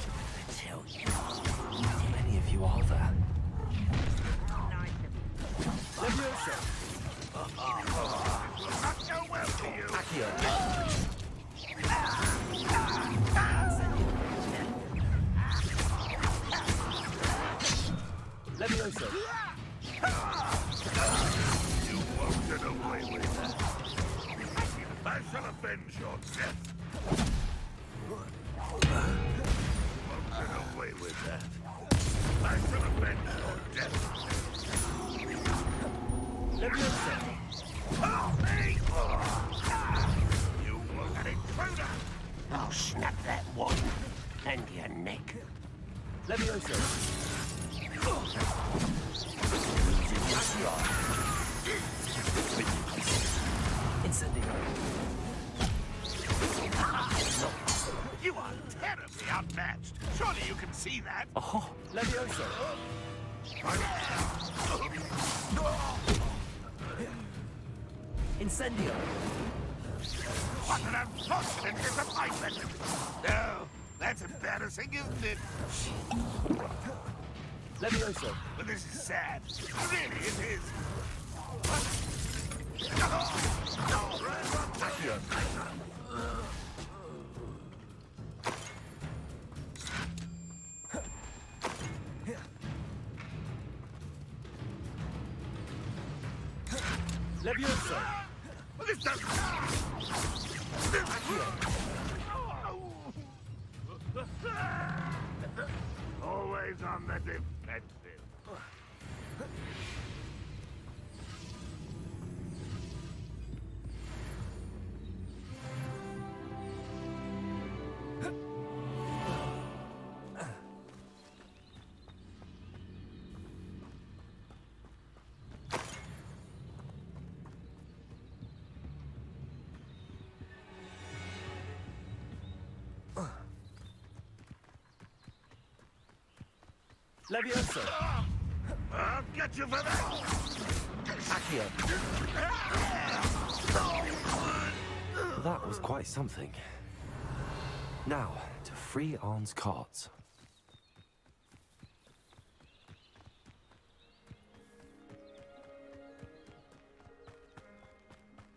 until you. How many of you are there? Levioso. Not go well to you. Accio. Levioso. You won't get away with that. I shall avenge your death. Won't get away with that. I shall avenge your death. Levioso. Follow me! You were an intruder! I'll snap that one and your neck. Levioso. Incendio. You are terribly outmatched. Surely you can see that. Oh, Levioso. Incendio. What an unfortunate disappointment. No, that's embarrassing, isn't it? Levioso. But this is sad. Really, it is. Levioso. This doesn't... Always on the defensive. Levioso. I'll get you for that. Accio. That was quite something. Now, to free Arn's cards.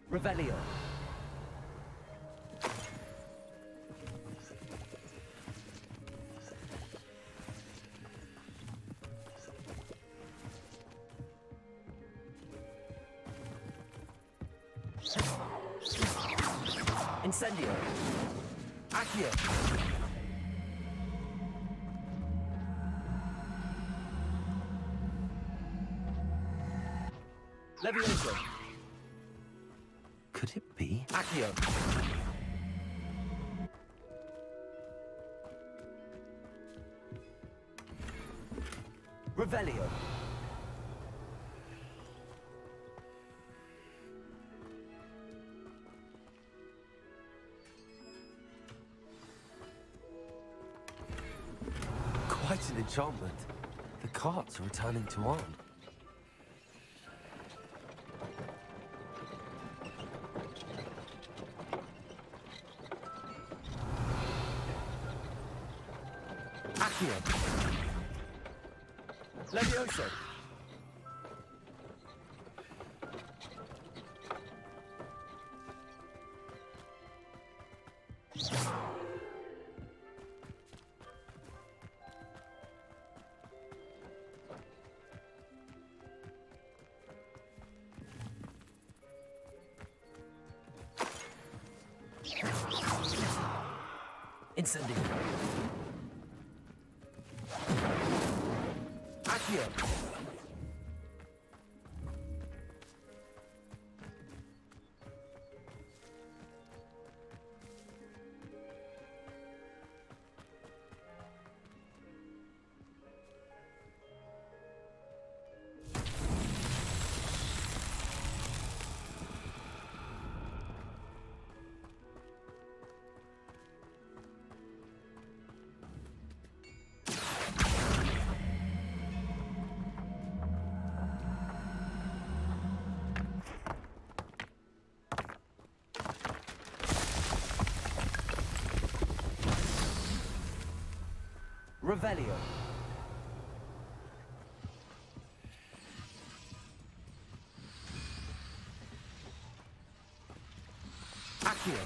Revelio. Incendio. Accio. Levioso. Could it be? Accio. Revelio. Quite an enchantment. The cards are returning to Arn. Levioso! Incendio. Accio. Revelio. Accio.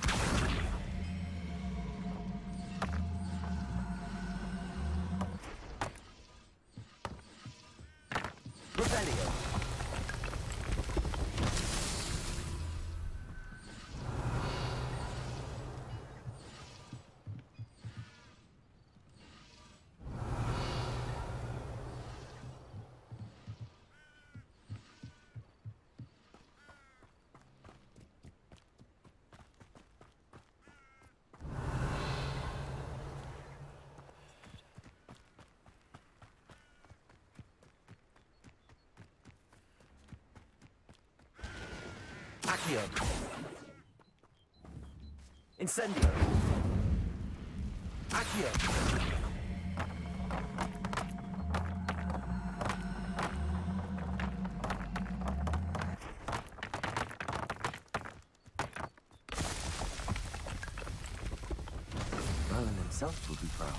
Revelio. Accio. Incendio. Accio. Merlin himself would be proud.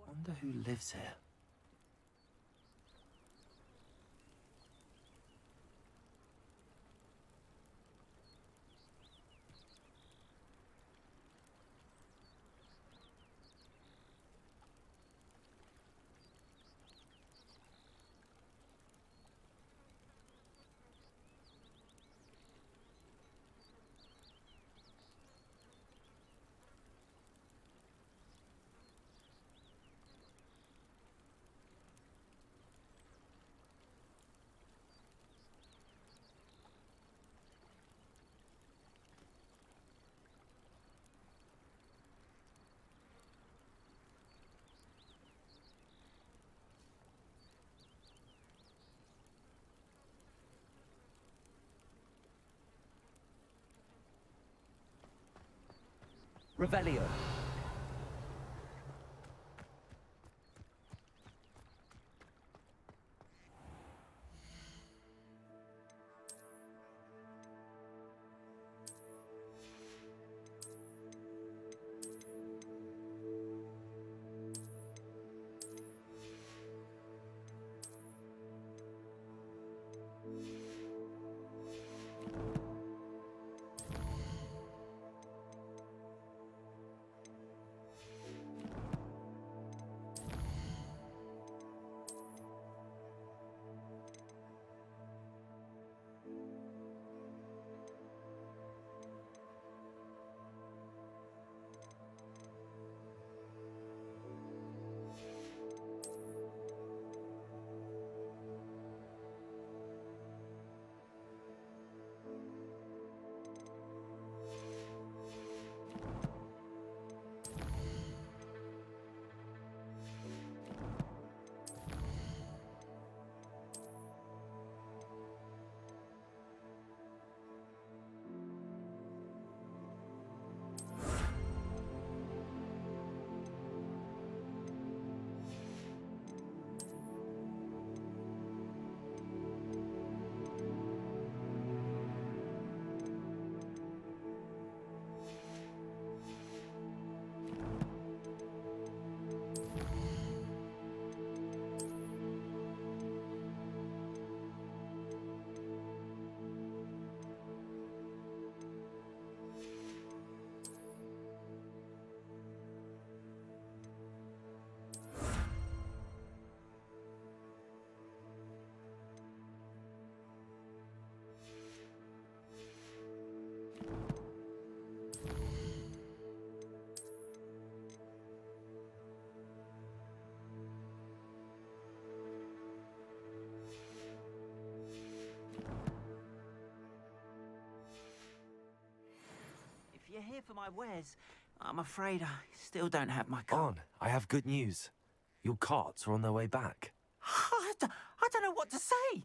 Wonder who lives here. Revelio. here for my wares. I'm afraid I still don't have my cart. On, I have good news. Your carts are on their way back. I don't know what to say.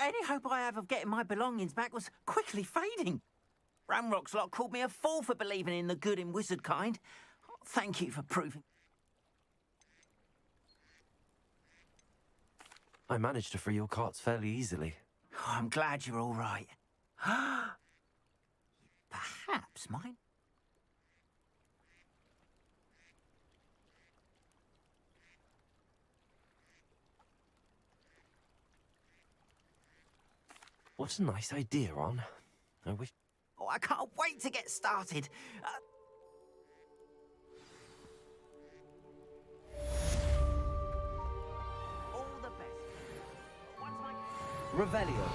Any hope I have of getting my belongings back was quickly fading. Ramrock's lot called me a fool for believing in the good in wizard kind. Thank you for proving. I managed to free your carts fairly easily. Oh, I'm glad you're all right. Perhaps mine. What a nice idea, Ron. I wish... Oh, I can't wait to get started. All the best. Revelio.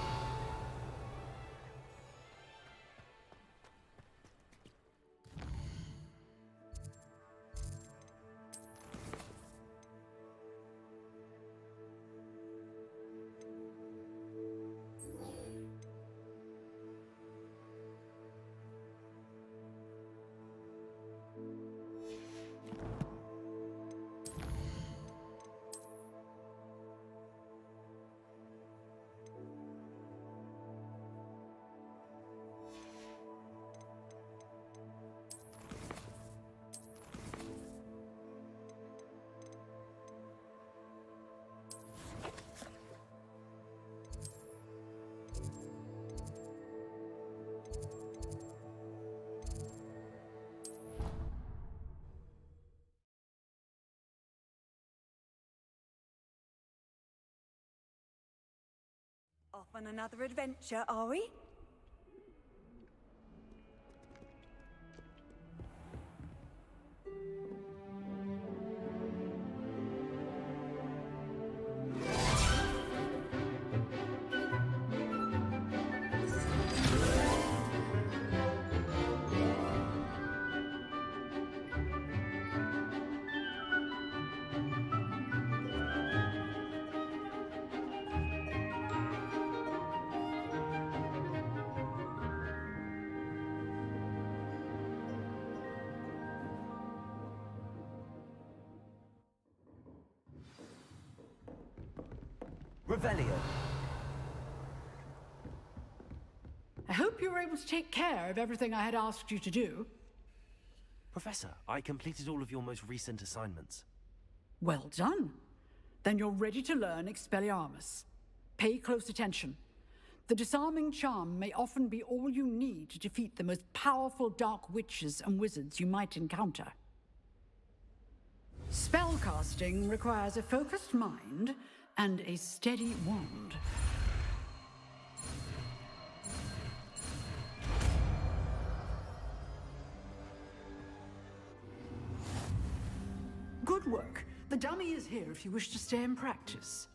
Off on another adventure, are we? Revelio. I hope you were able to take care of everything I had asked you to do. Professor, I completed all of your most recent assignments. Well done. Then you're ready to learn Expelliarmus. Pay close attention. The disarming charm may often be all you need to defeat the most powerful dark witches and wizards you might encounter. Spellcasting requires a focused mind and a steady wand. Good work. The dummy is here if you wish to stay and practice.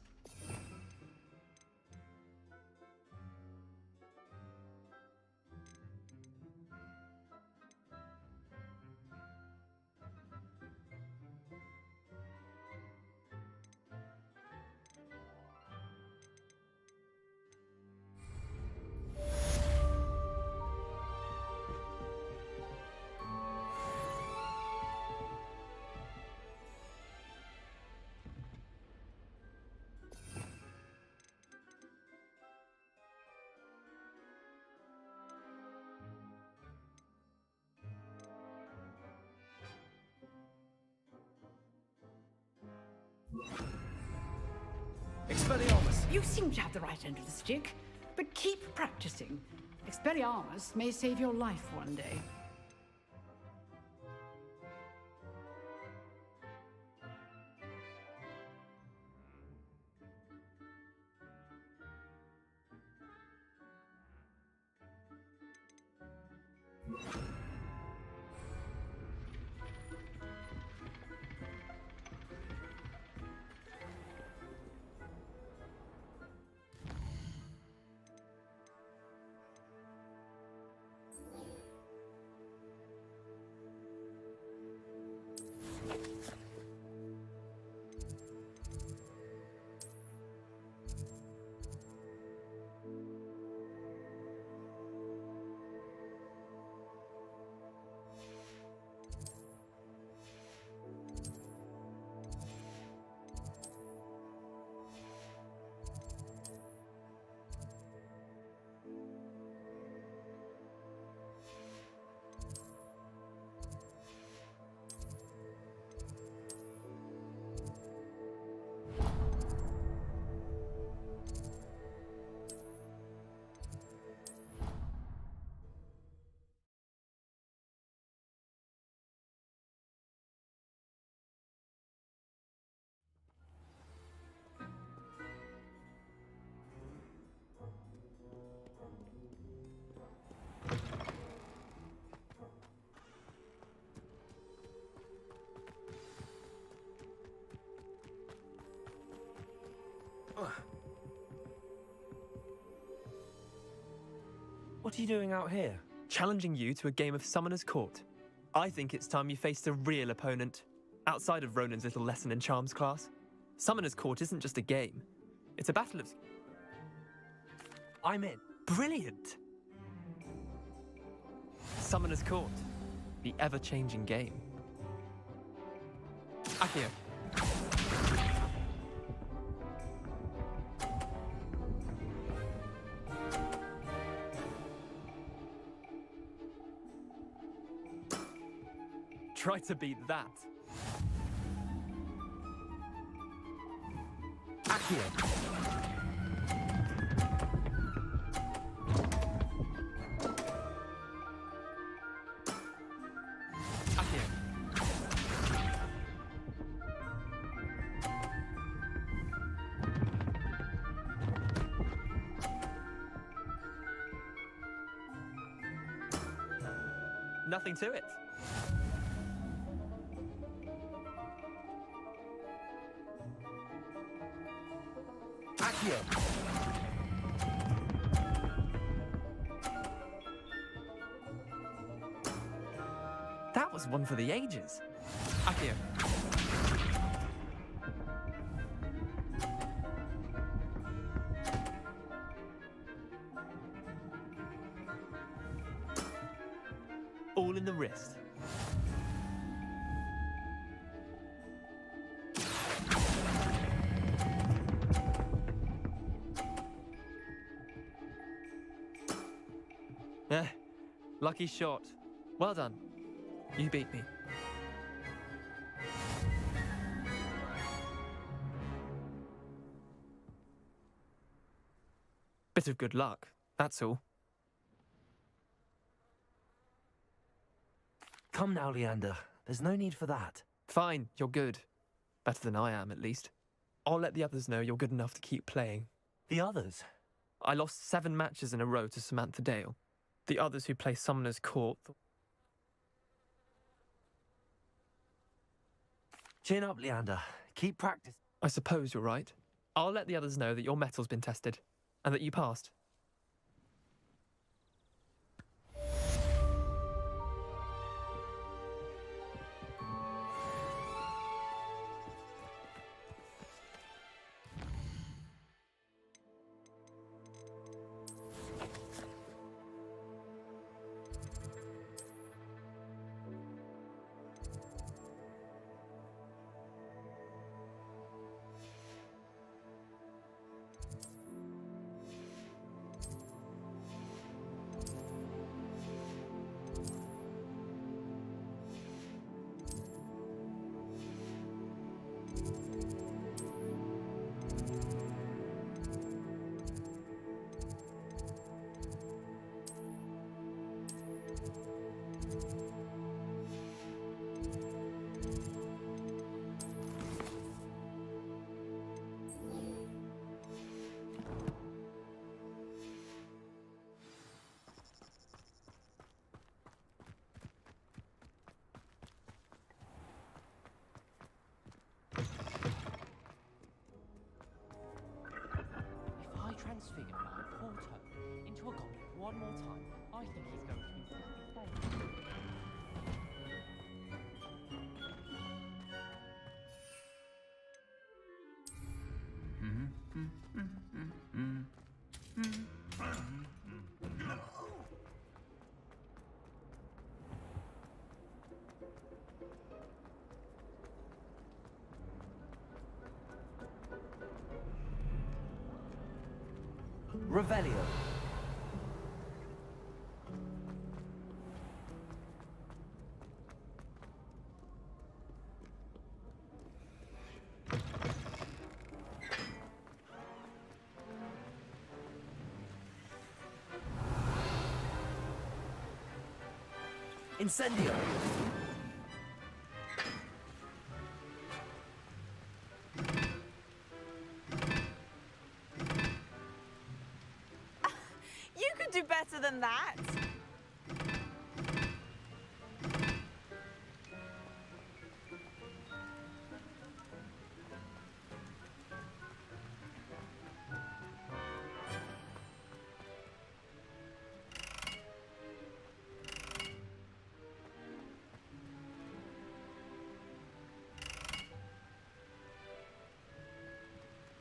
Expelliarmus! You seem to have the right end of the stick, but keep practicing. Expelliarmus may save your life one day. What are you doing out here? Challenging you to a game of Summoner's Court. I think it's time you faced a real opponent, outside of Ronan's little lesson in charms class. Summoner's Court isn't just a game. It's a battle of... I'm in. Brilliant! Summoner's Court. The ever-changing game. Accio. Try to beat that. Accio. Nothing to it. Accio. That was one for the ages. Accio. All in the wrist. Lucky shot. Well done. You beat me. Bit of good luck, that's all. Come now, Leander. There's no need for that. Fine, you're good. Better than I am, at least. I'll let the others know you're good enough to keep playing. The others? I lost 7 matches in a row to Samantha Dale. The others who play Summoner's Court... Chin up, Leander. Keep practice. I suppose you're right. I'll let the others know that your metal's been tested, and that you passed. Transfigured my poor toe into a goblin one more time, I think he's going to be satisfied. Revelio. Incendio. You could do better than that.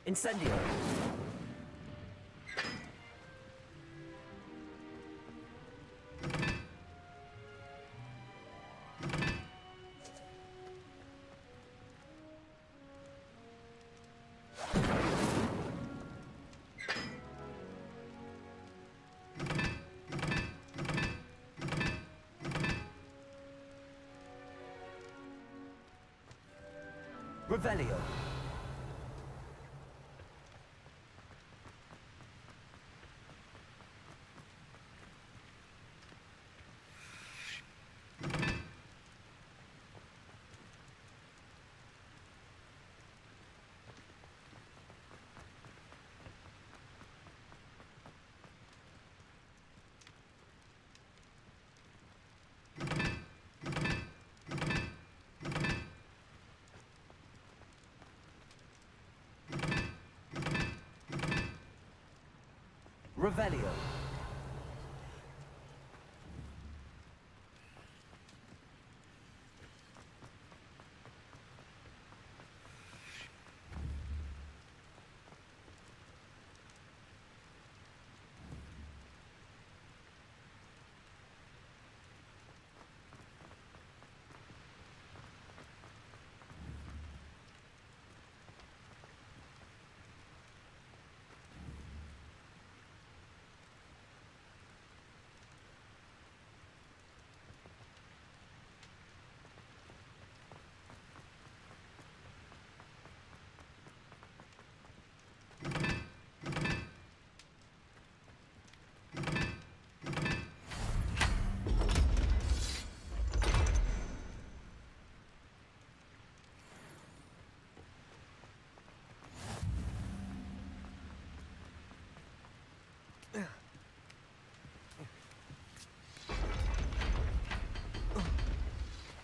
Incendio. Revelio. Revelio.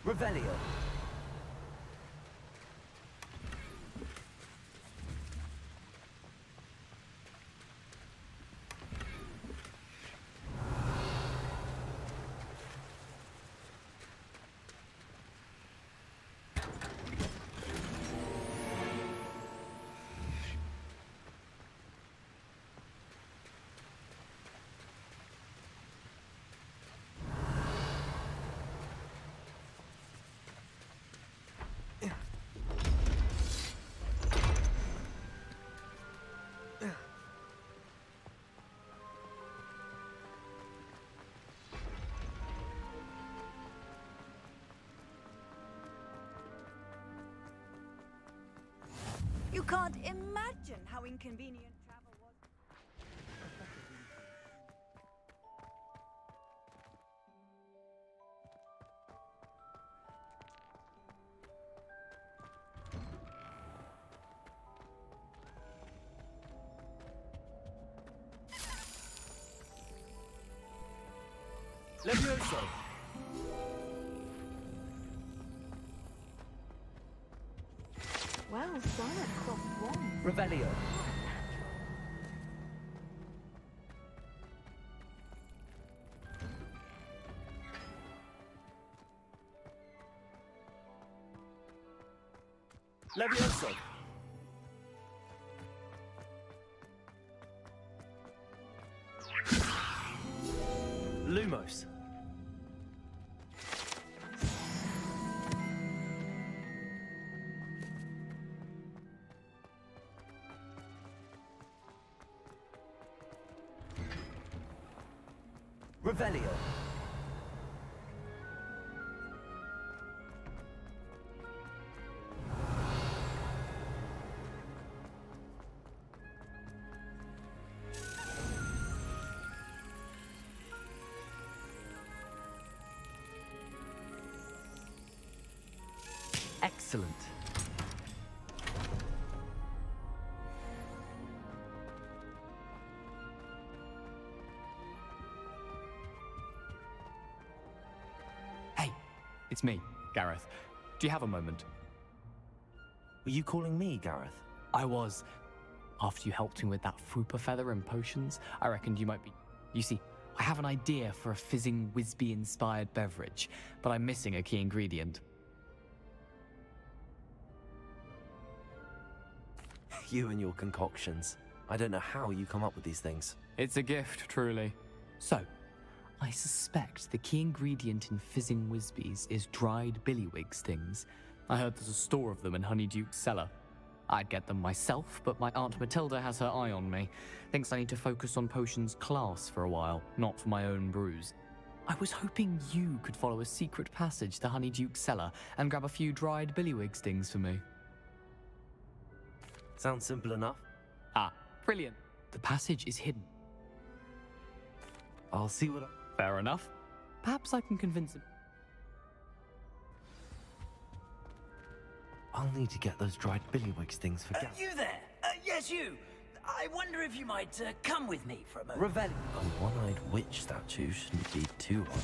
Revelio. You can't imagine how inconvenient travel was. Levioso. Well done across one. Revelio. Levioso. Lumos. Revelio. Excellent. It's me, Gareth. Do you have a moment? Were you calling me, Gareth? I was. After you helped me with that Fupa feather and potions, I reckoned you might be... You see, I have an idea for a fizzing Whizbee-inspired beverage, but I'm missing a key ingredient. You and your concoctions. I don't know how you come up with these things. It's a gift, truly. So, I suspect the key ingredient in fizzing Whizbees is dried billywig stings. I heard there's a store of them in Honeyduke's cellar. I'd get them myself, but my Aunt Matilda has her eye on me. Thinks I need to focus on potions class for a while, not for my own brews. I was hoping you could follow a secret passage to Honeyduke's cellar and grab a few dried billywig stings for me. Sounds simple enough. Ah, brilliant. The passage is hidden. I'll see what Fair enough. Perhaps I can convince him. I'll need to get those dried billywig stings for You there? Yes, you. I wonder if you might come with me for a moment. Revelio. A one-eyed witch statue shouldn't be too hard.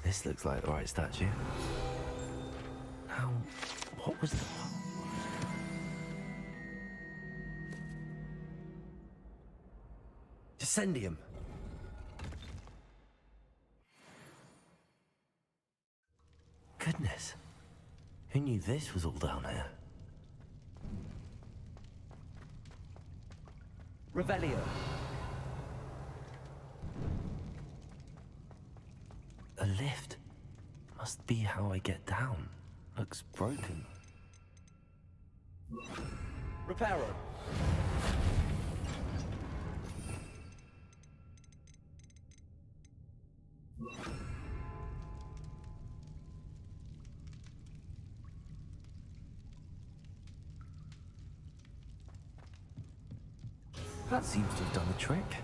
This looks like the right statue. Now, what was the... Descendium. Goodness. Who knew this was all down here? Revelio. A lift. Must be how I get down. Looks broken. Reparo. That seems to have done the trick.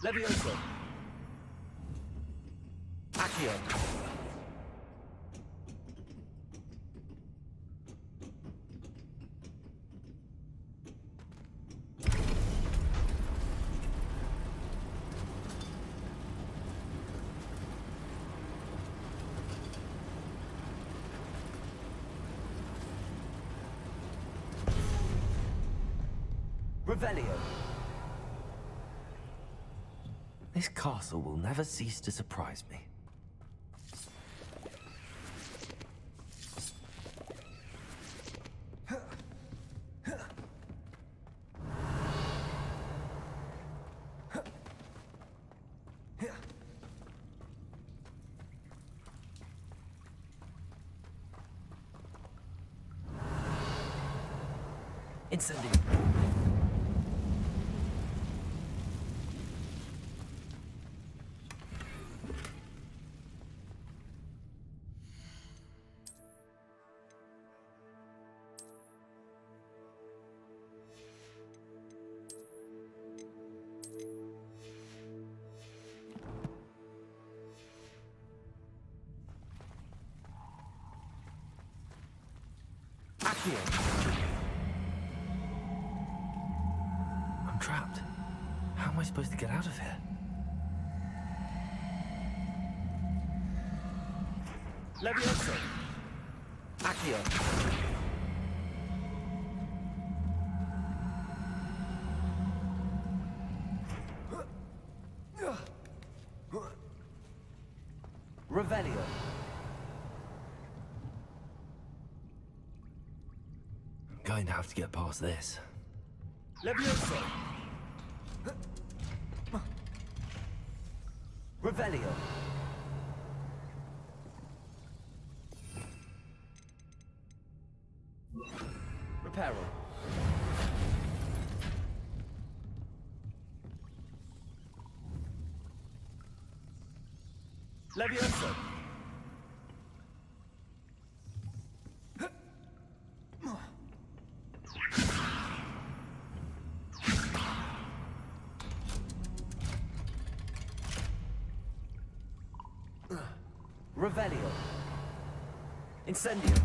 Levioso. Accio. Revelio. This castle will never cease to surprise me. Incendio. I'm trapped. How am I supposed to get out of here? Levioso. Accio. Revelio. I'm going to have to get past this. Levioso. Revelio. Reparo. Levioso. Revelio. Incendio.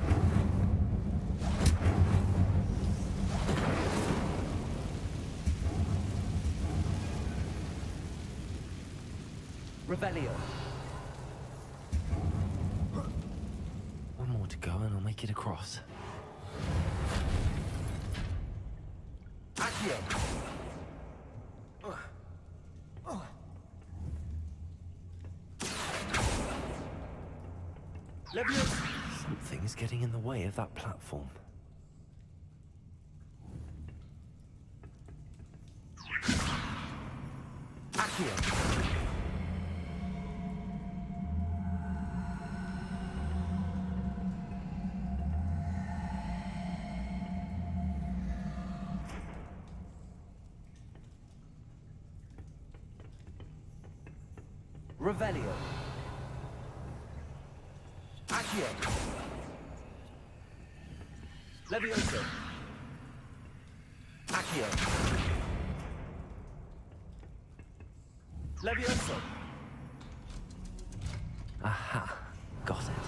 Revelio. One more to go and I'll make it across. Accio. Leviosa. Something's getting in the way of that platform. Accio. Revelio. Accio. Levioso. Accio. Levioso. Aha. Got it.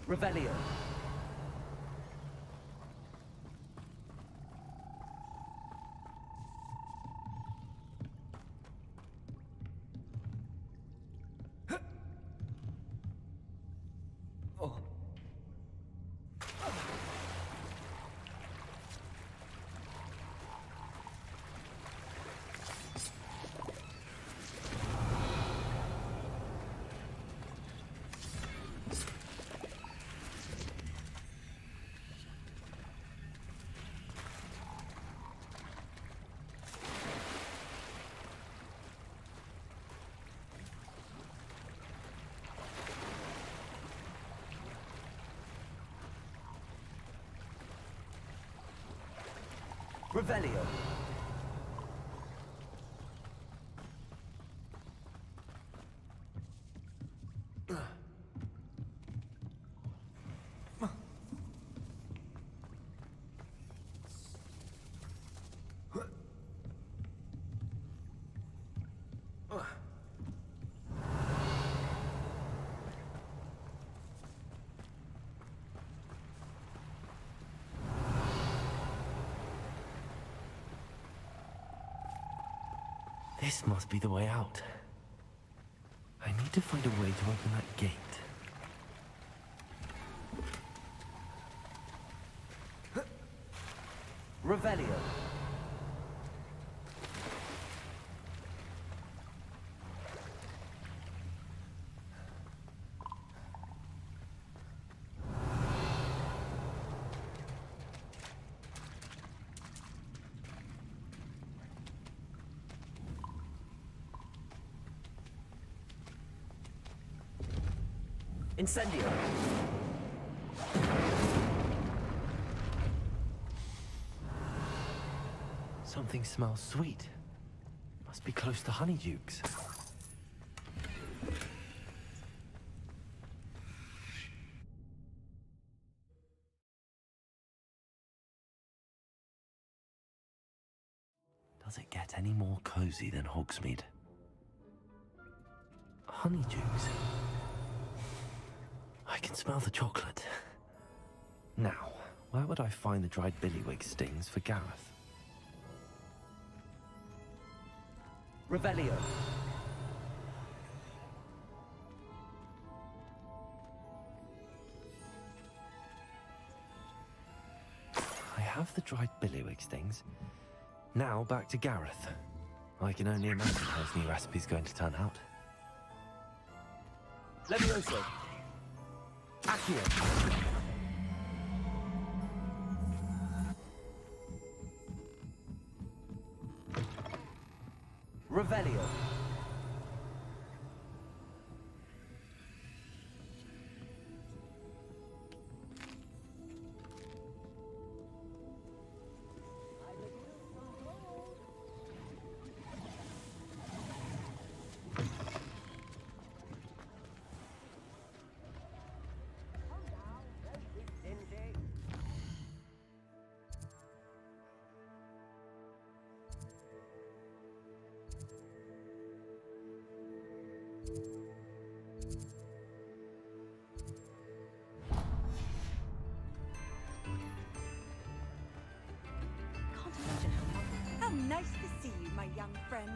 Revelio. Oh. Revelio. This must be the way out. I need to find a way to open that gate. Revelio. Incendio. Something smells sweet. Must be close to Honeydukes. Does it get any more cozy than Hogsmeade? Honeydukes? I can smell the chocolate. Now, where would I find the dried billywig stings for Gareth? Revelio. I have the dried billywig stings. Now back to Gareth. I can only imagine how his new recipe's going to turn out. Levioso. Accio. Revelio. How nice to see you, my young friend.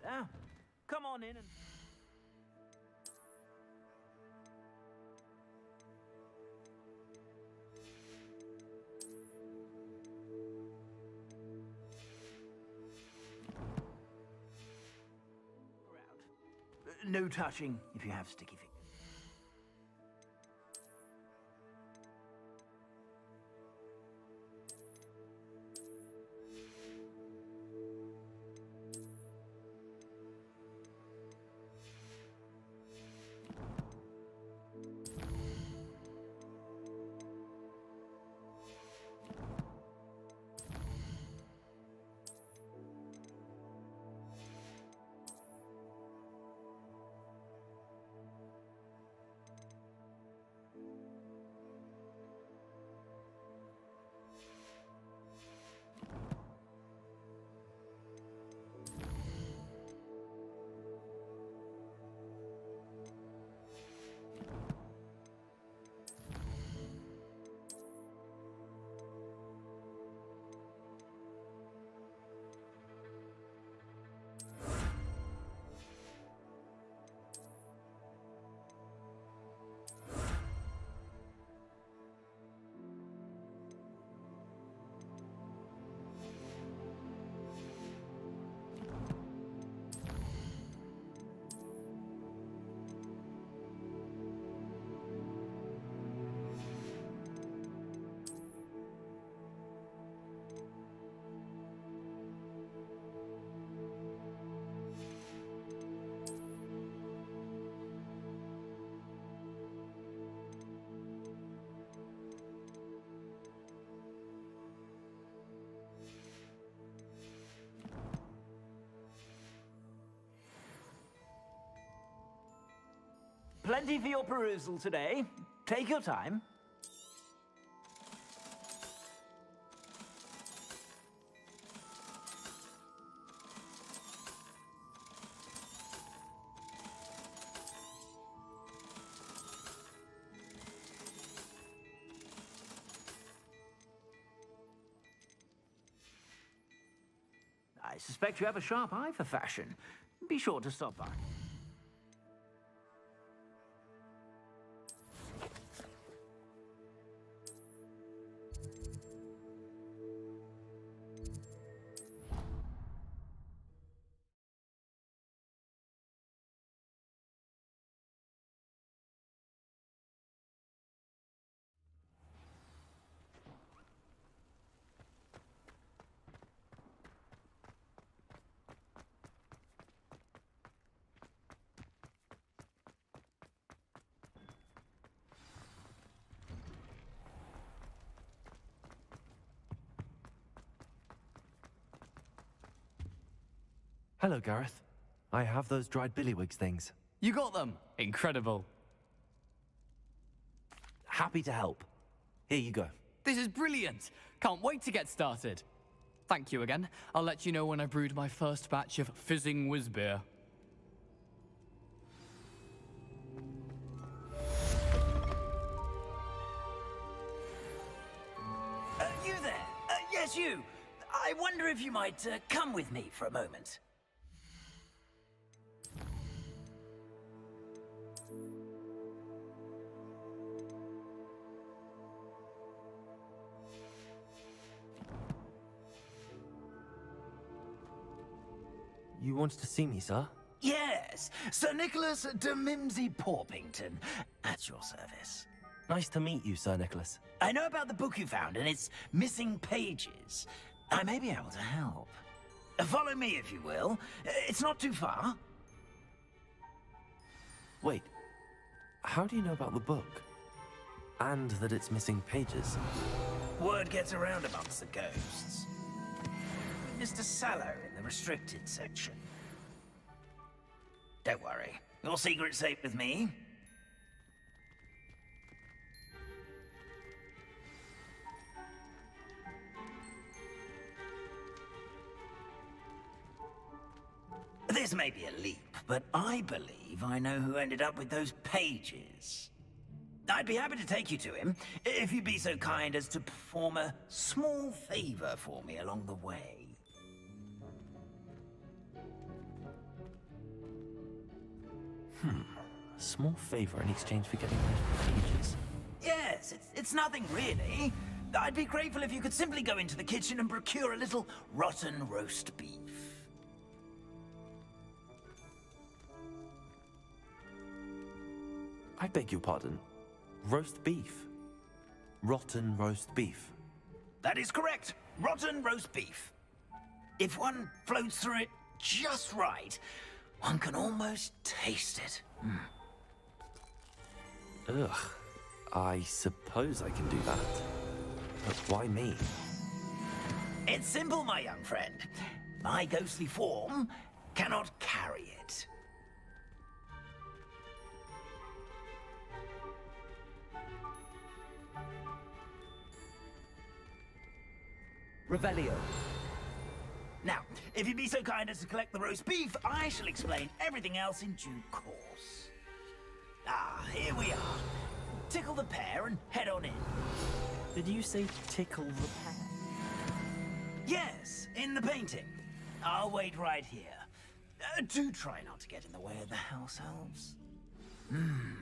Hello. Come on in and... No touching if you have sticky fingers. Plenty for your perusal today. Take your time. I suspect you have a sharp eye for fashion. Be sure to stop by. Hello, Gareth. I have those dried billywigs things. You got them! Incredible. Happy to help. Here you go. This is brilliant! Can't wait to get started. Thank you again. I'll let you know when I brewed my first batch of fizzing whiz beer. You there? Yes, you. I wonder if you might come with me for a moment. You wanted to see me, sir? Yes, Sir Nicholas de Mimsy Porpington, at your service. Nice to meet you, Sir Nicholas. I know about the book you found and its missing pages. I may be able to help. Follow me, if you will. It's not too far. Wait, how do you know about the book? And that it's missing pages? Word gets around amongst the ghosts. Mr. Sallow in the restricted section. Don't worry, Your secret's safe with me. This may be a leap, but I believe I know who ended up with those pages. I'd be happy to take you to him, if you'd be so kind as to perform a small favor for me along the way. A small favor in exchange for getting those pages. Yes, it's nothing really. I'd be grateful if you could simply go into the kitchen and procure a little rotten roast beef. I beg your pardon. Roast beef. Rotten roast beef. That is correct. Rotten roast beef. If one floats through it just right, one can almost taste it. Ugh. I suppose I can do that. But why me? It's simple, my young friend. My ghostly form cannot carry it. Revelio. Now, if you'd be so kind as to collect the roast beef, I shall explain everything else in due course. Ah, here we are. Tickle the pear and head on in. Did you say tickle the pear? Yes, in the painting. I'll wait right here. Do try not to get in the way of the house elves.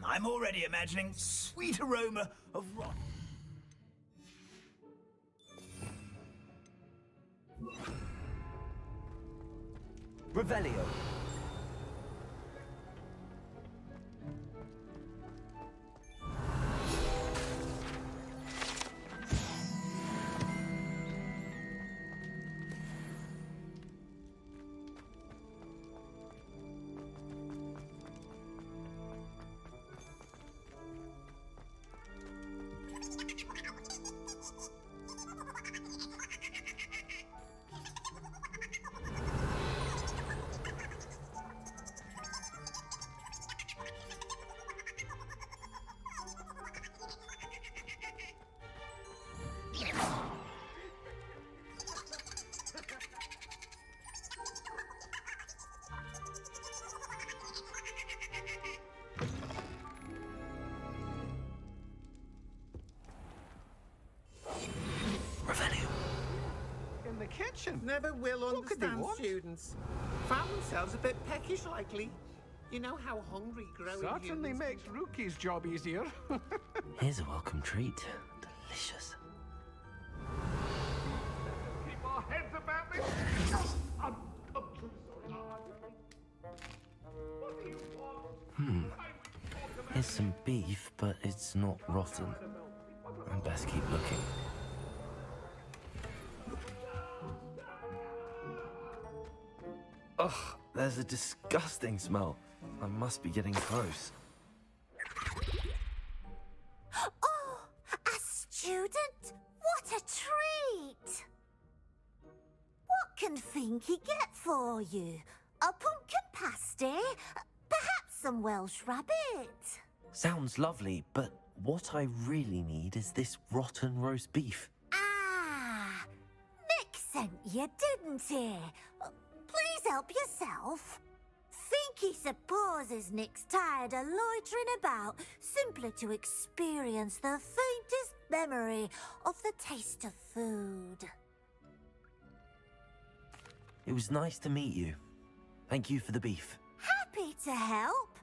I'm already imagining sweet aroma of rot. Revelio. In the kitchen. Never will What could they understand want? students. Found themselves a bit peckish likely. You know how hungry growing Certainly humans makes Rookie's job easier. Here's a welcome treat. Delicious. Keep our heads about this. I'm too sorry. What do you want? Here's some beef, but it's not rotten. I best keep looking. Ugh, there's a disgusting smell. I must be getting close. Oh, a student? What a treat! What can Finky get for you? A pumpkin pasty? Perhaps some Welsh rabbit? Sounds lovely, but what I really need is this rotten roast beef. Ah, Nick sent you, didn't he? Please help yourself. Finky supposes Nick's tired of loitering about simply to experience the faintest memory of the taste of food. It was nice to meet you. Thank you for the beef. Happy to help,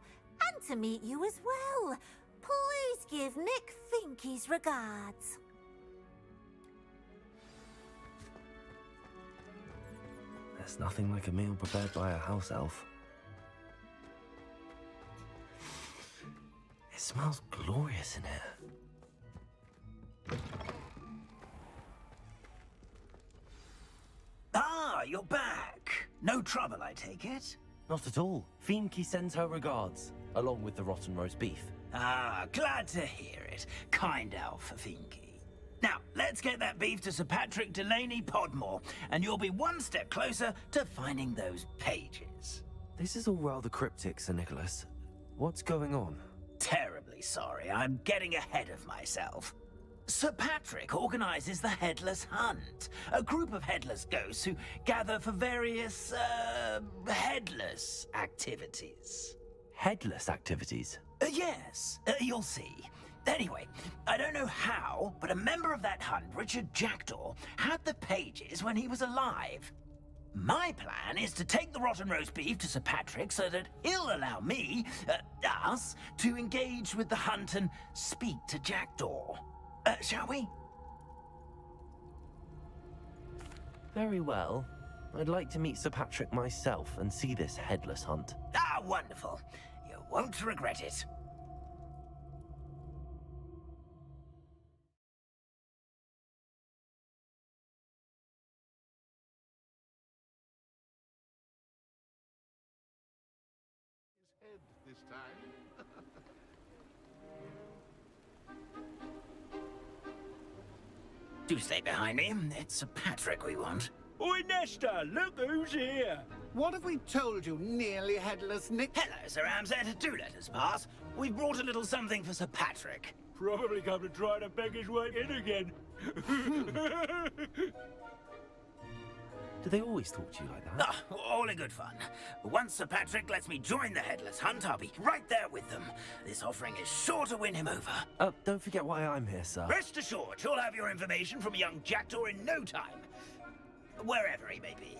and to meet you as well. Please give Nick Finky's regards. There's nothing like a meal prepared by a house elf. It smells glorious in here. Ah, you're back. No trouble, I take it? Not at all. Finky sends her regards, along with the rotten roast beef. Ah, glad to hear it. Kind elf, Finky. Now, let's get that beef to Sir Patrick Delaney Podmore, and you'll be one step closer to finding those pages. This is all rather cryptic, Sir Nicholas. What's going on? Terribly sorry, I'm getting ahead of myself. Sir Patrick organizes the Headless Hunt, a group of headless ghosts who gather for various, headless activities. Headless activities? Yes, you'll see. Anyway, I don't know how, but a member of that hunt, Richard Jackdaw, had the pages when he was alive. My plan is to take the rotten roast beef to Sir Patrick so that he'll allow me, us, to engage with the hunt and speak to Jackdaw. Shall we? Very well. I'd like to meet Sir Patrick myself and see this headless hunt. Ah, wonderful. You won't regret it. This time. Do stay behind me. It's Sir Patrick we want. Oi, Nesta, look who's here. What have we told you, nearly headless Nick? Hello, Sir Ramsed. Do let us pass. We've brought a little something for Sir Patrick. Probably come to try to beg his way in again. Do they always talk to you like that? Ah, all in good fun. Once Sir Patrick lets me join the Headless Hunt, I'll be right there with them. This offering is sure to win him over. Don't forget why I'm here, sir. Rest assured, you'll have your information from young Jackdaw in no time. Wherever he may be.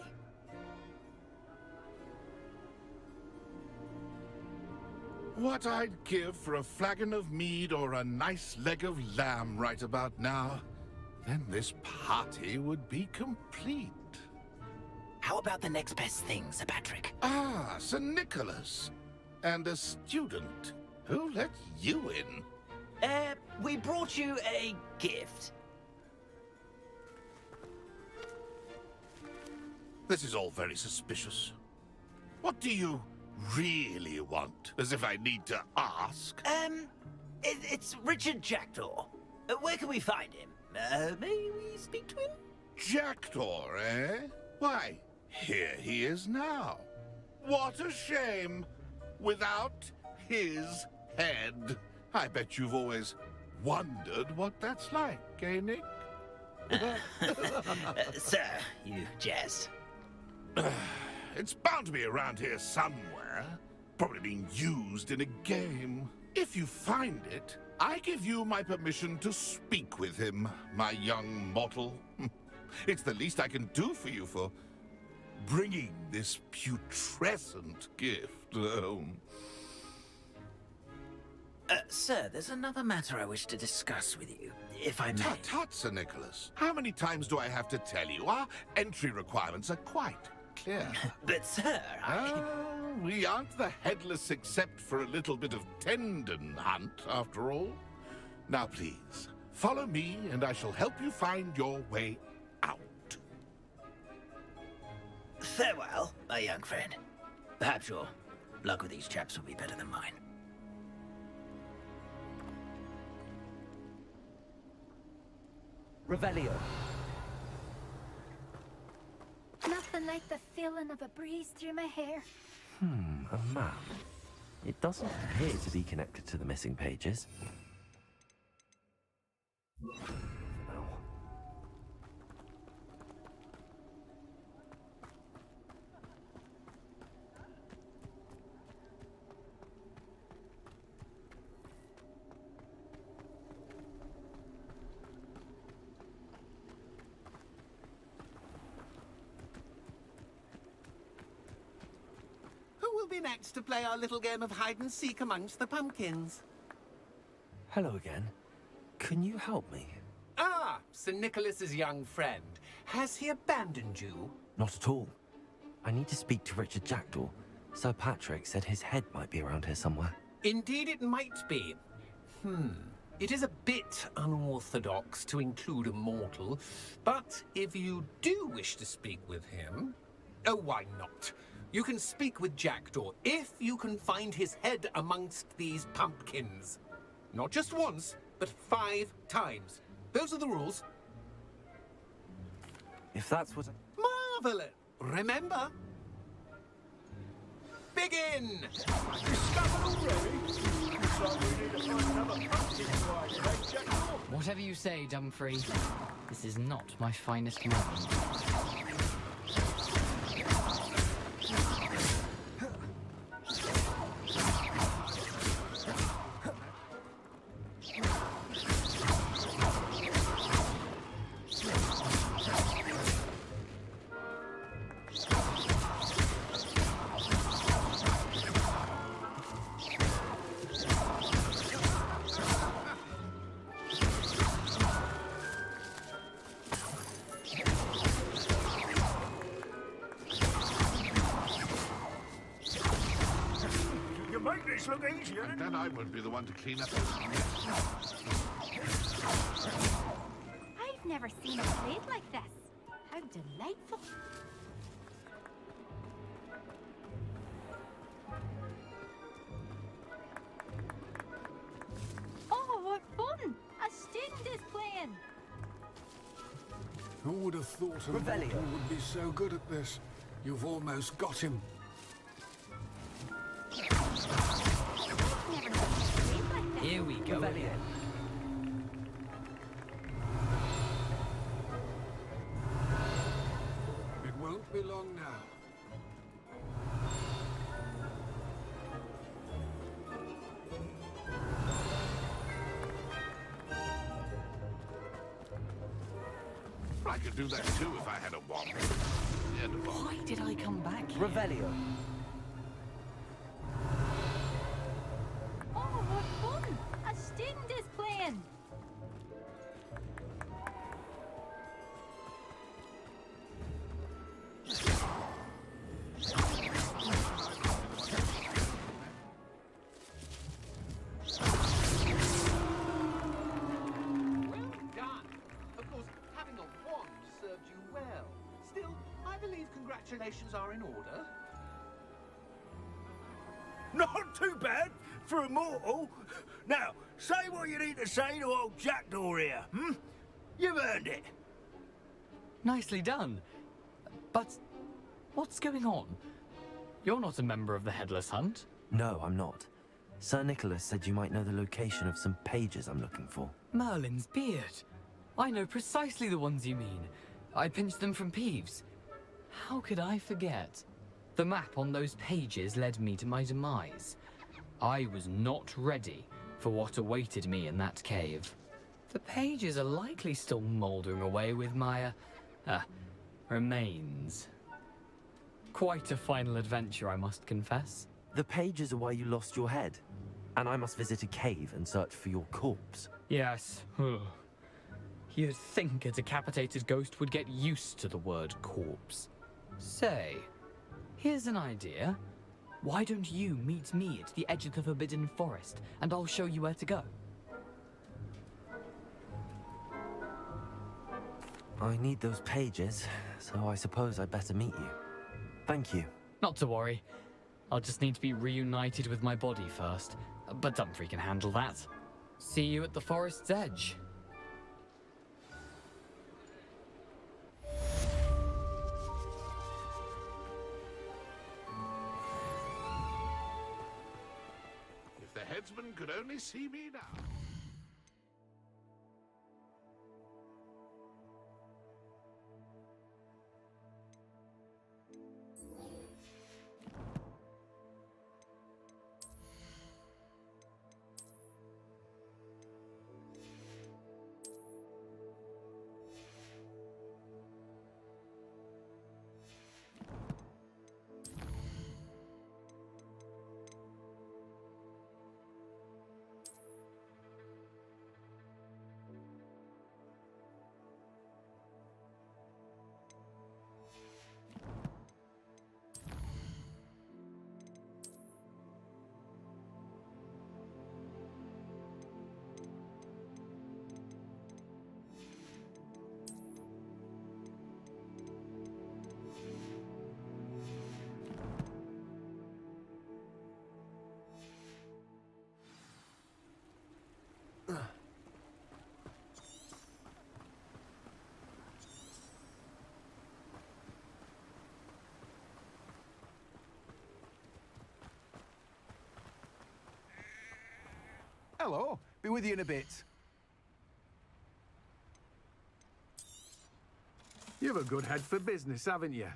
What I'd give for a flagon of mead or a nice leg of lamb right about now. Then this party would be complete. How about the next best thing, Sir Patrick? Ah, Sir Nicholas. And a student. Who let you in? We brought you a gift. This is all very suspicious. What do you really want? As if I need to ask. It's Richard Jackdaw. Where can we find him? May we speak to him? Jackdaw, eh? Why, here he is now. What a shame. Without his head. I bet you've always wondered what that's like, eh, Nick? Sir, you jest. It's bound to be around here somewhere. Probably being used in a game. If you find it, I give you my permission to speak with him, my young mortal. It's the least I can do for you for bringing this putrescent gift home. Sir, there's another matter I wish to discuss with you, if I may. Tut, tut, Sir Nicholas. How many times do I have to tell you? Our entry requirements are quite clear. But, sir, we aren't the headless except for a little bit of tendon hunt, after all. Now, please, follow me, and I shall help you find your way out. Farewell, my young friend. Perhaps your luck with these chaps will be better than mine. Revelio. Nothing like the feeling of a breeze through my hair. A map. It doesn't appear to be connected to the missing pages. Who will be next to play our little game of hide-and-seek amongst the pumpkins? Hello again. Can you help me? Ah, Sir Nicholas's young friend. Has he abandoned you? Not at all. I need to speak to Richard Jackdaw. Sir Patrick said his head might be around here somewhere. Indeed it might be. It is a bit unorthodox to include a mortal, but if you do wish to speak with him... Oh, why not? You can speak with Jackdaw if you can find his head amongst these pumpkins. Not just once, but 5 times. Those are the rules. If that's what... Marvelous! Remember? begin! Discovered already? Looks like we need to find another pumpkin ride, eh, Jack? Whatever you say, Dumfrey. This is not my finest moment. Look easier. And then I won't be the one to clean up. I've never seen a blade like this. How delightful. Oh, what fun! A student is playing. Who would have thought a mortal would be so good at this? You've almost got him. Here we go again. It won't be long now. I could do that too if I had a wand. Why did I come back here? Revelio. Oh, what fun! A student is playing. Congratulations are in order. Not too bad for a mortal. Now, say what you need to say to old Jackdaw here, hmm? You've earned it. Nicely done. But what's going on? You're not a member of the Headless Hunt. No, I'm not. Sir Nicholas said you might know the location of some pages I'm looking for. Merlin's beard. I know precisely the ones you mean. I pinched them from Peeves. How could I forget? The map on those pages led me to my demise. I was not ready for what awaited me in that cave. The pages are likely still mouldering away with my, remains. Quite a final adventure, I must confess. The pages are why you lost your head, and I must visit a cave and search for your corpse. Yes. You'd think a decapitated ghost would get used to the word corpse. Say, here's an idea. Why don't you meet me at the edge of the Forbidden Forest, and I'll show you where to go? I need those pages, so I suppose I'd better meet you. Thank you. Not to worry. I'll just need to be reunited with my body first, but Dumfrey can handle that. See you at the forest's edge. If the headsman could only see me now. Hello. Be with you in a bit. You've a good head for business, haven't you?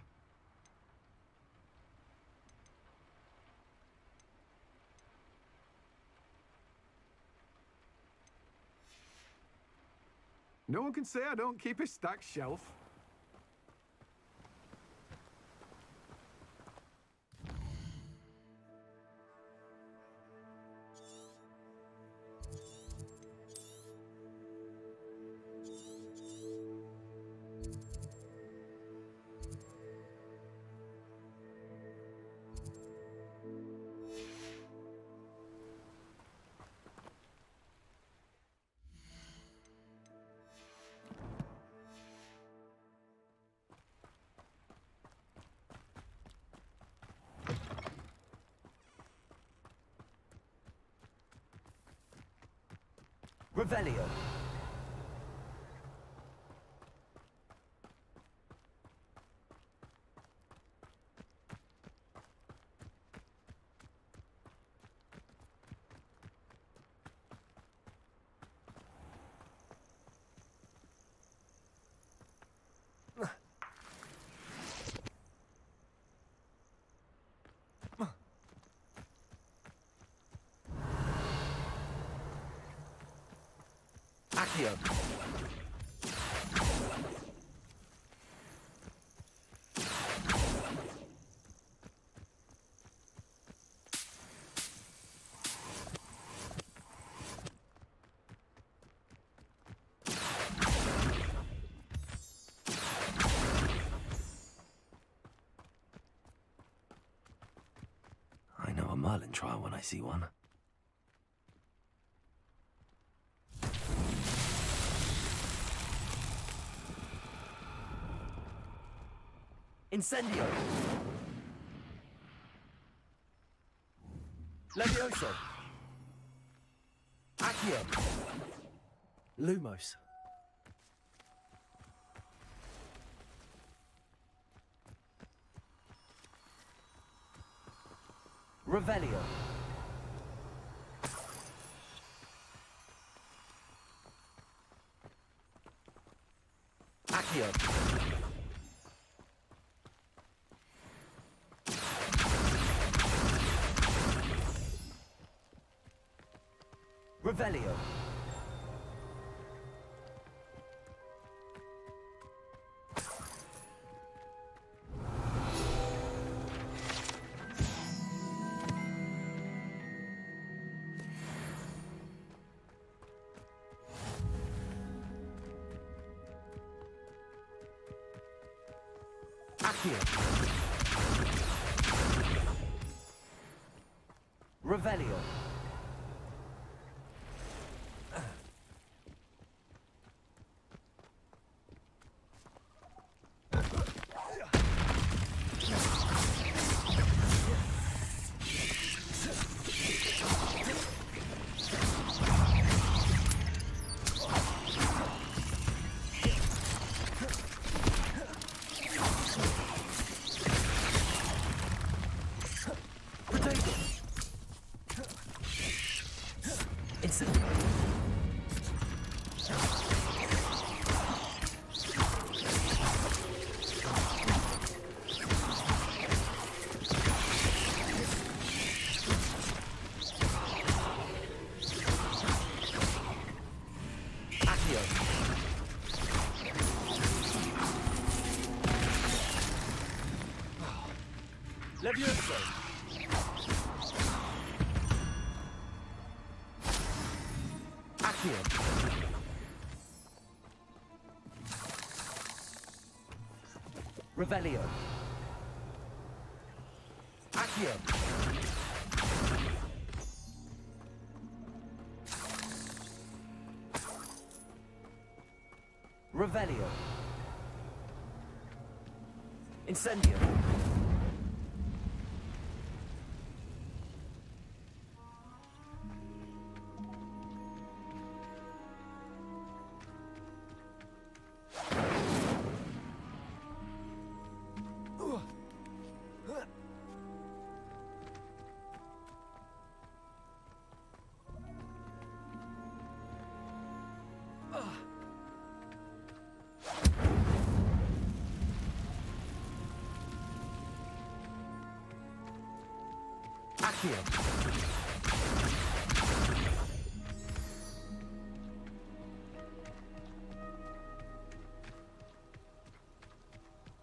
No one can say I don't keep a stacked shelf. Revelio. Accio. I know a Merlin trial when I see one. Incendio! Levioso! Accio! Lumos! Revelio! Accio! Revelio. Accio. Revelio. Levioso. Accio. Revelio. Accio. Revelio. Incendio. Accio.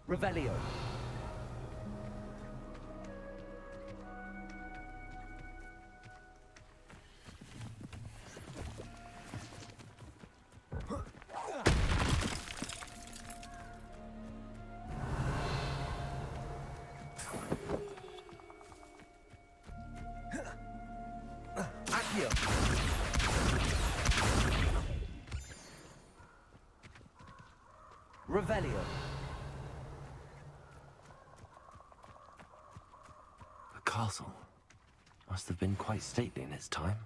Revelio. Accio. Revelio. The castle must have been quite stately in its time.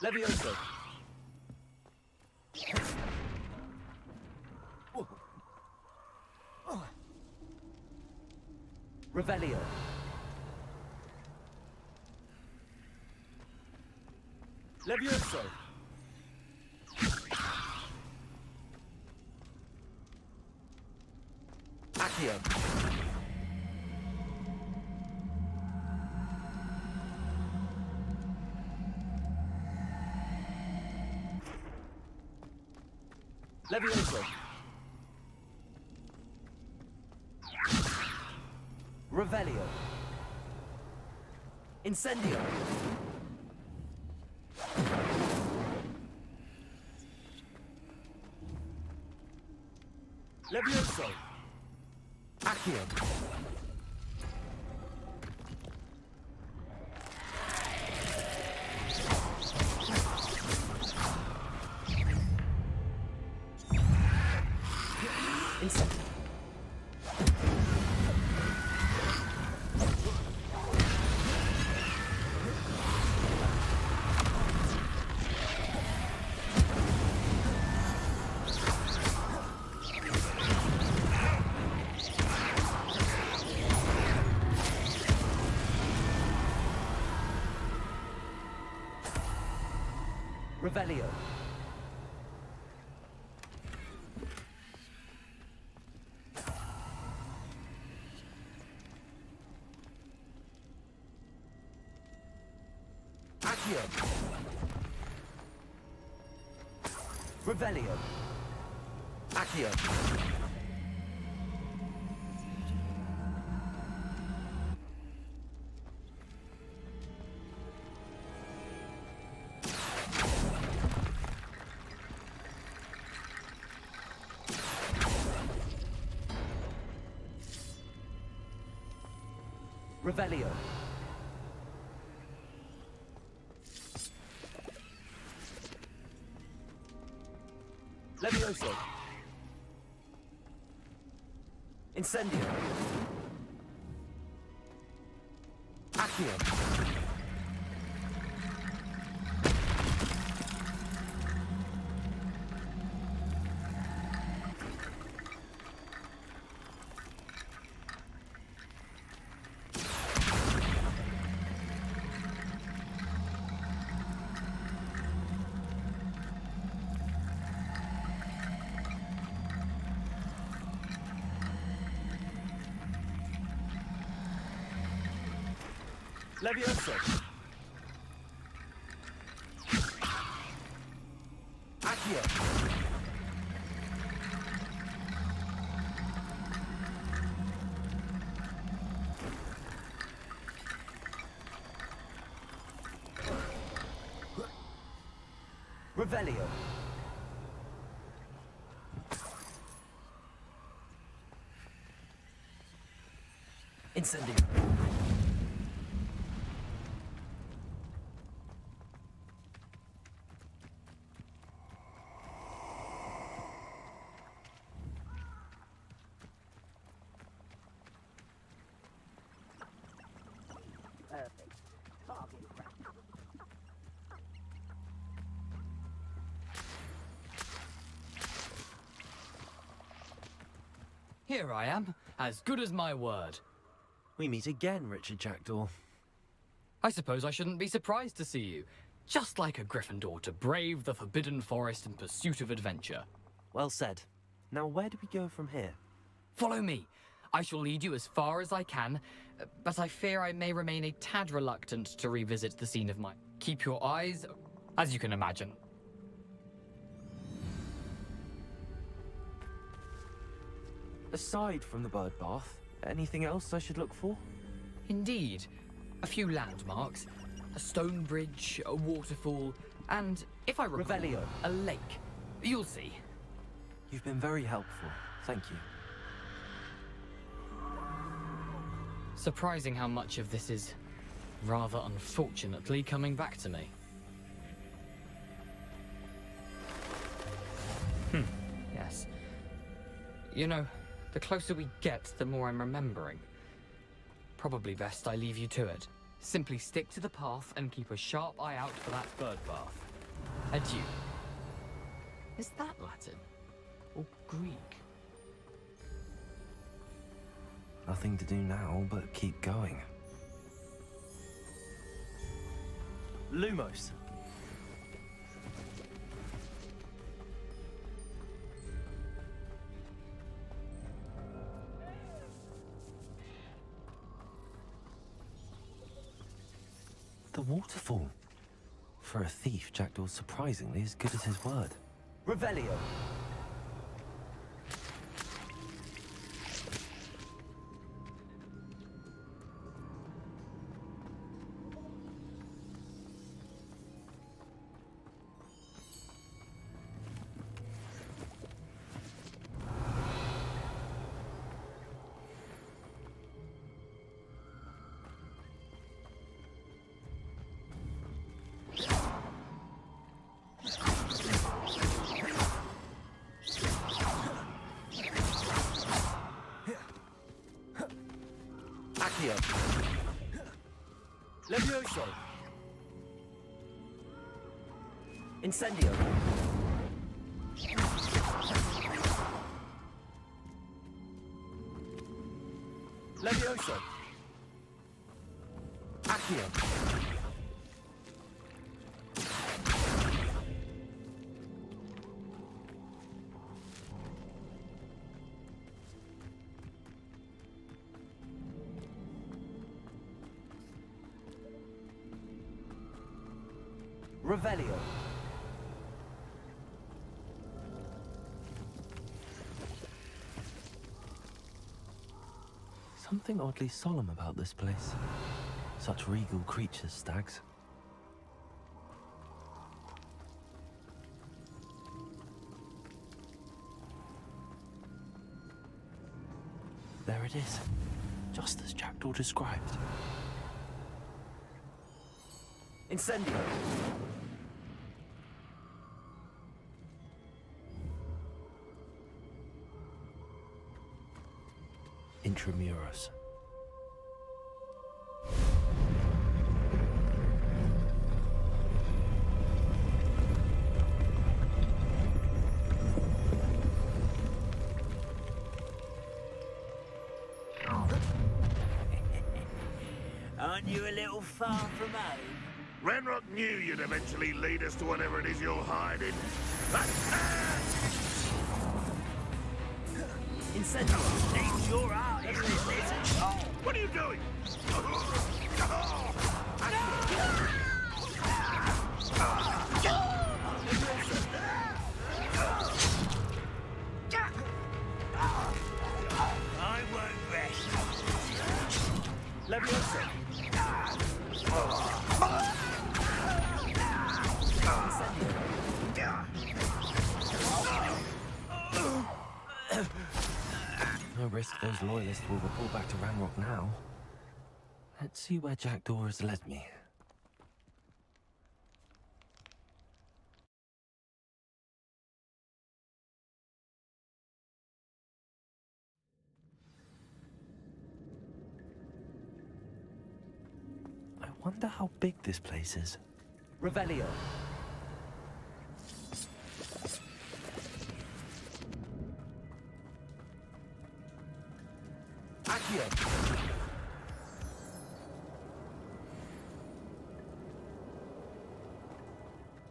Levioso. Revelio. Levioso. Accio. Levioso. Revelio. Incendio. Levioso. Accio. Incendio. Revelio. Accio. Revelio. Accio. Revelio. Levioso. Incendio. Accio. Levioso. Accio. Revelio. Incendio. Here I am, as good as my word. We meet again, Richard Jackdaw. I suppose I shouldn't be surprised to see you. Just like a Gryffindor to brave the Forbidden Forest in pursuit of adventure. Well said. Now where do we go from here? Follow me. I shall lead you as far as I can, but I fear I may remain a tad reluctant to revisit the scene of my... Keep your eyes, as you can imagine. Aside from the bird bath, anything else I should look for? Indeed. A few landmarks, a stone bridge, a waterfall, and, if I recall, Revelio. a lake. You'll see. You've been very helpful. Thank you. Surprising how much of this is, rather unfortunately, coming back to me. Yes. You know, the closer we get, the more I'm remembering. Probably best I leave you to it. Simply stick to the path and keep a sharp eye out for that bird bath. Adieu. Is that Latin? Or Greek? Nothing to do now but keep going. Lumos. The waterfall. For a thief, Jackdaw's surprisingly as good as his word. Revelio. Levioso. Incendio. Levioso. Accio. Revelio. Something oddly solemn about this place. Such regal creatures, stags. There it is, just as Jackdaw described. Incendio. Intramuros. Aren't you a little far from home? Renrock knew you'd eventually lead us to whatever it is you're hiding. Incendio. Needs your art, isn't it, Liz? Oh, what are you doing? I won't rest. Levioso. No risk those loyalists will report back to Ranrock now. Let's see where Jackdaw has led me. I wonder how big this place is. Revelio. Accio.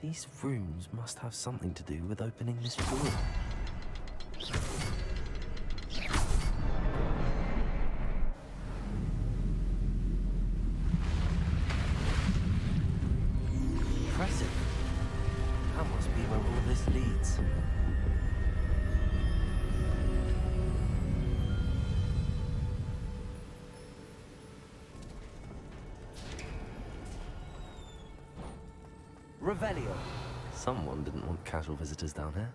These rooms must have something to do with opening this door. Revelio. Someone didn't want casual visitors down here.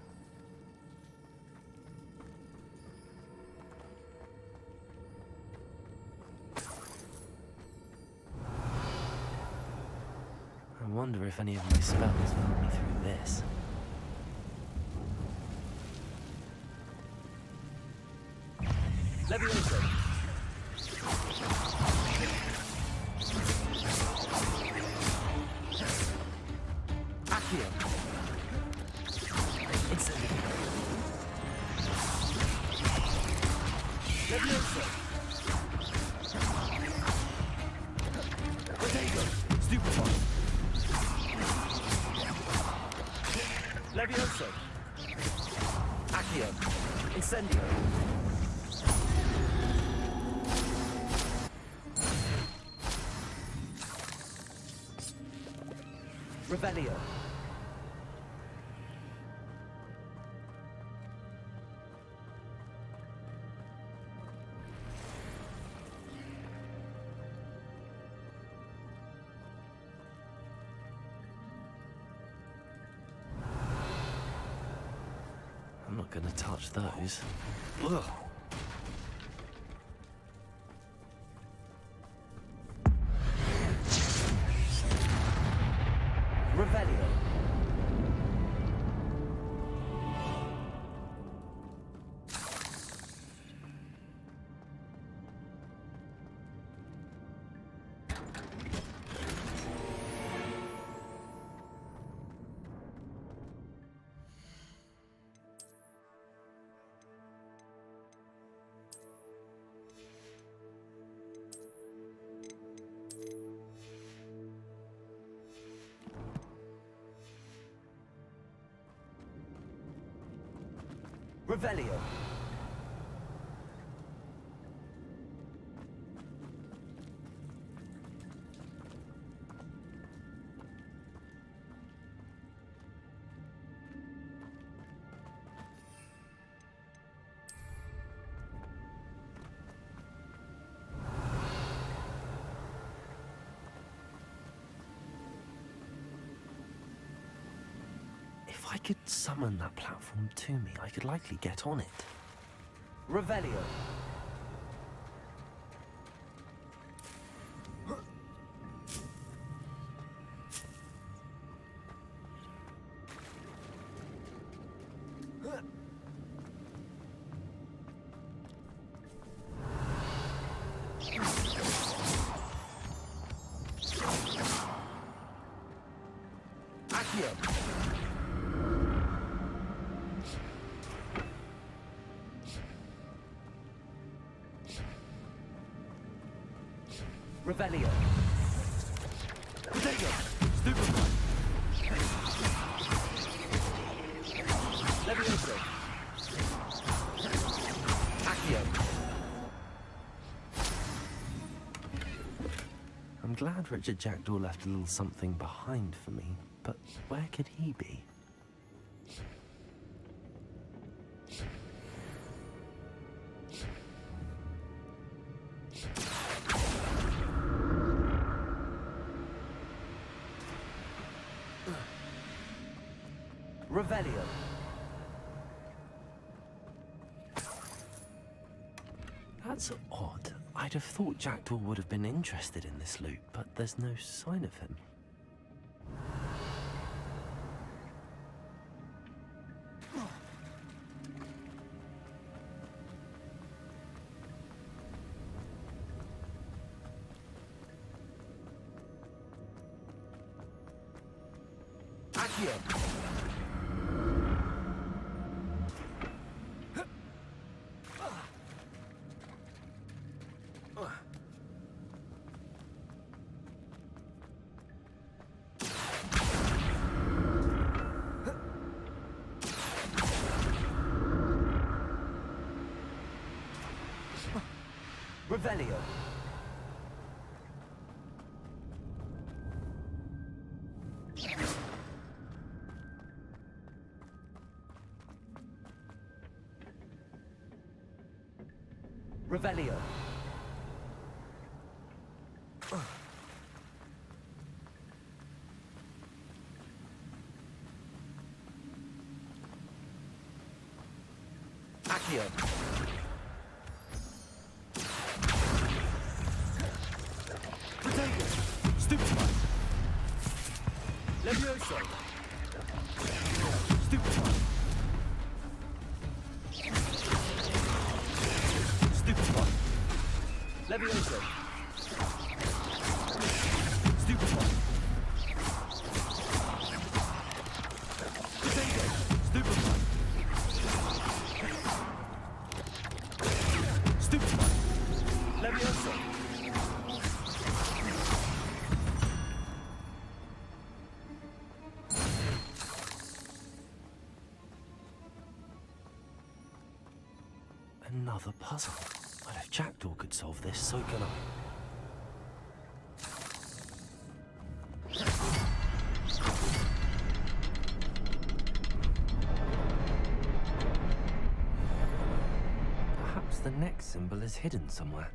I wonder if any of my spells will help me through this. Levioso. Accio. Incendio. Levioso. Protego. Stupefy. Levioso. Accio. Incendio. Revelio. I'm not gonna touch those. Ugh. Revelio. Revelio. If I could summon that platform to me, I could likely get on it. Revelio. Accio. Revelio. Protego. Stupefy. Levioso. Accio. I'm glad Richard Jackdaw left a little something behind for me, but where could he be? Revelio. That's odd. I'd have thought Jackdaw would have been interested in this loot, but there's no sign of him. Accio. Revelio. Revelio. Accio. Potato. Stupefy. Levioso. Stupefy. Stupefy. Levioso. Stupefy. Potato. Stupefy. Stupefy. Levioso. Another puzzle. Well, if Jackdaw could solve this, so can I. Perhaps the next symbol is hidden somewhere.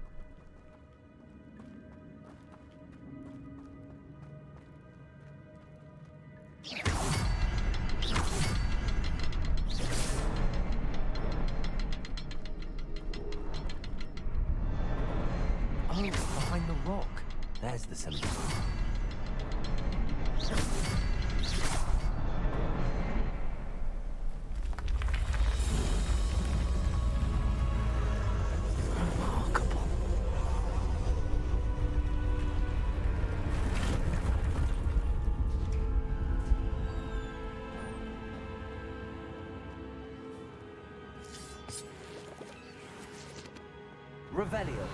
Oh, behind the rock. There's the symbol. Remarkable. Revelio.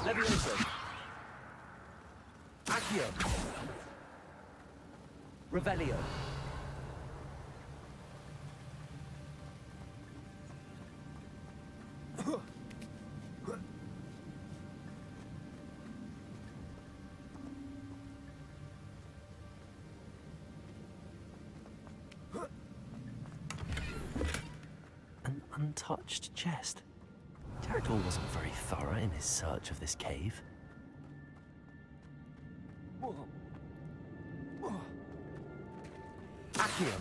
Levioso. Accio. Revelio. An untouched chest. Jackdaw wasn't very thorough in his search of this cave. Accio.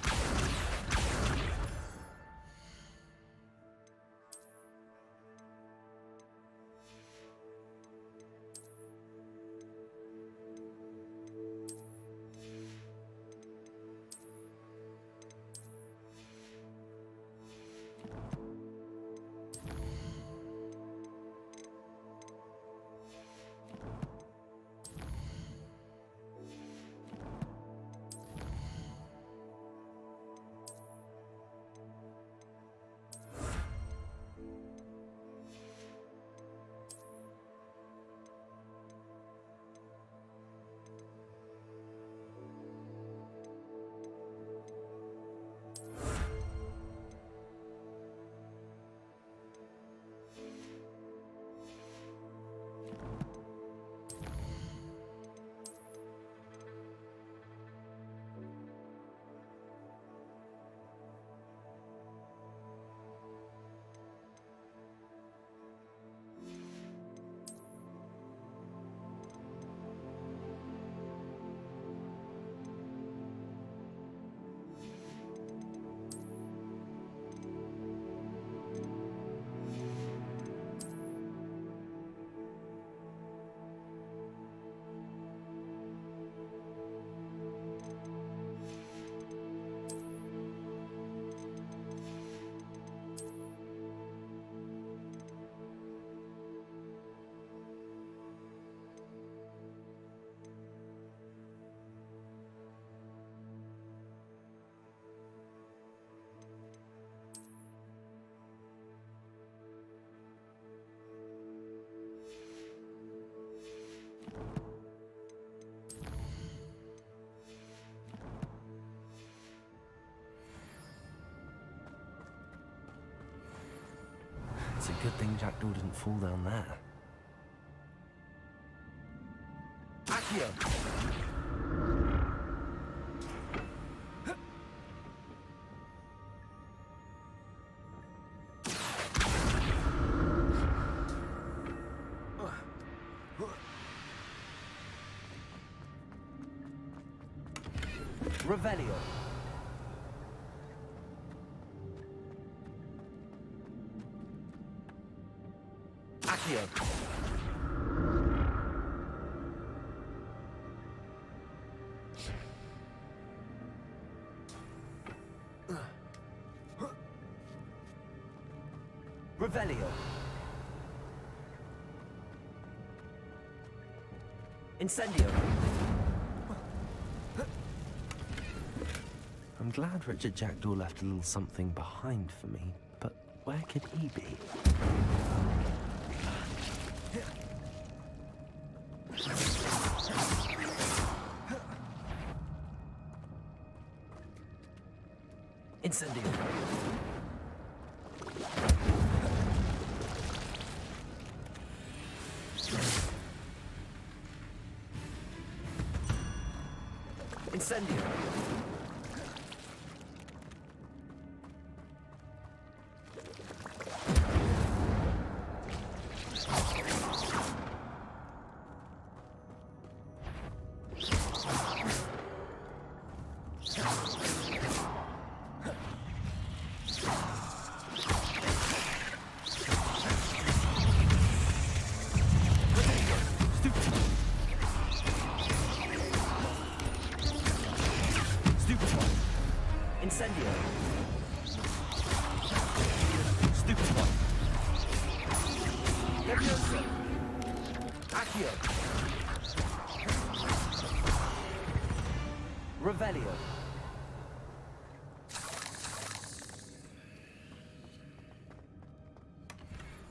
It's a good thing Jackdaw didn't fall down there. Accio! Revelio. Accio. Revelio. Incendio. I'm glad Richard Jackdaw left a little something behind for me, but where could he be? Incendio. Incendio. Incendio. Stupefy. Leviosa. Accio. Revelio.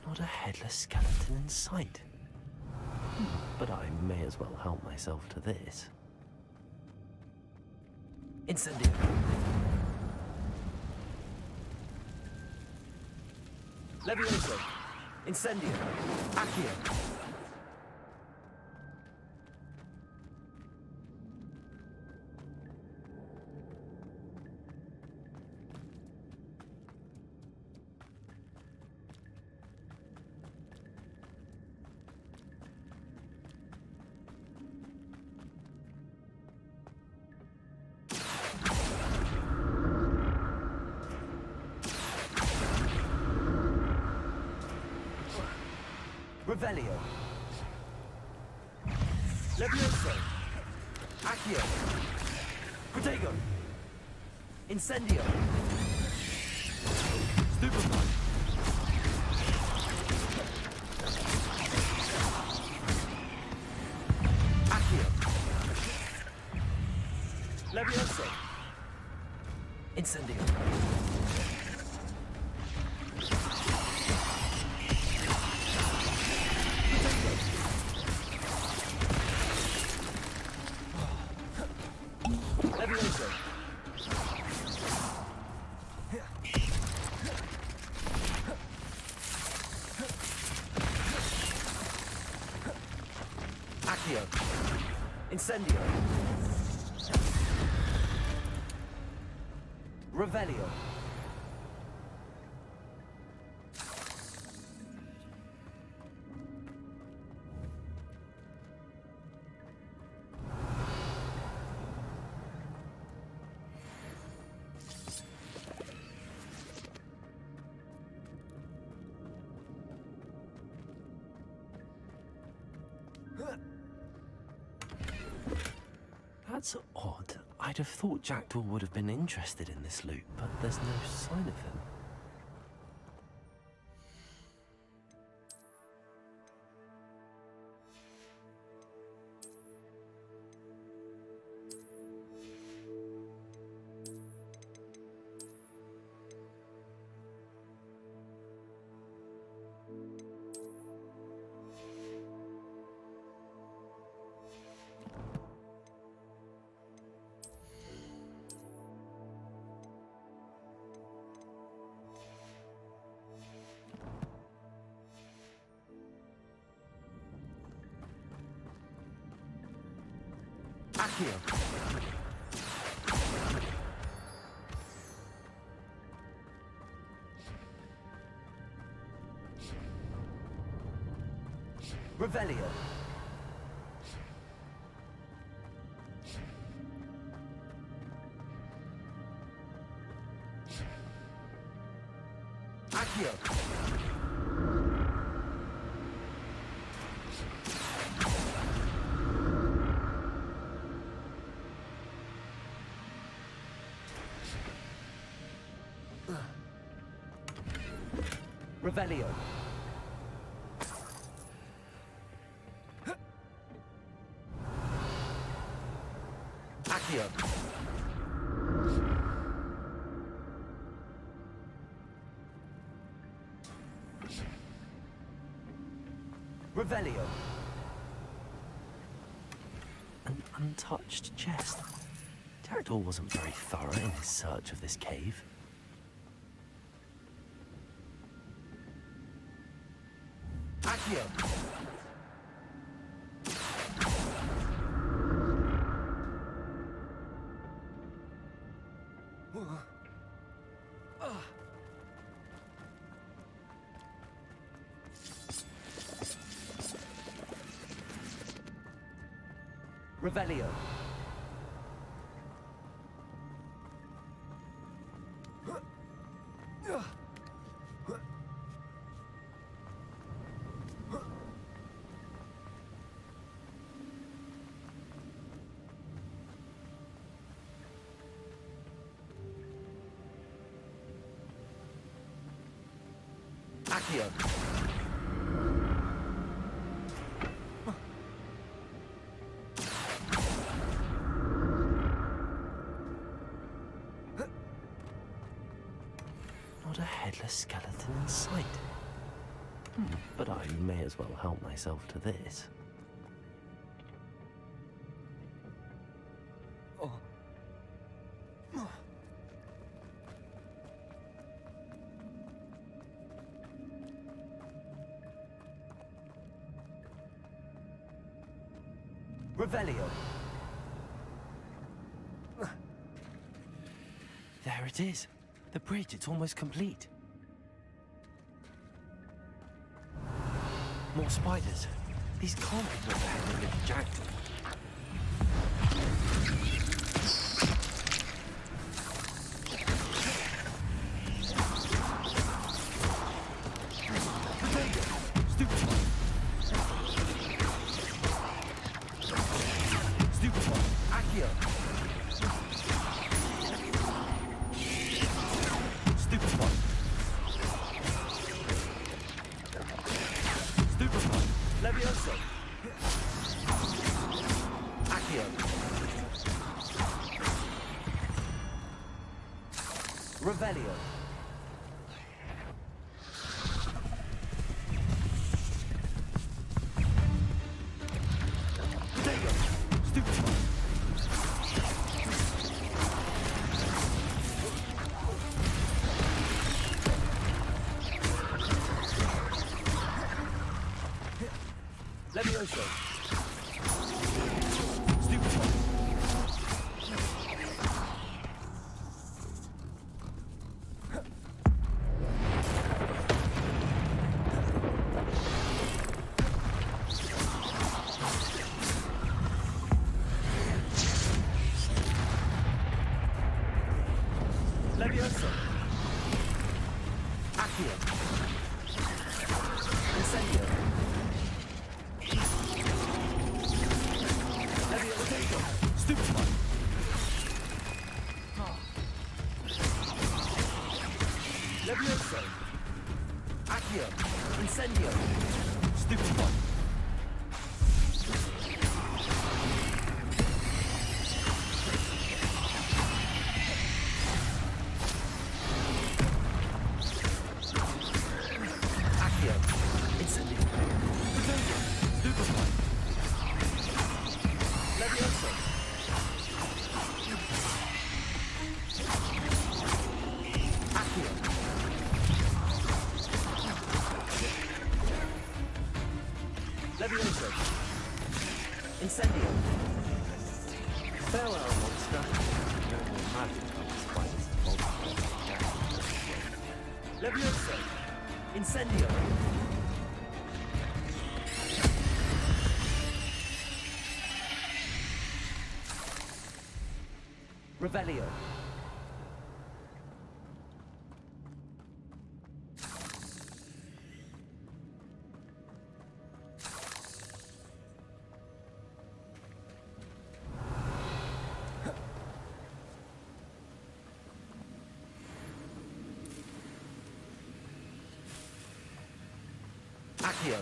Not a headless skeleton in sight. But I may as well help myself to this. Incendio. Levioso. Incendio. Accio. Revelio. Levioso. Accio. Protego. Incendio. Stupefy. Accio. Levioso. Incendio. Levioso. Accio. Incendio. Revelio. That's odd. I'd have thought Jackdaw would have been interested in this loot, but there's no sign of him. Accio. Revelio. Accio. Revelio. Accio. Revelio. An untouched chest. Terador wasn't very thorough in his search of this cave. Accio. Revelio. Accio. Not a headless skeleton in sight. But I may as well help myself to this. Revelio. There it is. The bridge, it's almost complete. More spiders. These can't be what the hell they get jacked. Revelio. Levioso. Levioso. Accio. Incendio. Levioso. Stupefy. Levioso. Accio. Incendio. Stupefy. Levioso! Incendio! Revelio! Accio.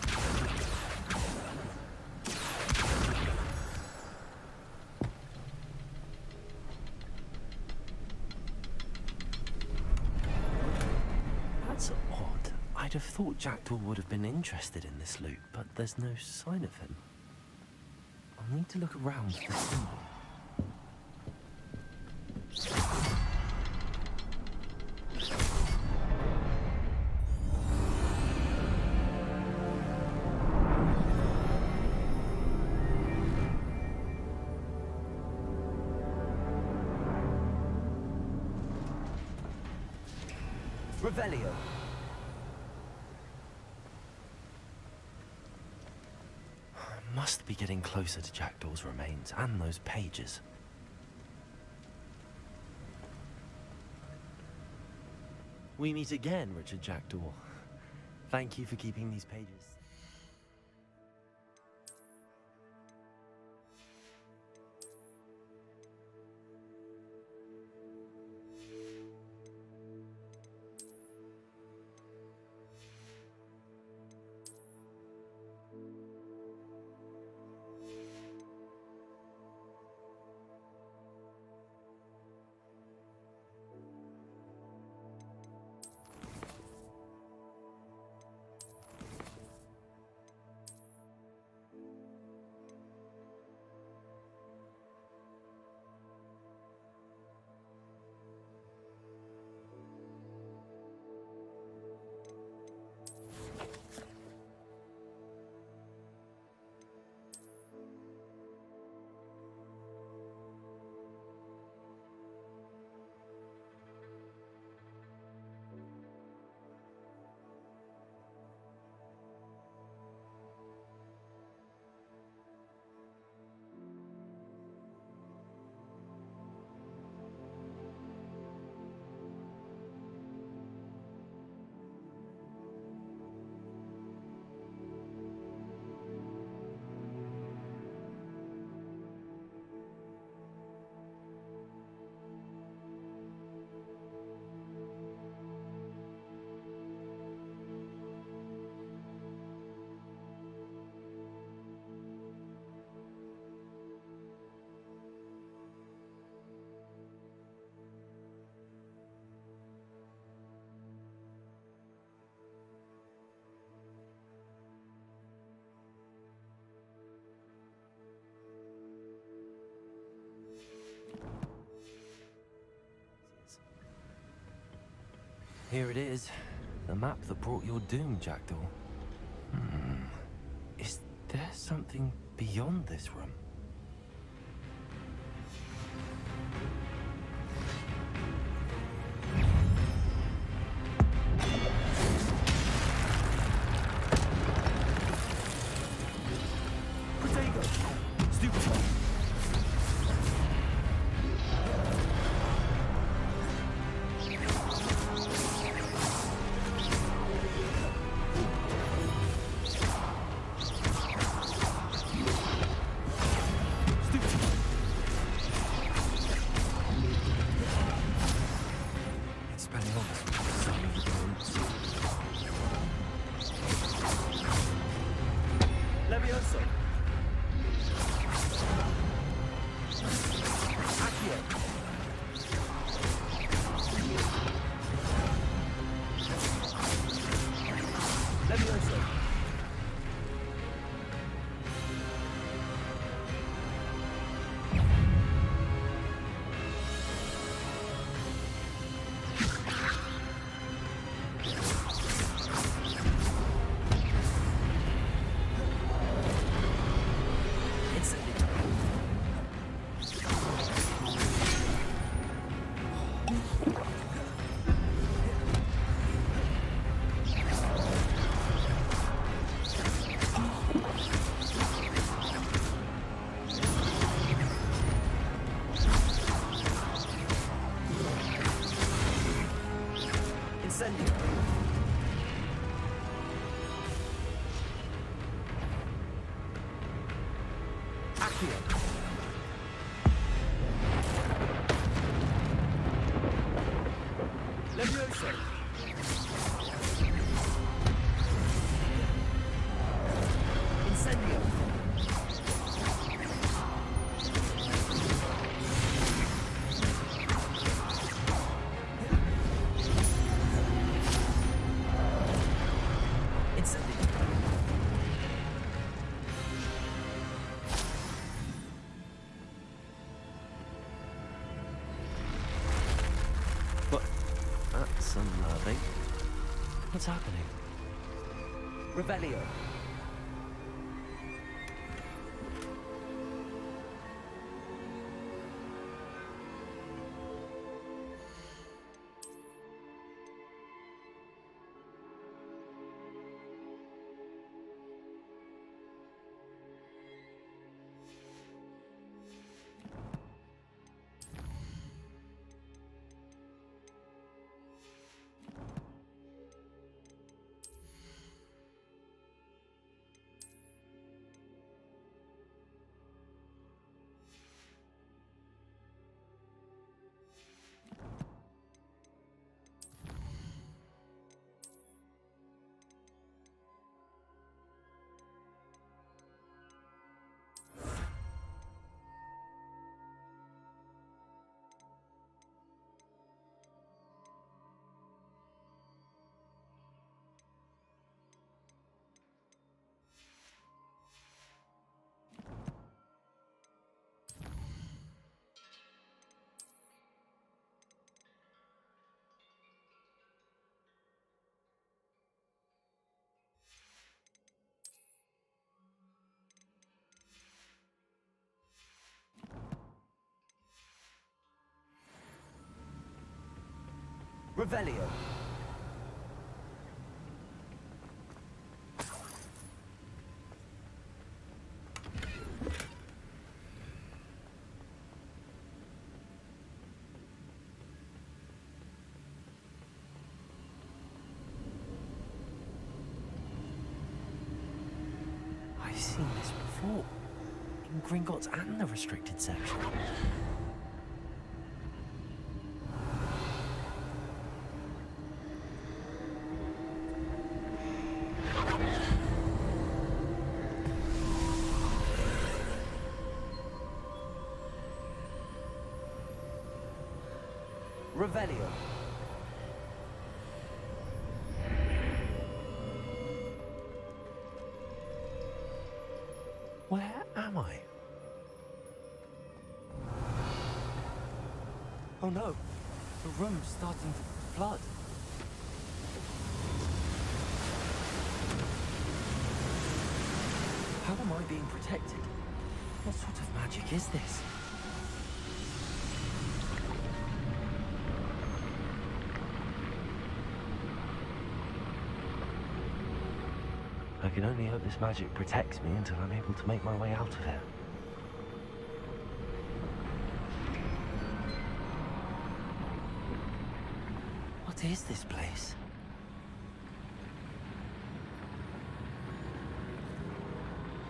That's odd. I'd have thought Jackdaw would have been interested in this loot, but there's no sign of him. I'll need to look around for the symbol. Revelio. I must be getting closer to Jackdaw's remains and those pages. We meet again, Richard Jackdaw. Thank you for keeping these pages. Here it is. The map that brought your doom, Jackdaw. Is there something beyond this room? Protego! Stupefy! Incendio. Accio. Levioso. Incendio. That's unnerving. What's happening? Revelio. Revelio. I've seen this before. In Gringotts and the restricted section. Revelio. Where am I? Oh no, the room's starting to flood. How am I being protected? What sort of magic is this? I can only hope this magic protects me until I'm able to make my way out of here. What is this place?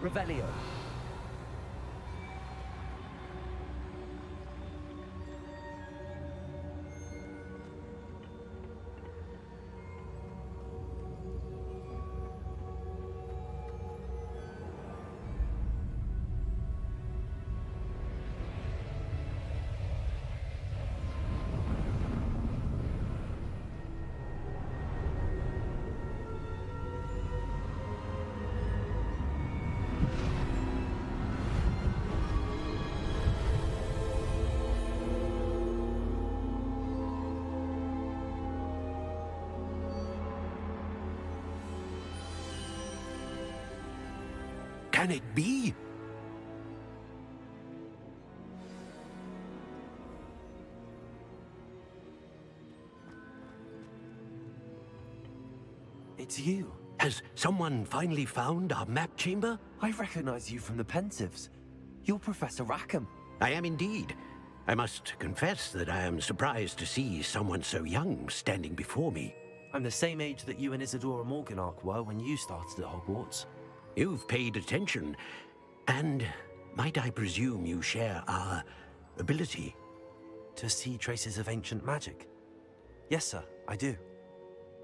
Revelio. Can it be? It's you. Has someone finally found our map chamber? I recognize you from the Pensives. You're Professor Rackham. I am indeed. I must confess that I am surprised to see someone so young standing before me. I'm the same age that you and Isadora Morganach were when you started at Hogwarts. You've paid attention, and might I presume you share our ability? To see traces of ancient magic? Yes, sir, I do.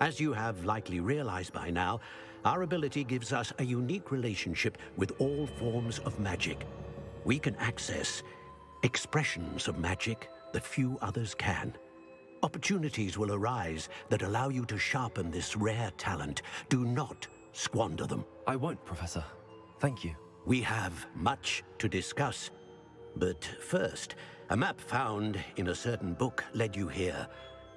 As you have likely realized by now, our ability gives us a unique relationship with all forms of magic. We can access expressions of magic that few others can. Opportunities will arise that allow you to sharpen this rare talent. Do not squander them. I won't, Professor. Thank you. We have much to discuss. But first, a map found in a certain book led you here.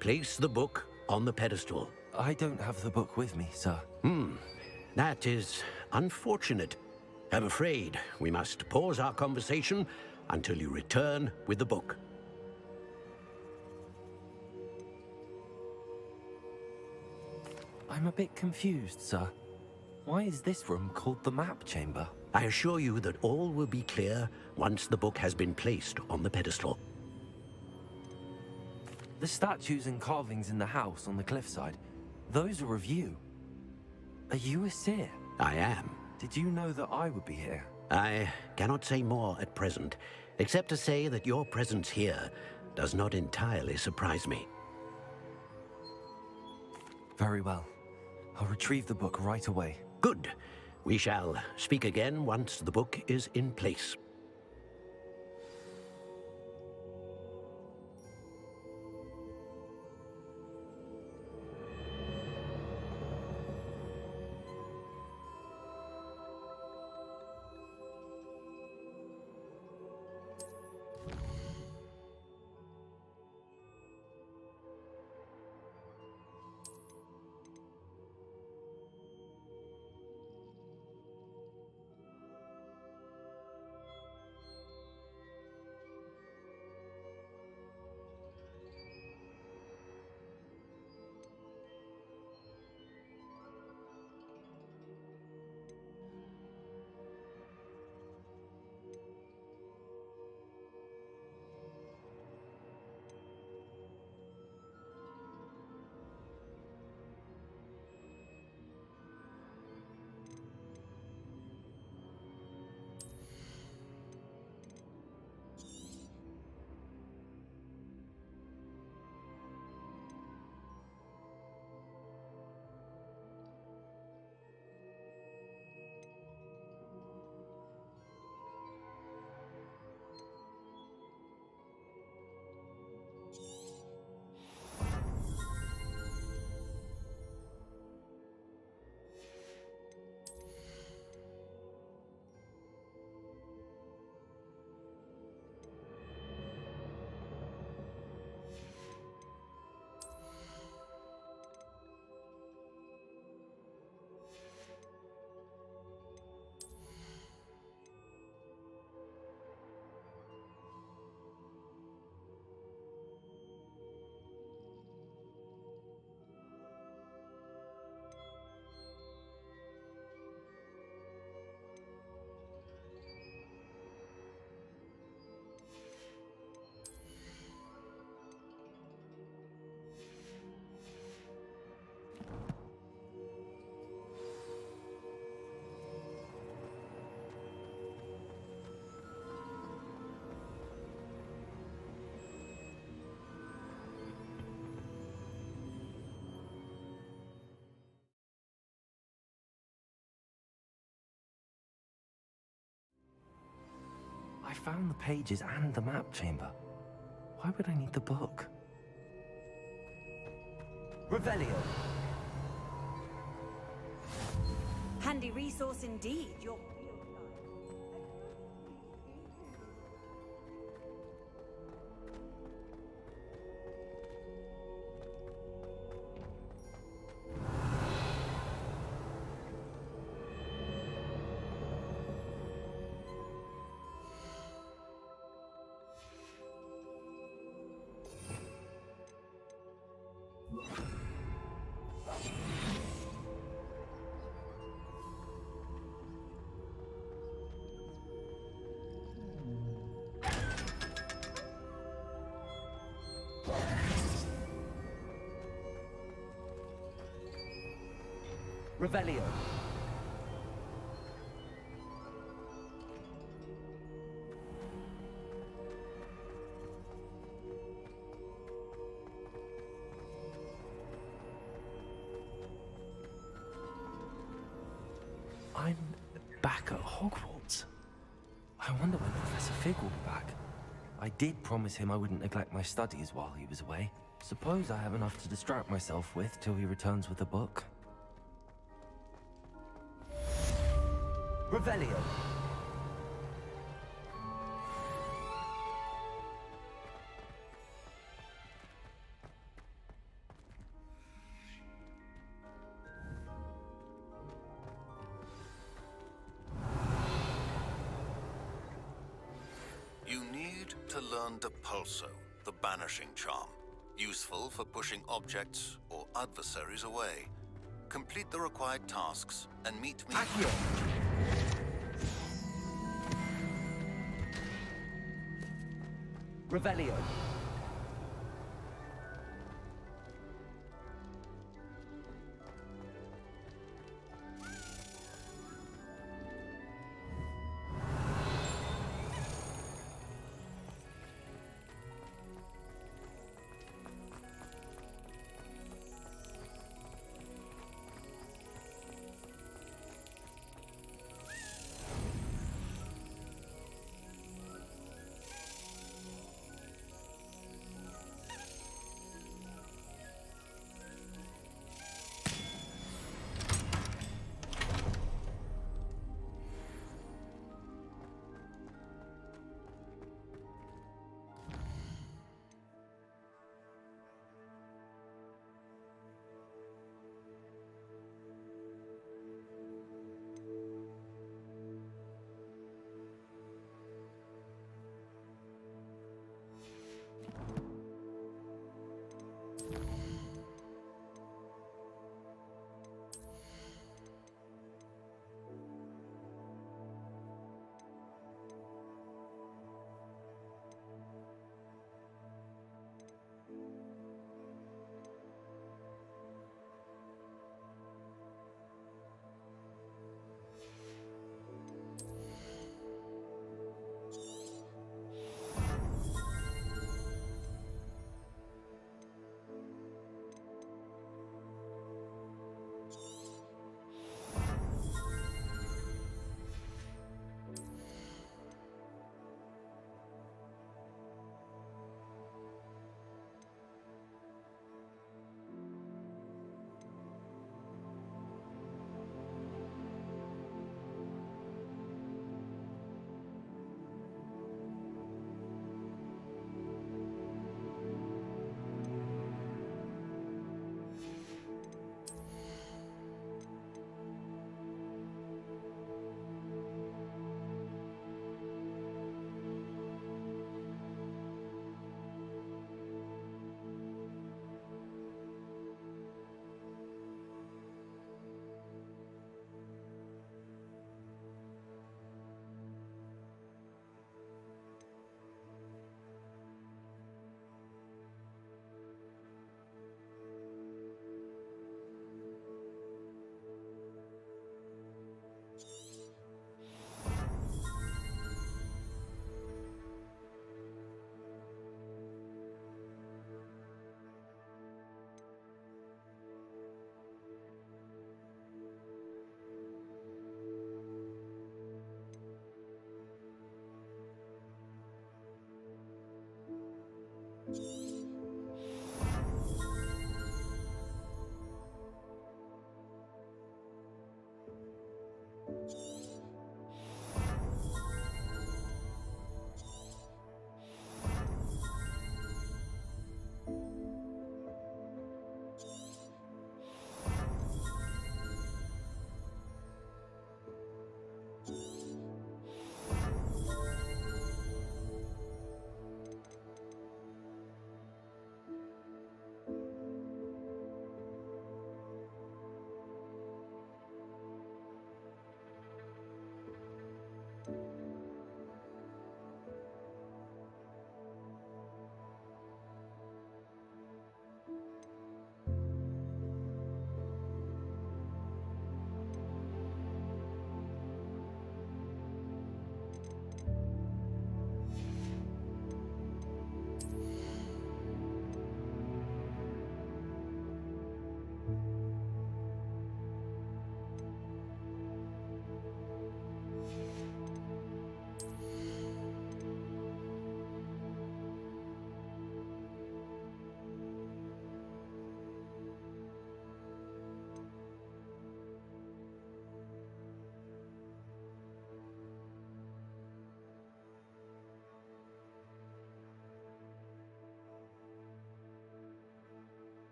Place the book on the pedestal. I don't have the book with me, sir. That is unfortunate. I'm afraid we must pause our conversation until you return with the book. I'm a bit confused, sir. Why is this room called the map chamber? I assure you that all will be clear once the book has been placed on the pedestal. The statues and carvings in the house on the cliffside, those are of you. Are you a seer? I am. Did you know that I would be here? I cannot say more at present, except to say that your presence here does not entirely surprise me. Very well. I'll retrieve the book right away. Good. We shall speak again once the book is in place. I found the pages and the map chamber. Why would I need the book? Revelio. Handy resource indeed. Your Revelio. I'm back at Hogwarts. I wonder when Professor Fig will be back. I did promise him I wouldn't neglect my studies while he was away. Suppose I have enough to distract myself with till he returns with a book. Revelio. You need to learn Depulso, the banishing charm. Useful for pushing objects or adversaries away. Complete the required tasks and meet me. Revelio.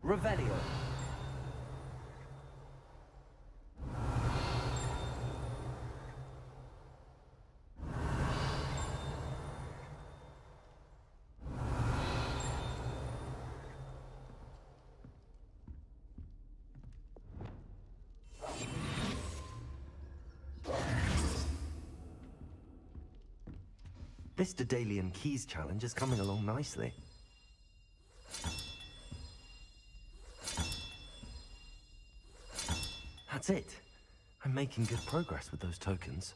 Revelio. This Daedalian Keys challenge is coming along nicely. That's it. I'm making good progress with those tokens.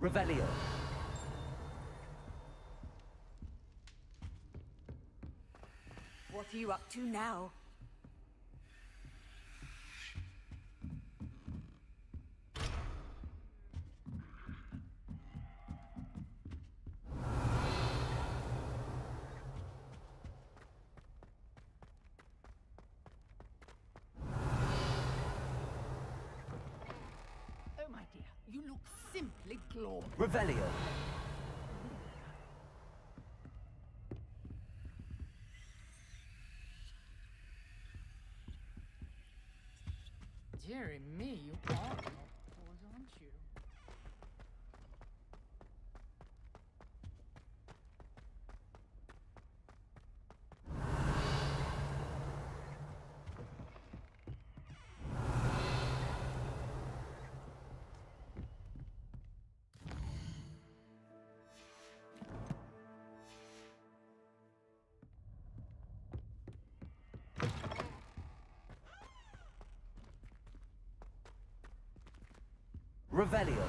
Revelio. What are you up to now? Oh, my dear, you look simply glorious. Revelio. Dearie me, you are not pause, aren't you? Revelio.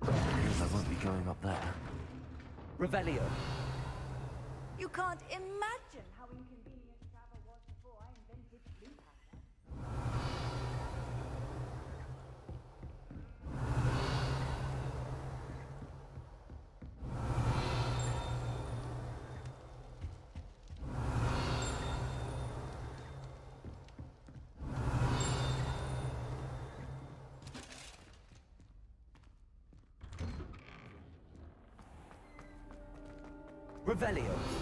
I won't be going up there. Revelio. You can't imagine how inconvenient travel was before I invented flu powder. Revelio.